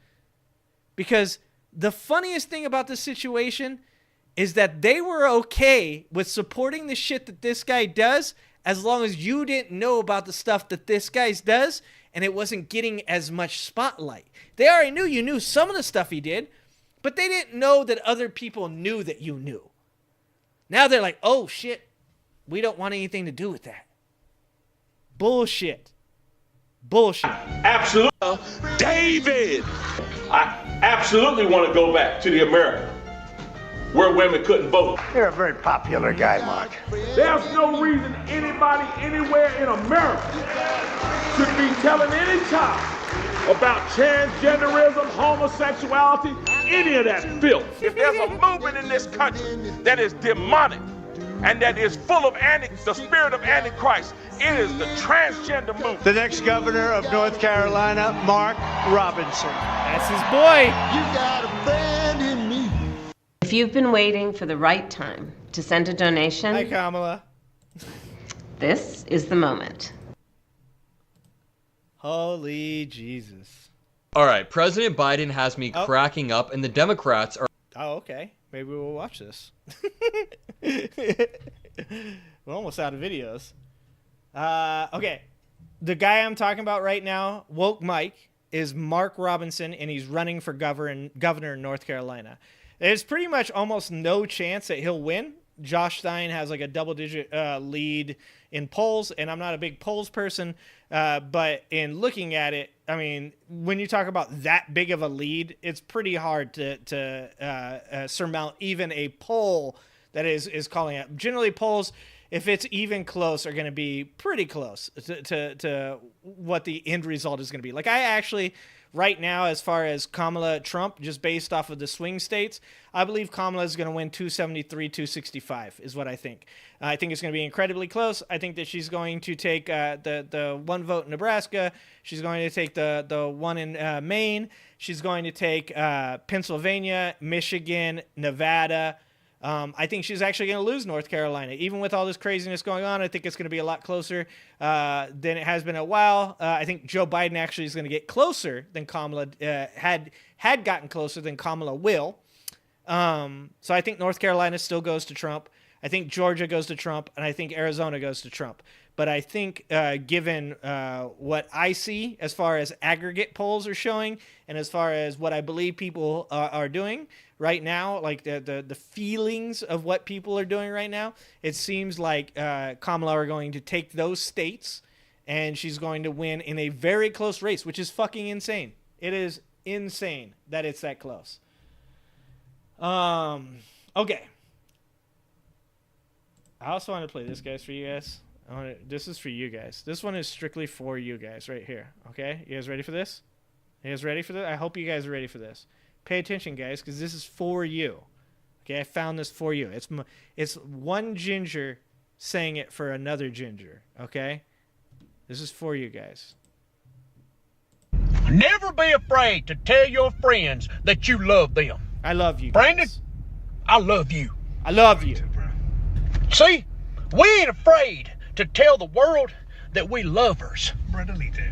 Because the funniest thing about this situation is that they were okay with supporting the shit that this guy does as long as you didn't know about the stuff that this guy does and it wasn't getting as much spotlight. They already knew you knew some of the stuff he did, but they didn't know that other people knew that you knew. Now they're like, oh shit, we don't want anything to do with that. Bullshit. Bullshit. Absolutely. David. I absolutely want to go back to the America where women couldn't vote. You're a very popular guy, Mark. There's no reason anybody anywhere in America should be telling any child about transgenderism, homosexuality, any of that filth. If there's a movement in this country that is demonic and that is full of the spirit of Antichrist, it is the transgender movement. The next governor of North Carolina, Mark Robinson. That's his boy. You got a friend in me. If you've been waiting for the right time to send a donation, Hi, Kamala. this is the moment. Holy Jesus. All right, President Biden has me cracking up, and the Democrats are... Oh, okay. Maybe we'll watch this. We're almost out of videos. Okay. The guy I'm talking about right now, Woke Mike, is Mark Robinson, and he's running for governor in North Carolina. There's pretty much almost no chance that he'll win. Josh Stein has like a double-digit lead in polls, and I'm not a big polls person, but in looking at it, I mean, when you talk about that big of a lead, it's pretty hard to surmount even a poll that is calling it. Generally, polls, if it's even close, are going to be pretty close to what the end result is going to be. Like, I actually... Right now, as far as Kamala Trump, just based off of the swing states, I believe Kamala is going to win 273, 265 is what I think. I think it's going to be incredibly close. I think that she's going to take the one vote in Nebraska. She's going to take the one in Maine. She's going to take Pennsylvania, Michigan, Nevada. I think she's actually going to lose North Carolina. Even with all this craziness going on, I think it's going to be a lot closer than it has been a while. I think Joe Biden actually is going to get closer than Kamala had gotten closer than Kamala will. So I think North Carolina still goes to Trump. I think Georgia goes to Trump, and I think Arizona goes to Trump. But I think given what I see as far as aggregate polls are showing and as far as what I believe people are doing right now, like the feelings of what people are doing right now, it seems like Kamala are going to take those states and she's going to win in a very close race, which is fucking insane. It is insane that it's that close. Okay. I also want to play this, guys, for you guys. This is for you guys. This one is strictly for you guys right here. Okay? You guys ready for this? You guys ready for this? I hope you guys are ready for this. Pay attention, guys, because this is for you. Okay? I found this for you. It's one ginger saying it for another ginger. Okay? This is for you guys. Never be afraid to tell your friends that you love them. I love you, Brandon, guys. I love you. I love you. See, we ain't afraid to tell the world that we lovers. Bro, delete that.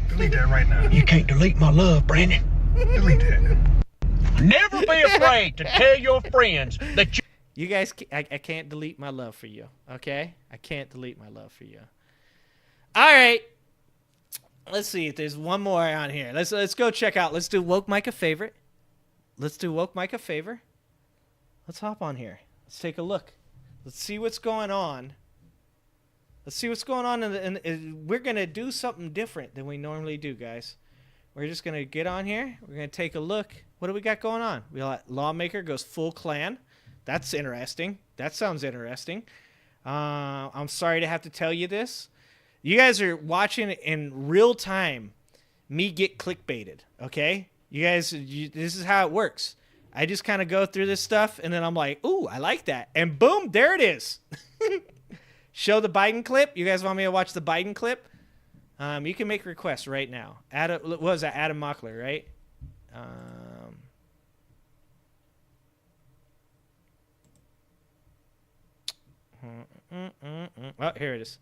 Delete that right now. You can't delete my love, Brandon. Delete that. Never be afraid to tell your friends that you... You guys, I can't delete my love for you, okay? I can't delete my love for you. All right. Let's see if there's one more on here. Let's go check out. Let's do Woke Mike a favorite. Let's do Woke Mike a favor. Let's hop on here. Let's take a look. Let's see what's going on. Let's see what's going on. And we're going to do something different than we normally do, guys. We're just going to get on here. We're going to take a look. What do we got going on? We got Lawmaker goes full Klan. That's interesting. That sounds interesting. I'm sorry to have to tell you this. You guys are watching in real time me get clickbaited, okay? You guys, this is how it works. I just kind of go through this stuff, and then I'm like, ooh, I like that. And boom, there it is. Show the Biden clip. You guys want me to watch the Biden clip? You can make requests right now. What was that? Adam Mockler, right? Oh, here it is.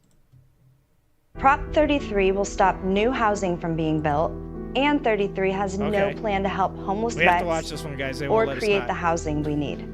Prop 33 will stop new housing from being built, and 33 has no plan to help homeless We have vets to watch this one, guys. They or won't let us create not. the housing we need.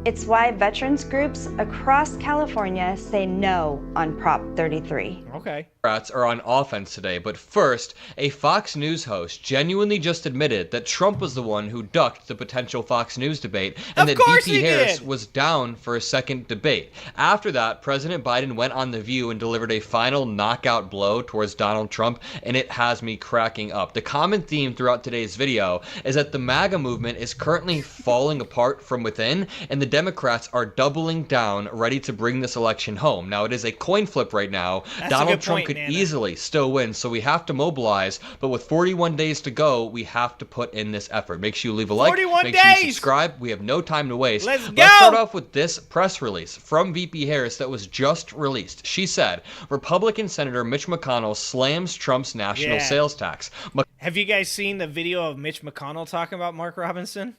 It's why veterans groups across California say no on Prop 33. Okay. Democrats are on offense today, but first, a Fox News host genuinely just admitted that Trump was the one who ducked the potential Fox News debate, and that VP Harris was down for a second debate. After that, President Biden went on The View and delivered a final knockout blow towards Donald Trump, and it has me cracking up. The common theme throughout today's video is that the MAGA movement is currently falling apart from within, and the Democrats are doubling down, ready to bring this election home. Now, it is a coin flip right now. Donald Trump could easily still win, so we have to mobilize, but with 41 days to go, we have to put in this effort. Make sure you leave a like, make sure you subscribe. We have no time to waste. Let's go! Let's start off with this press release from VP Harris that was just released. She said, Republican Senator Mitch McConnell slams Trump's national sales tax. Have you guys seen the video of Mitch McConnell talking about Mark Robinson?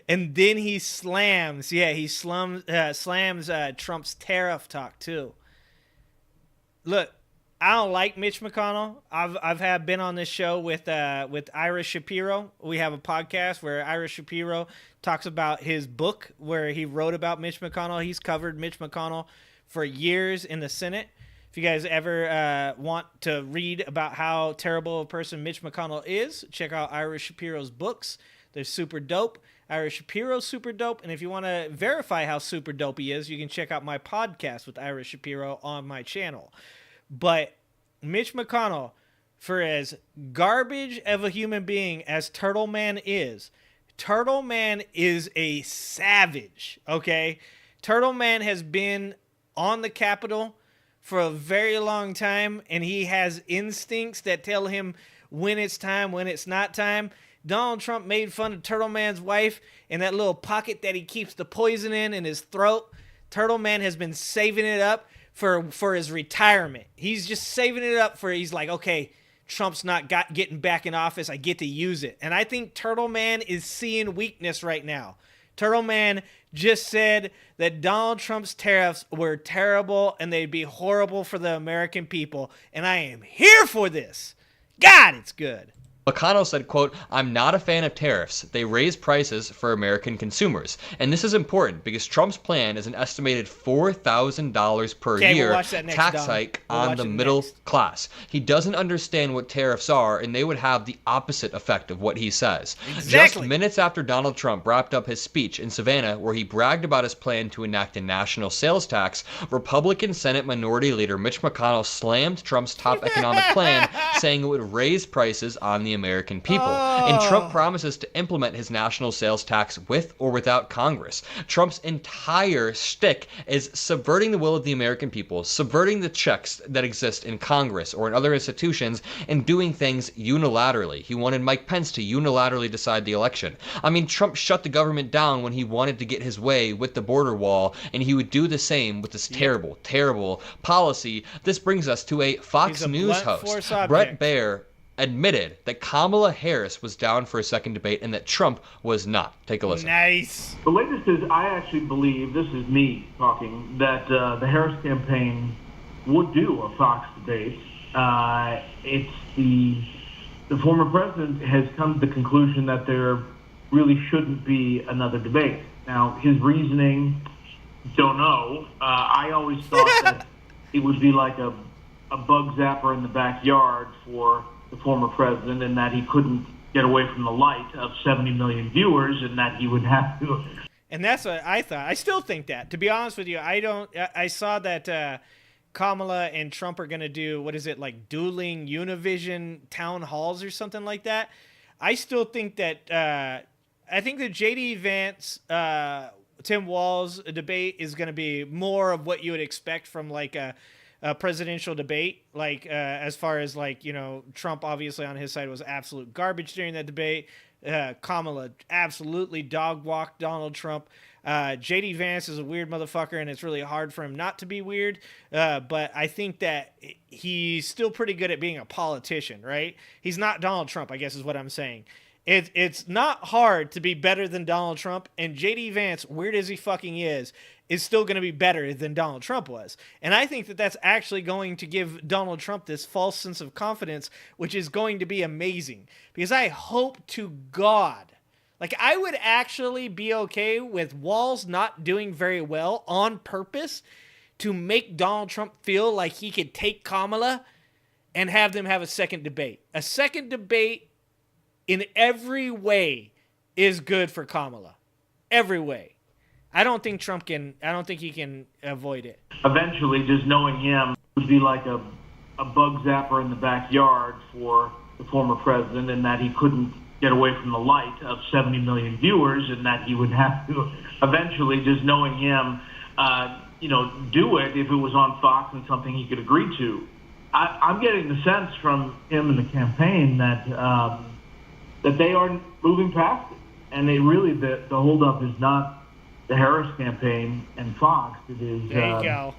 And then he slams, slams Trump's tariff talk too. Look, I don't like Mitch McConnell. I've been on this show with Ira Shapiro. We have a podcast where Ira Shapiro talks about his book where he wrote about Mitch McConnell. He's covered Mitch McConnell for years in the Senate. If you guys ever want to read about how terrible a person Mitch McConnell is, check out Ira Shapiro's books. They're super dope. Ira Shapiro's super dope. And if you want to verify how super dope he is, you can check out my podcast with Ira Shapiro on my channel. But Mitch McConnell, for as garbage of a human being as Turtle Man is a savage, okay? Turtle Man has been on the Capitol for a very long time, and he has instincts that tell him when it's time, when it's not time. Donald Trump made fun of Turtle Man's wife and that little pocket that he keeps the poison in his throat. Turtle Man has been saving it up for his retirement. He's just saving it up he's like, okay, Trump's not getting back in office. I get to use it. And I think Turtle Man is seeing weakness right now. Turtle Man just said that Donald Trump's tariffs were terrible and they'd be horrible for the American people. And I am here for this. God, it's good. McConnell said, quote, I'm not a fan of tariffs. They raise prices for American consumers. And this is important because Trump's plan is an estimated $4,000 per year tax hike on the middle class. He doesn't understand what tariffs are, and they would have the opposite effect of what he says. Just minutes after Donald Trump wrapped up his speech in Savannah, where he bragged about his plan to enact a national sales tax, Republican Senate Minority Leader Mitch McConnell slammed Trump's top economic plan, saying it would raise prices on the American people. And Trump promises to implement his national sales tax with or without Congress. Trump's entire shtick is subverting the will of the American people, subverting the checks that exist in Congress or in other institutions, and doing things unilaterally. He wanted Mike Pence to unilaterally decide the election. I mean, Trump shut the government down when he wanted to get his way with the border wall, and he would do the same with this terrible, terrible policy. This brings us to a Fox News host, Brett Baier, admitted that Kamala Harris was down for a second debate and that Trump was not. Take a listen. Nice. The latest is I actually believe, this is me talking, that the Harris campaign would do a Fox debate. It's the former president has come to the conclusion that there really shouldn't be another debate. Now, his reasoning, don't know. I always thought that it would be like a bug zapper in the backyard for the former president, and that he couldn't get away from the light of 70 million viewers, and that he would have to. And that's what I thought. I still think that. To be honest with you, I saw that Kamala and Trump are going to do, what is it, like dueling Univision town halls or something like that. I still think that, I think the J.D. Vance, Tim Walz debate is going to be more of what you would expect from like a presidential debate, like as far as like, you know, Trump obviously on his side was absolute garbage during that debate. Kamala absolutely dog walked Donald Trump. J.D. Vance is a weird motherfucker, and it's really hard for him not to be weird. But I think that he's still pretty good at being a politician, right? He's not Donald Trump, I guess is what I'm saying. It's not hard to be better than Donald Trump, and J.D. Vance, weird as he fucking is still going to be better than Donald Trump was. And I think that that's actually going to give Donald Trump this false sense of confidence, which is going to be amazing. Because I hope to God Like, I would actually be okay with Walz not doing very well on purpose to make Donald Trump feel like he could take Kamala and have them have a second debate. A second debate in every way is good for Kamala. Every way. I don't think he can avoid it. Eventually, just knowing him would be like a bug zapper in the backyard for the former president, and that he couldn't get away from the light of 70 million viewers, and that he would have to eventually, just knowing him, do it if it was on Fox and something he could agree to. I'm getting the sense from him in the campaign that they are moving past it, and they really the holdup is not the Harris campaign and Fox. It is there you go.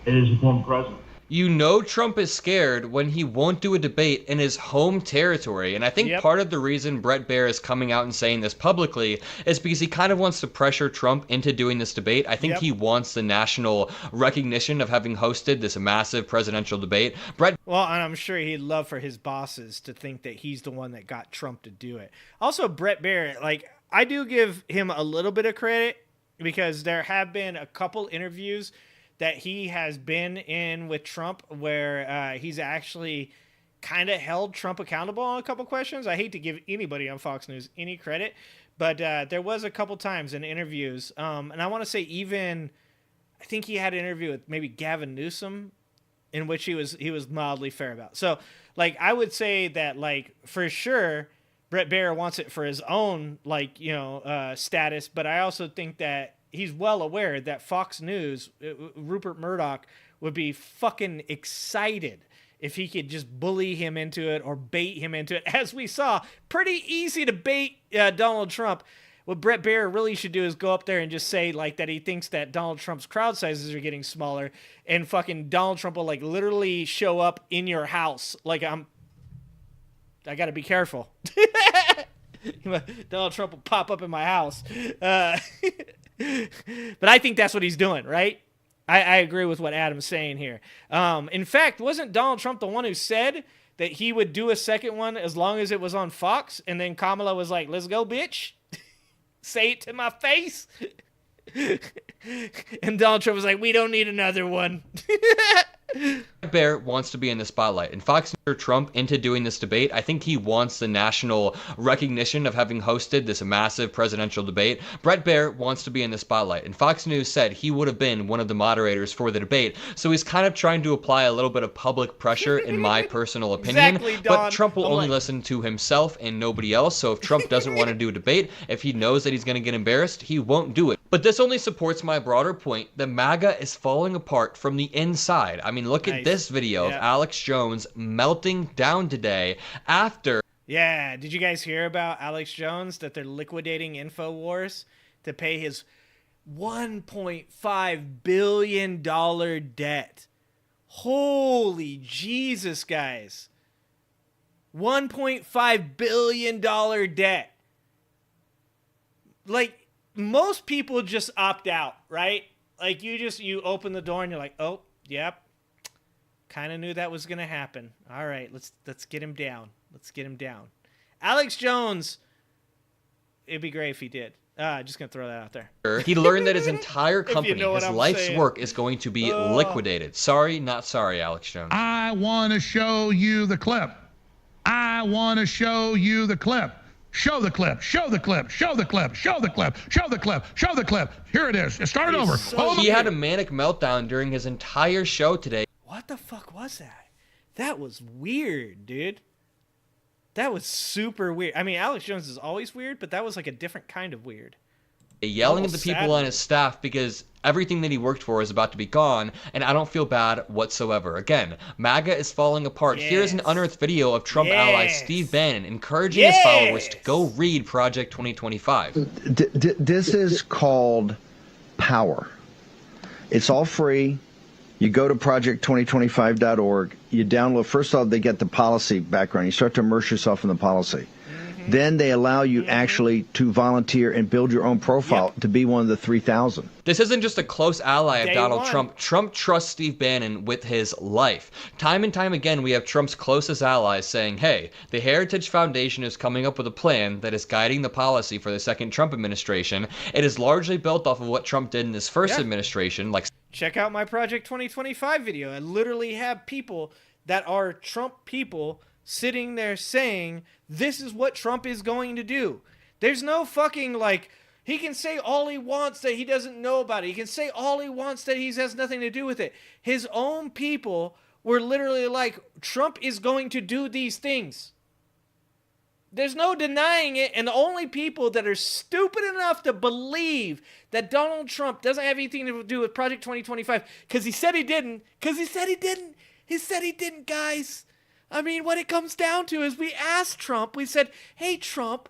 It is the former president. You know Trump is scared when he won't do a debate in his home territory. And I think part of the reason Bret Baier is coming out and saying this publicly is because he kind of wants to pressure Trump into doing this debate. I think he wants the national recognition of having hosted this massive presidential debate. Well, and I'm sure he'd love for his bosses to think that he's the one that got Trump to do it. Also, Bret Baier, like, I do give him a little bit of credit because there have been a couple interviews that he has been in with Trump where he's actually kind of held Trump accountable on a couple questions. I hate to give anybody on Fox News any credit, but there was a couple times in interviews. And I want to say I think he had an interview with maybe Gavin Newsom in which he was mildly fair about. So, like, I would say that, like, for sure, Bret Baier wants it for his own, like, status. But I also think that he's well aware that Fox News, Rupert Murdoch, would be fucking excited if he could just bully him into it or bait him into it. As we saw, pretty easy to bait Donald Trump. What Bret Baier really should do is go up there and just say, like, that he thinks that Donald Trump's crowd sizes are getting smaller, and fucking Donald Trump will, like, literally show up in your house. Like, I gotta be careful. Donald Trump will pop up in my house. But I think that's what he's doing, right? I agree with what Adam's saying here. In fact, wasn't Donald Trump the one who said that he would do a second one as long as it was on Fox? And then Kamala was like, let's go, bitch. Say it to my face. And Donald Trump was like, we don't need another one. Baier wants to be in the spotlight, and Fox News Trump into doing this debate. I think he wants the national recognition of having hosted this massive presidential debate. Bret Baier wants to be in the spotlight, and Fox News said he would have been one of the moderators for the debate. So he's kind of trying to apply a little bit of public pressure, in my personal opinion. Exactly, Don. But Trump will only listen to himself and nobody else. So if Trump doesn't want to do a debate, if he knows that he's going to get embarrassed, he won't do it. But this only supports my broader point that MAGA is falling apart from the inside. I mean, look at this video of Alex Jones melting down today after... Yeah, did you guys hear about Alex Jones, that they're liquidating InfoWars to pay his $1.5 billion debt? Holy Jesus, guys. $1.5 billion debt. Like, most people just opt out, right? Like, you open the door and you're like, oh, yep. Kind of knew that was going to happen. All right, let's get him down. Let's get him down. Alex Jones, it'd be great if he did. Just going to throw that out there. He learned that his entire company, his life's work, is going to be liquidated. Sorry, not sorry, Alex Jones. I want to show you the clip. I want to show you the clip. Show the clip. Show the clip. Show the clip. Show the clip. Show the clip. Show the clip. Here it is. Start over. He had a manic meltdown during his entire show today. What the fuck was that? That was weird, dude. That was super weird. I mean, Alex Jones is always weird, but that was like a different kind of weird. Yelling at the people on his staff because everything that he worked for is about to be gone, and I don't feel bad whatsoever. Again, MAGA is falling apart. Here's an unearthed video of Trump ally Steve Bannon encouraging his followers to go read Project 2025. This is called power. It's all free. You go to project2025.org. You download. First off, they get the policy background. You start to immerse yourself in the policy. then they allow you actually to volunteer and build your own profile to be one of the 3,000. This isn't just a close ally of Day Donald one. Trump. Trump trusts Steve Bannon with his life. Time and time again, we have Trump's closest allies saying, hey, the Heritage Foundation is coming up with a plan that is guiding the policy for the second Trump administration. It is largely built off of what Trump did in his first administration. Like, check out my Project 2025 video. I literally have people that are Trump people sitting there saying, this is what Trump is going to do. There's no fucking, like, he can say all he wants that he doesn't know about it. He can say all he wants that he has nothing to do with it. His own people were literally like, Trump is going to do these things. There's no denying it, and the only people that are stupid enough to believe that Donald Trump doesn't have anything to do with Project 2025, because he said he didn't, he said he didn't, guys. I mean, what it comes down to is we asked Trump, we said, hey, Trump,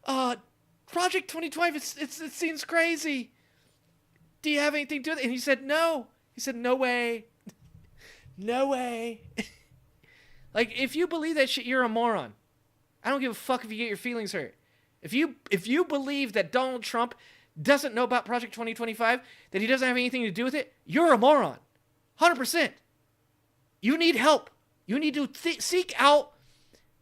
Project 2025, it seems crazy. Do you have anything to do with it? And he said, no. He said, no way. No way. Like, if you believe that shit, you're a moron. I don't give a fuck if you get your feelings hurt. If you believe that Donald Trump doesn't know about Project 2025, that he doesn't have anything to do with it, you're a moron. 100%. You need help. You need to seek out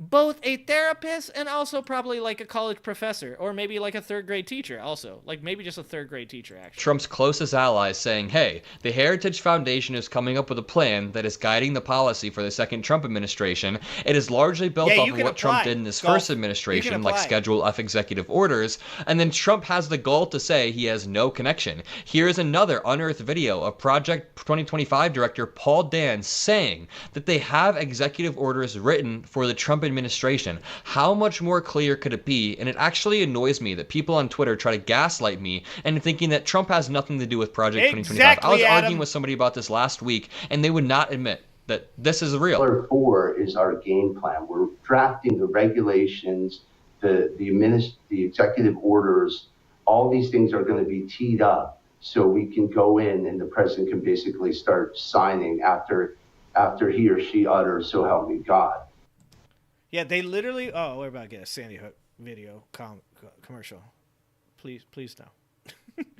both a therapist and also probably like a college professor or maybe like a third grade teacher also. Like maybe just a third grade teacher, actually. Trump's closest allies saying, hey, the Heritage Foundation is coming up with a plan that is guiding the policy for the second Trump administration. It is largely built off of what Trump did in his first administration, like Schedule F executive orders. And then Trump has the gall to say he has no connection. Here is another unearthed video of Project 2025 director Paul Dan saying that they have executive orders written for the Trump administration. How much more clear could it be? And it actually annoys me that people on Twitter try to gaslight me and thinking that Trump has nothing to do with Project 2025. I was arguing with somebody about this last week, and they would not admit that this is real. Pillar 4 is our game plan. We're drafting the regulations, the executive orders. All these things are going to be teed up so we can go in and the president can basically start signing after he or she utters, so help me God. Yeah, they literally. Oh, we're about to get a Sandy Hook video commercial. Please no.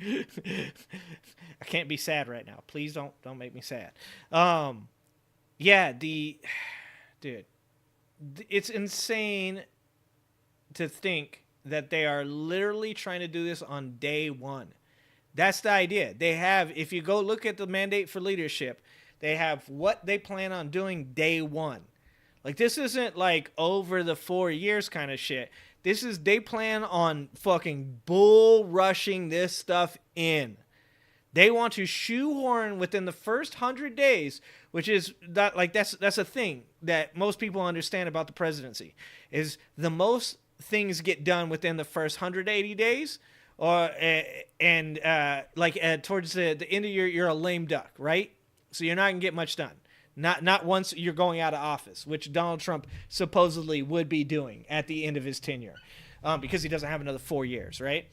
I can't be sad right now. Please don't make me sad. Yeah, dude, it's insane to think that they are literally trying to do this on day one. That's the idea. They have, if you go look at the mandate for leadership, they have what they plan on doing day one. Like, this isn't like over the 4 years kind of shit. This is, they plan on fucking bull rushing this stuff in. They want to shoehorn within the first 100 days, which is that, like, that's a thing that most people understand about the presidency, is the most things get done within the first 180 days, or towards the end of you're a lame duck, right? So you're not gonna get much done. Not once you're going out of office, which Donald Trump supposedly would be doing at the end of his tenure, because he doesn't have another 4 years, right?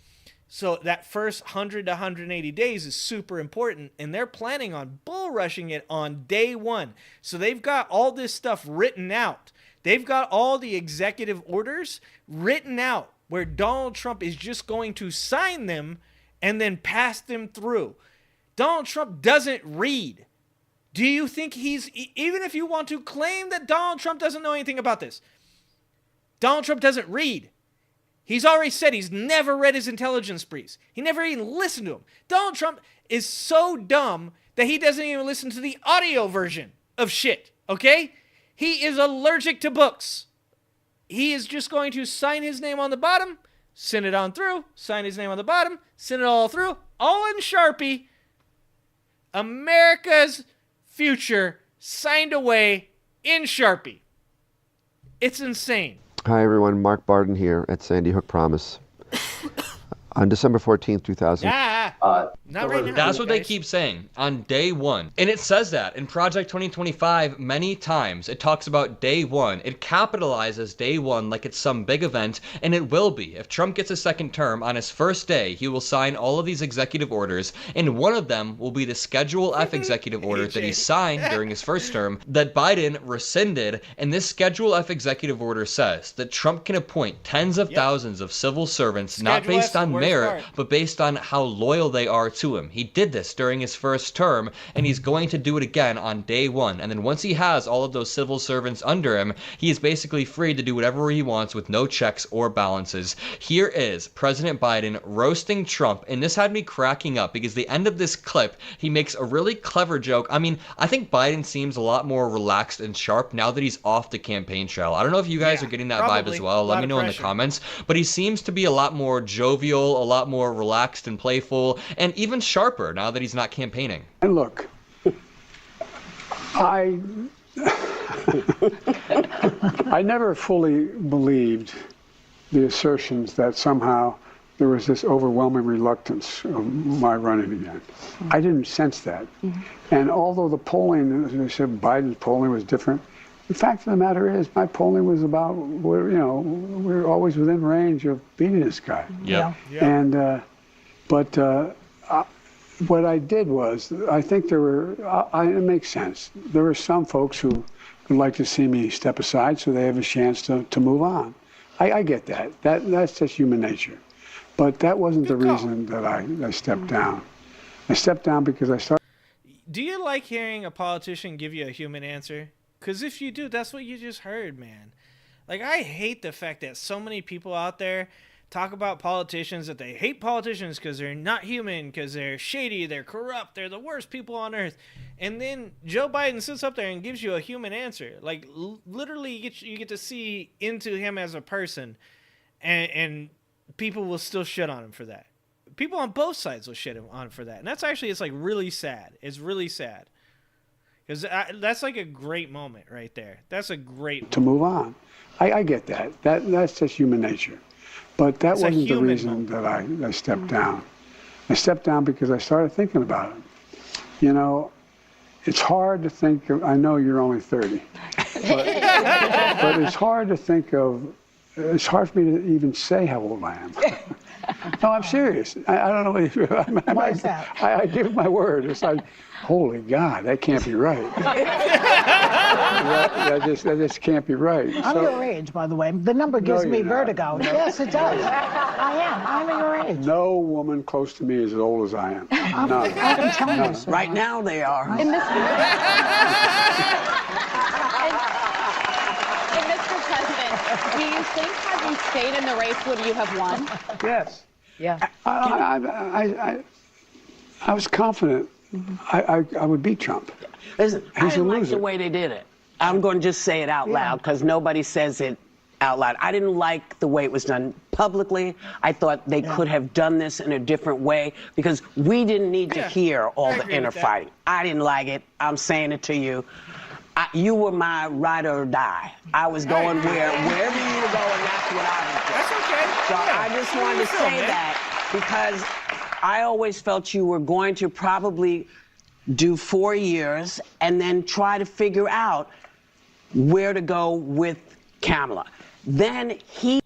So that first 100 to 180 days is super important, and they're planning on bull rushing it on day one. So they've got all this stuff written out. They've got all the executive orders written out where Donald Trump is just going to sign them and then pass them through. Donald Trump doesn't read. Do you think even if you want to claim that Donald Trump doesn't know anything about this, Donald Trump doesn't read. He's already said he's never read his intelligence briefs. He never even listened to them. Donald Trump is so dumb that he doesn't even listen to the audio version of shit, okay? He is allergic to books. He is just going to sign his name on the bottom, send it on through, sign his name on the bottom, send it all through, all in Sharpie. America's future signed away in Sharpie. It's insane. Hi everyone, Mark Barden here at Sandy Hook Promise. On December 14th, 2000. Not right now. That's what they keep saying, on day one. And it says that in Project 2025 many times. It talks about day one. It capitalizes day one like it's some big event, and it will be. If Trump gets a second term, on his first day, he will sign all of these executive orders, and one of them will be the Schedule F executive order that he signed during his first term that Biden rescinded. And this Schedule F executive order says that Trump can appoint tens of thousands of civil servants, not based on merit, but based on how loyal they are to him. He did this during his first term, and he's going to do it again on day one. And then once he has all of those civil servants under him, he is basically free to do whatever he wants with no checks or balances. Here is President Biden roasting Trump, and this had me cracking up because the end of this clip, he makes a really clever joke. I mean, I think Biden seems a lot more relaxed and sharp now that he's off the campaign trail. I don't know if you guys are getting that vibe as well. Let me know in the comments. But he seems to be a lot more jovial, a lot more relaxed and playful, and even sharper now that he's not campaigning. And look, I never fully believed the assertions that somehow there was this overwhelming reluctance of my running again. I didn't sense that. And although the polling, as I said, Biden's polling was different, the fact of the matter is my polling was about, we're always within range of beating this guy. And, what I did was, I think there were, it makes sense. There were some folks who would like to see me step aside so they have a chance to move on. I get that. That's just human nature. But that wasn't the reason that I stepped down. I stepped down because I started. Do you like hearing a politician give you a human answer? Because if you do, that's what you just heard, man. Like, I hate the fact that so many people out there talk about politicians, that they hate politicians because they're not human, because they're shady, they're corrupt, they're the worst people on earth. And then Joe Biden sits up there and gives you a human answer. Like, literally, you get to see into him as a person, and people will still shit on him for that. People on both sides will shit on him for that. And that's actually, it's like really sad. It's really sad. Because that's like a great moment right there. That's a great moment. To move on. I get that. That's just human nature. But that wasn't the reason that I stepped down. I stepped down because I started thinking about it. You know, it's hard to think of, I know you're only 30, but it's hard to think of, it's hard for me to even say how old I am. No, I'm serious. I don't know if why is that? I give my word. It's like, holy God, that can't be right. that just can't be right. I'm your age, by the way. The number gives me vertigo. No. Yes, it does. I am. I'm your age. No woman close to me is as old as I am. I can tell you. Right now they are. And Mr. President, do you think had you stayed in the race, would you have won? Yes. Yeah. I was confident I would beat Trump. Listen, I He's a didn't like loser. the way they did it. I'm going to just say it out loud because nobody says it out loud. I didn't like the way it was done publicly. I thought they could have done this in a different way because we didn't need to hear all the inner fighting. I didn't like it. I'm saying it to you. You were my ride or die. I was going wherever you were going, that's what I was doing. That's okay. So I just wanted to say that because I always felt you were going to probably do 4 years and then try to figure out where to go with Kamala. Then he...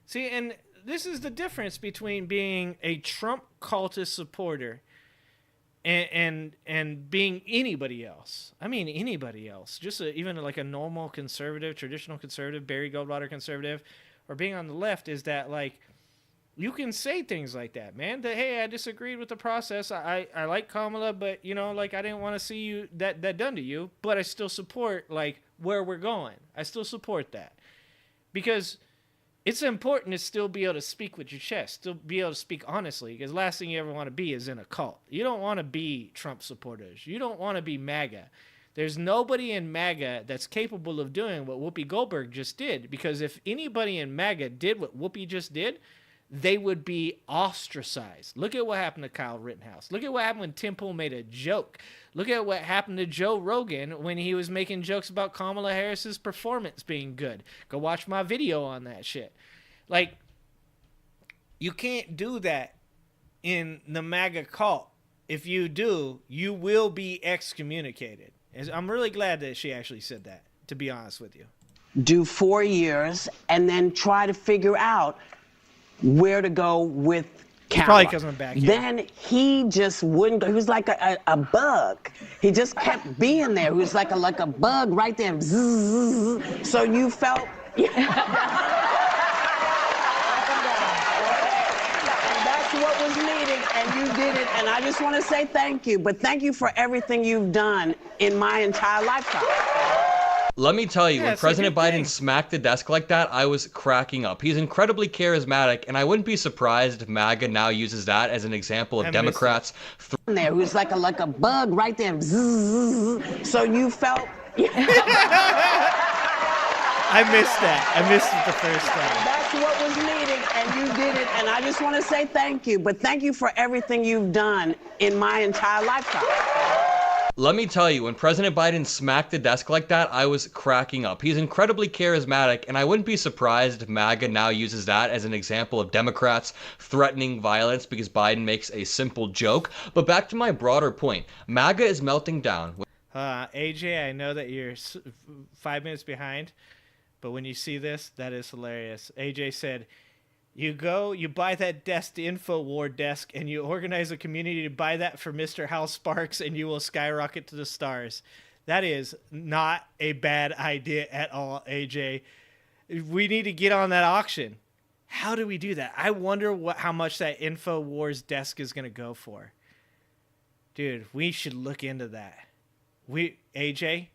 See, and this is the difference between being a Trump cultist supporter and being anybody else. I mean, anybody else. Just even like a normal conservative, traditional conservative, Barry Goldwater conservative, or being on the left is that, like, you can say things like that, man. That, hey, I disagreed with the process. I like Kamala, but, you know, like, I didn't want to see you that done to you, but I still support, like, where we're going. I still support that. Because it's important to still be able to speak with your chest, still be able to speak honestly, because the last thing you ever want to be is in a cult. You don't want to be Trump supporters. You don't want to be MAGA. There's nobody in MAGA that's capable of doing what Whoopi Goldberg just did, because if anybody in MAGA did what Whoopi just did, they would be ostracized. Look at what happened to Kyle Rittenhouse. Look at what happened when Tim Pool made a joke. Look at what happened to Joe Rogan when he was making jokes about Kamala Harris's performance being good. Go watch my video on that shit. Like, You can't do that in the MAGA cult. If you do, you will be excommunicated. I'm really glad that she actually said that, to be honest with you. Do 4 years and then try to figure out where to go with Kala. Probably because I'm back here. Then he just wouldn't go. He was like a bug. He just kept being there. He was like a bug right there. Zzz. So you felt... what was needed, and you did it, and I just want to say thank you, but thank you for everything you've done in my entire lifetime. Let me tell you, when President Biden smacked the desk like that, I was cracking up. He's incredibly charismatic, and I wouldn't be surprised if MAGA now uses that as an example of Democrats. There, he was like a bug right there. Zzz. So you felt... I missed that. I missed it the first time. That's what was needed, and you did it, and I just want to say thank you, but thank you for everything you've done in my entire lifetime. Let me tell you, when President Biden smacked the desk like that, I was cracking up. He's incredibly charismatic, and I wouldn't be surprised if MAGA now uses that as an example of Democrats threatening violence because Biden makes a simple joke. But back to my broader point, MAGA is melting down. AJ, I know that you're 5 minutes behind, but when you see this, that is hilarious. AJ said, you buy that desk, the InfoWar desk, and you organize a community to buy that for Mr. Hal Sparks, and you will skyrocket to the stars. That is not a bad idea at all, AJ. We need to get on that auction. How do we do that? I wonder how much that InfoWars desk is going to go for. Dude, we should look into that. AJ,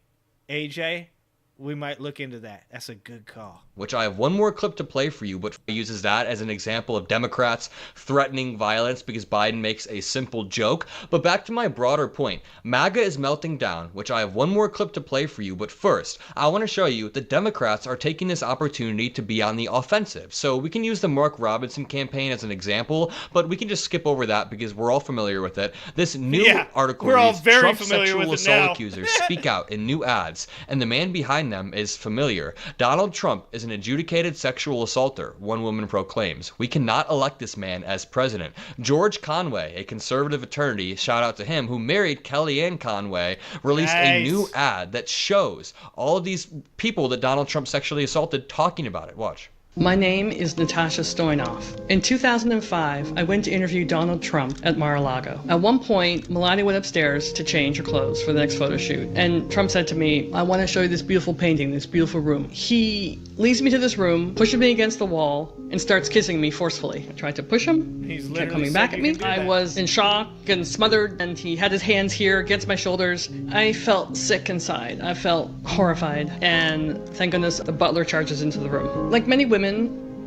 we might look into that. That's a good call. Which I have one more clip to play for you, but uses that as an example of Democrats threatening violence because Biden makes a simple joke. But back to my broader point, MAGA is melting down, which I have one more clip to play for you. But first, I want to show you that Democrats are taking this opportunity to be on the offensive. So we can use the Mark Robinson campaign as an example, but we can just skip over that because we're all familiar with it. This new article reads, Trump sexual assault accusers speak out in new ads, and the man behind them is familiar. Donald Trump is an adjudicated sexual assaulter, one woman proclaims. We cannot elect this man as president. George Conway, a conservative attorney, shout out to him, who married Kellyanne Conway, released a new ad that shows all of these people that Donald Trump sexually assaulted talking about it. Watch. My name is Natasha Stoynoff. In 2005, I went to interview Donald Trump at Mar-a-Lago. At one point, Melania went upstairs to change her clothes for the next photo shoot, and Trump said to me, I want to show you this beautiful painting, this beautiful room. He leads me to this room, pushes me against the wall, and starts kissing me forcefully. I tried to push him. He kept coming back at me. I was in shock and smothered, and he had his hands here against my shoulders. I felt sick inside. I felt horrified, and thank goodness the butler charges into the room. Like many women,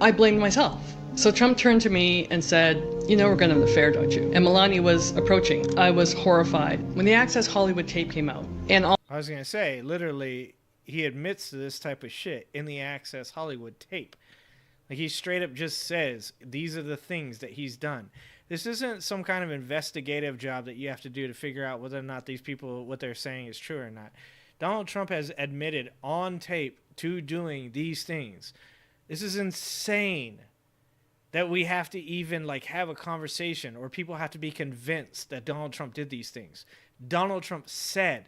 I blamed myself. So Trump turned to me and said, you know we're going to have an affair, don't you? And Melania was approaching. I was horrified. When the Access Hollywood tape came out, and all... I was going to say, literally, he admits to this type of shit in the Access Hollywood tape. Like, he straight up just says, these are the things that he's done. This isn't some kind of investigative job that you have to do to figure out whether or not these people, what they're saying is true or not. Donald Trump has admitted on tape to doing these things. This is insane that we have to even like have a conversation or people have to be convinced that Donald Trump did these things. Donald Trump said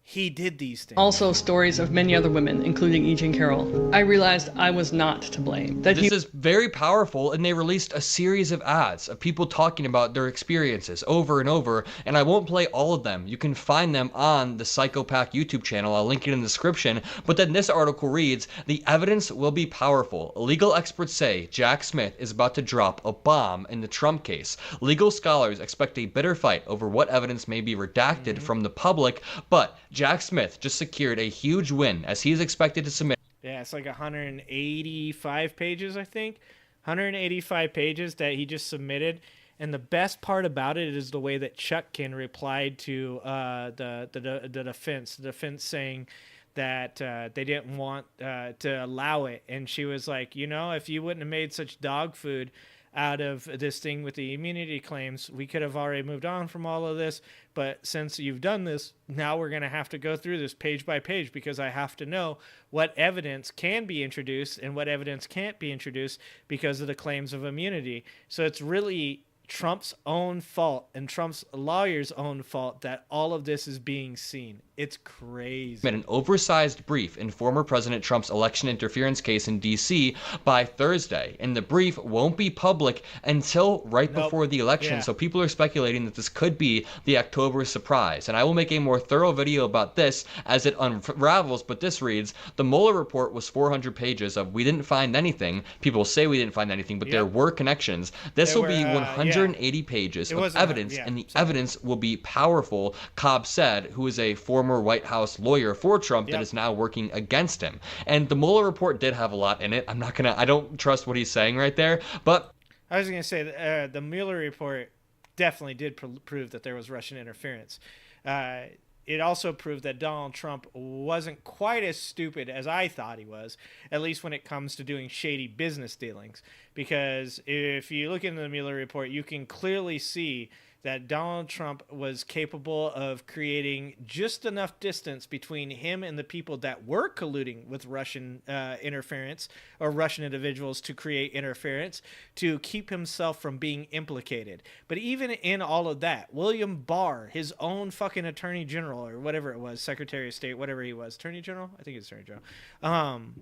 he did these things. Also stories of many other women, including E. Jean Carroll. I realized I was not to blame. This is very powerful, and they released a series of ads of people talking about their experiences over and over, and I won't play all of them. You can find them on the Psychopath YouTube channel. I'll link it in the description. But then this article reads, the evidence will be powerful. Legal experts say Jack Smith is about to drop a bomb in the Trump case. Legal scholars expect a bitter fight over what evidence may be redacted from the public, but Jack Smith just secured a huge win as he is expected to submit. Yeah, it's like 185 pages, I think. 185 pages that he just submitted. And the best part about it is the way that Chutkin replied to the defense. The defense saying that they didn't want to allow it. And she was like, you know, if you wouldn't have made such dog food out of this thing with the immunity claims. We could have already moved on from all of this, but since you've done this, now we're going to have to go through this page by page because I have to know what evidence can be introduced and what evidence can't be introduced because of the claims of immunity. So it's really Trump's own fault and Trump's lawyer's own fault that all of this is being seen. It's crazy. An oversized brief in former President Trump's election interference case in D.C. by Thursday, and the brief won't be public until right before the election. So people are speculating that this could be the October surprise, and I will make a more thorough video about this as it unravels. But this reads: the Mueller report was 400 pages of "we didn't find anything." People say we didn't find anything, but there were connections. This will be 180 pages of evidence, and the evidence will be powerful, Cobb said, who is a former White House lawyer for Trump that is now working against him. And the Mueller report did have a lot in it. I don't trust what he's saying right there, but I was going to say the Mueller report definitely did prove that there was Russian interference. It also proved that Donald Trump wasn't quite as stupid as I thought he was, at least when it comes to doing shady business dealings. Because if you look into the Mueller report, you can clearly see that Donald Trump was capable of creating just enough distance between him and the people that were colluding with Russian interference or Russian individuals to create interference to keep himself from being implicated. But even in all of that, William Barr, his own fucking attorney general or whatever it was, Secretary of State, whatever he was, attorney general? I think it's attorney general,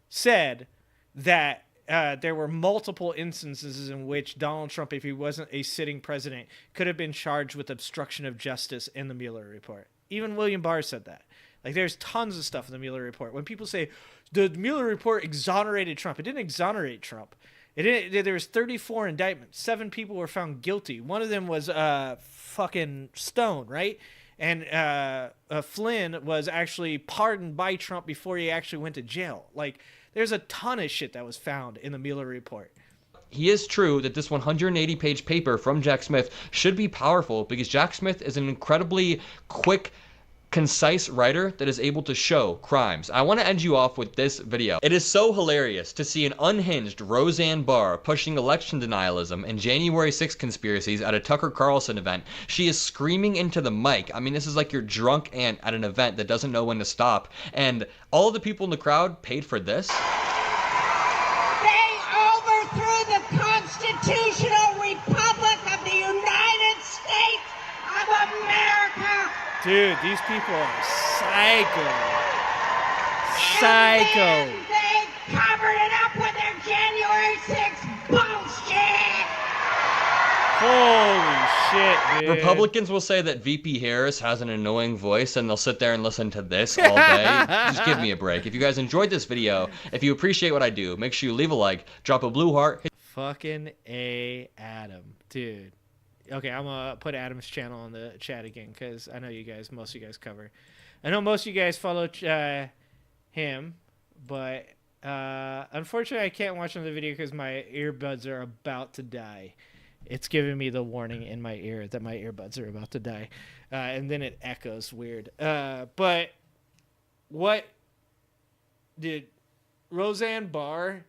said that there were multiple instances in which Donald Trump, if he wasn't a sitting president, could have been charged with obstruction of justice in the Mueller report. Even William Barr said that. Like, there's tons of stuff in the Mueller report. When people say the Mueller report exonerated Trump, it didn't exonerate Trump. There was 34 indictments. 7 people were found guilty. One of them was fucking Stone, right? And Flynn was actually pardoned by Trump before he actually went to jail. Like, there's a ton of shit that was found in the Mueller report. He is true that this 180-page paper from Jack Smith should be powerful because Jack Smith is an incredibly quick, concise writer that is able to show crimes. I want to end you off with this video. It is so hilarious to see an unhinged Roseanne Barr pushing election denialism and January 6th conspiracies at a Tucker Carlson event. She is screaming into the mic. I mean, this is like your drunk aunt at an event that doesn't know when to stop. And all of the people in the crowd paid for this. They overthrew the constitutional republic of the United States of America. Dude, these people are psycho. Psycho. They covered it up with their January 6th bullshit. Holy shit, dude. Republicans will say that VP Harris has an annoying voice and they'll sit there and listen to this all day. Just give me a break. If you guys enjoyed this video, if you appreciate what I do, make sure you leave a like, drop a blue heart. Fucking A. Adam, dude. Okay, I'm going to put Adam's channel on the chat again because I know most of you guys cover. I know most of you guys follow him, but unfortunately I can't watch another video because my earbuds are about to die. It's giving me the warning in my ear that my earbuds are about to die. And then it echoes weird. But what did Roseanne Barr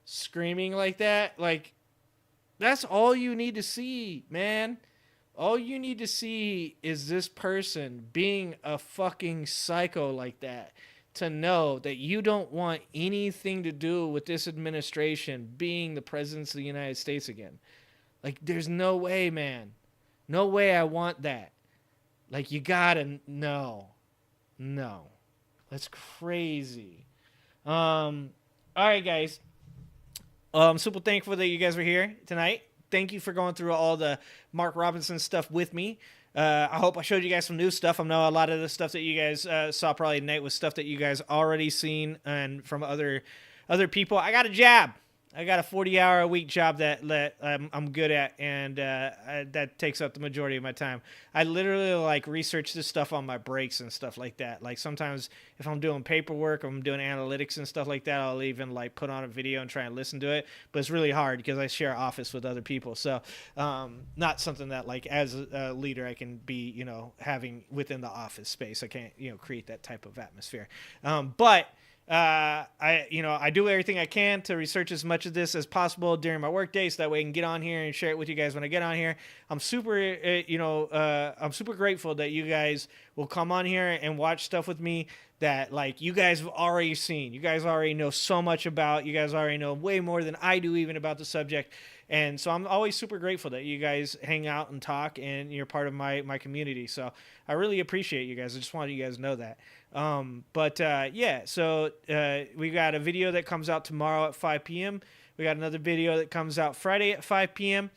screaming like that? Like, that's all you need to see, man. All you need to see is this person being a fucking psycho like that to know that you don't want anything to do with this administration being the president of the United States again. Like, there's no way, man. No way I want that. Like, you gotta, no. That's crazy. All right, guys. I'm super thankful that you guys were here tonight. Thank you for going through all the Mark Robinson stuff with me. I hope I showed you guys some new stuff. I know a lot of the stuff that you guys saw probably tonight was stuff that you guys already seen and from other people. I got a job. I got a 40-hour-a-week job that I'm good at, and that takes up the majority of my time. I literally like research this stuff on my breaks and stuff like that. Like sometimes if I'm doing paperwork or I'm doing analytics and stuff like that, I'll even like put on a video and try and listen to it. But it's really hard because I share office with other people. So not something that like as a leader I can be, having within the office space. I can't, create that type of atmosphere. But I do everything I can to research as much of this as possible during my work day, so that way I can get on here and share it with you guys when I get on here. I'm super, I'm super grateful that you guys will come on here and watch stuff with me that like you guys have already seen. You guys already know so much about. You guys already know way more than I do even about the subject. And so I'm always super grateful that you guys hang out and talk and you're part of my community. So I really appreciate you guys. I just wanted you guys to know that. So we got a video that comes out tomorrow at 5 p.m. We got another video that comes out Friday at 5 p.m.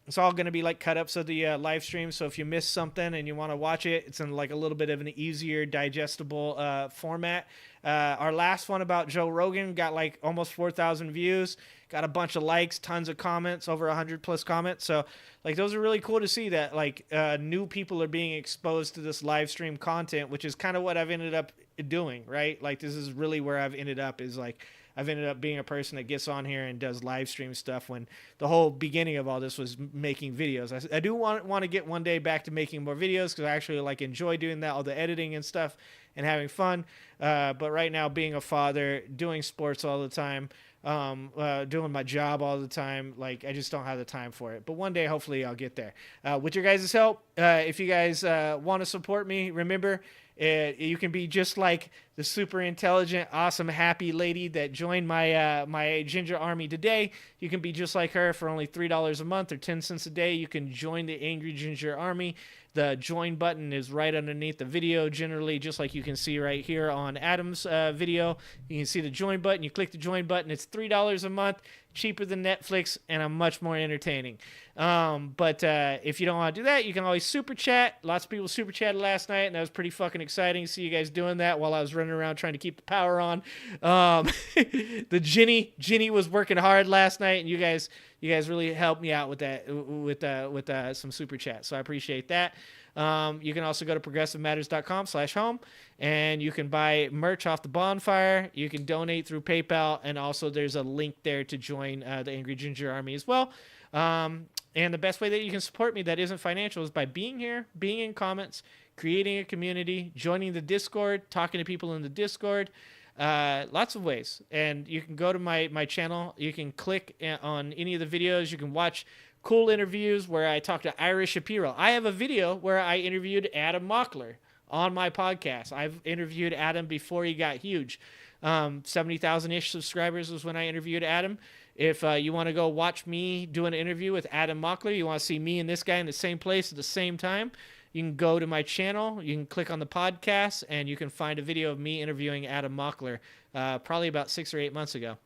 It's all going to be like cut ups of the live stream. So if you missed something and you want to watch it, it's in like a little bit of an easier digestible format. Our last one about Joe Rogan got like almost 4,000 views, got a bunch of likes, tons of comments, over 100+ comments. So like those are really cool to see that like new people are being exposed to this live stream content, which is kind of what I've ended up doing, right? Like this is really where I've ended up, is like I've ended up being a person that gets on here and does live stream stuff, when the whole beginning of all this was making videos. I do want to get one day back to making more videos, because I actually like enjoy doing that, all the editing and stuff and having fun. But right now, being a father, doing sports all the time, doing my job all the time, like I just don't have the time for it. But one day, hopefully I'll get there. With your guys' help, if you guys want to support me, remember, you can be just like the super intelligent, awesome, happy lady that joined my my Ginger Army today. You can be just like her for only $3 a month or 10 cents a day. You can join the Angry Ginger Army. The join button is right underneath the video, generally, just like you can see right here on Adam's video. You can see the join button. You click the join button. It's $3 a month, cheaper than Netflix, and I'm much more entertaining. But if you don't want to do that, you can always super chat. Lots of people super chatted last night, and that was pretty fucking exciting to see you guys doing that while I was running around trying to keep the power on. The Ginny was working hard last night, and you guys really helped me out with that, with some super chat. So I appreciate that. You can also go to progressivematters.com/home, and you can buy merch off the bonfire. You can donate through PayPal, and also there's a link there to join the Angry Ginger Army as well. And the best way that you can support me that isn't financial is by being here, being in comments, creating a community, joining the Discord, talking to people in the Discord. Lots of ways. And you can go to my channel. You can click on any of the videos. You can watch cool interviews where I talk to Ira Shapiro. I have a video where I interviewed Adam Mockler on my podcast. I've interviewed Adam before he got huge. 70,000-ish subscribers was when I interviewed Adam. If you want to go watch me do an interview with Adam Mockler, you want to see me and this guy in the same place at the same time, you can go to my channel, you can click on the podcast, and you can find a video of me interviewing Adam Mockler probably about 6 or 8 months ago.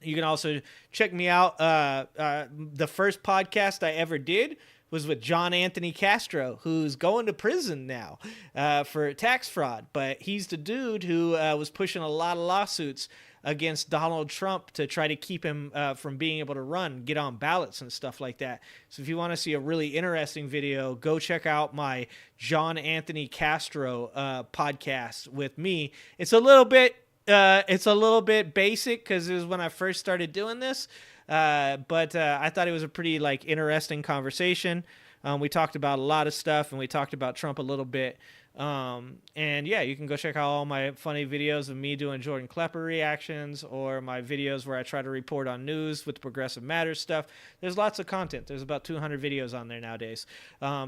You can also check me out. The first podcast I ever did was with John Anthony Castro, who's going to prison now for tax fraud. But he's the dude who was pushing a lot of lawsuits against Donald Trump to try to keep him from being able to run, get on ballots and stuff like that. So if you want to see a really interesting video, go check out my John Anthony Castro podcast with me. It's a little bit basic because it was when I first started doing this. But I thought it was a pretty like interesting conversation. We talked about a lot of stuff, and we talked about Trump a little bit. And yeah, you can go check out all my funny videos of me doing Jordan Klepper reactions, or my videos where I try to report on news with the Progressive Matters stuff. There's lots of content. There's about 200 videos on there nowadays.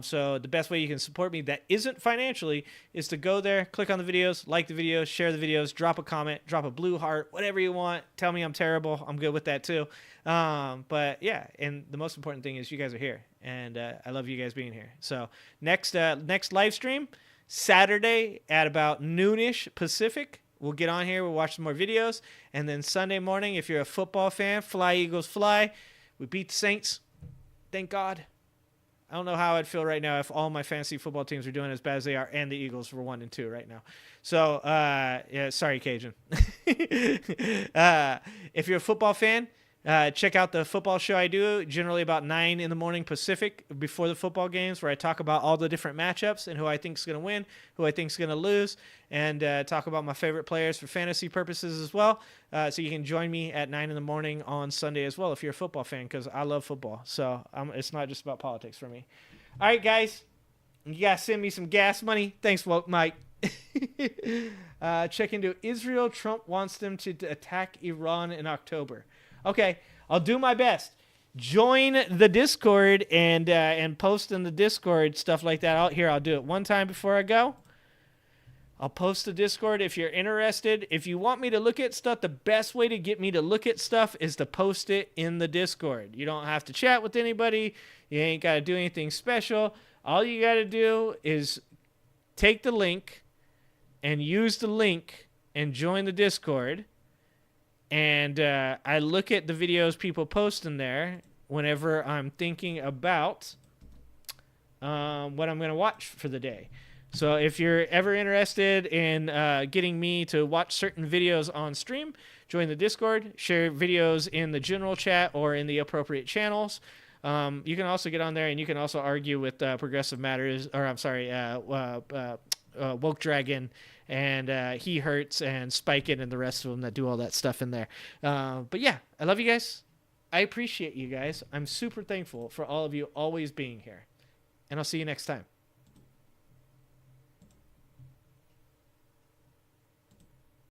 So the best way you can support me that isn't financially is to go there, click on the videos, like the videos, share the videos, drop a comment, drop a blue heart, whatever you want. Tell me I'm terrible. I'm good with that too. But yeah, and the most important thing is you guys are here, and I love you guys being here. So next live stream, Saturday at about noonish Pacific, we'll get on here, we'll watch some more videos, and then Sunday morning, if you're a football fan, fly Eagles fly. We beat the Saints, thank God. I don't know how I'd feel right now if all my fantasy football teams are doing as bad as they are, and the Eagles were 1-2 right now. So yeah, sorry Cajun. If you're a football fan, check out the football show I do, generally about 9 in the morning Pacific, before the football games, where I talk about all the different matchups and who I think is going to win, who I think is going to lose, and talk about my favorite players for fantasy purposes as well. So you can join me at 9 in the morning on Sunday as well if you're a football fan, because I love football. So it's not just about politics for me. All right, guys, you guys send me some gas money. Thanks, Woke Mike. Check into Israel. Trump wants them to attack Iran in October. Okay, I'll do my best. Join the Discord and post in the Discord, stuff like that. I'll do it one time before I go. I'll post the Discord if you're interested. If you want me to look at stuff, the best way to get me to look at stuff is to post it in the Discord. You don't have to chat with anybody. You ain't got to do anything special. All you got to do is take the link and use the link and join the Discord. And I look at the videos people post in there whenever I'm thinking about what I'm going to watch for the day. So if you're ever interested in getting me to watch certain videos on stream, join the Discord, share videos in the general chat or in the appropriate channels. You can also get on there and you can also argue with Progressive Matters, or I'm sorry, Woke Dragon and He Hurts and Spiken and the rest of them that do all that stuff in there. But yeah, I love you guys. I appreciate you guys. I'm super thankful for all of you always being here. And I'll see you next time.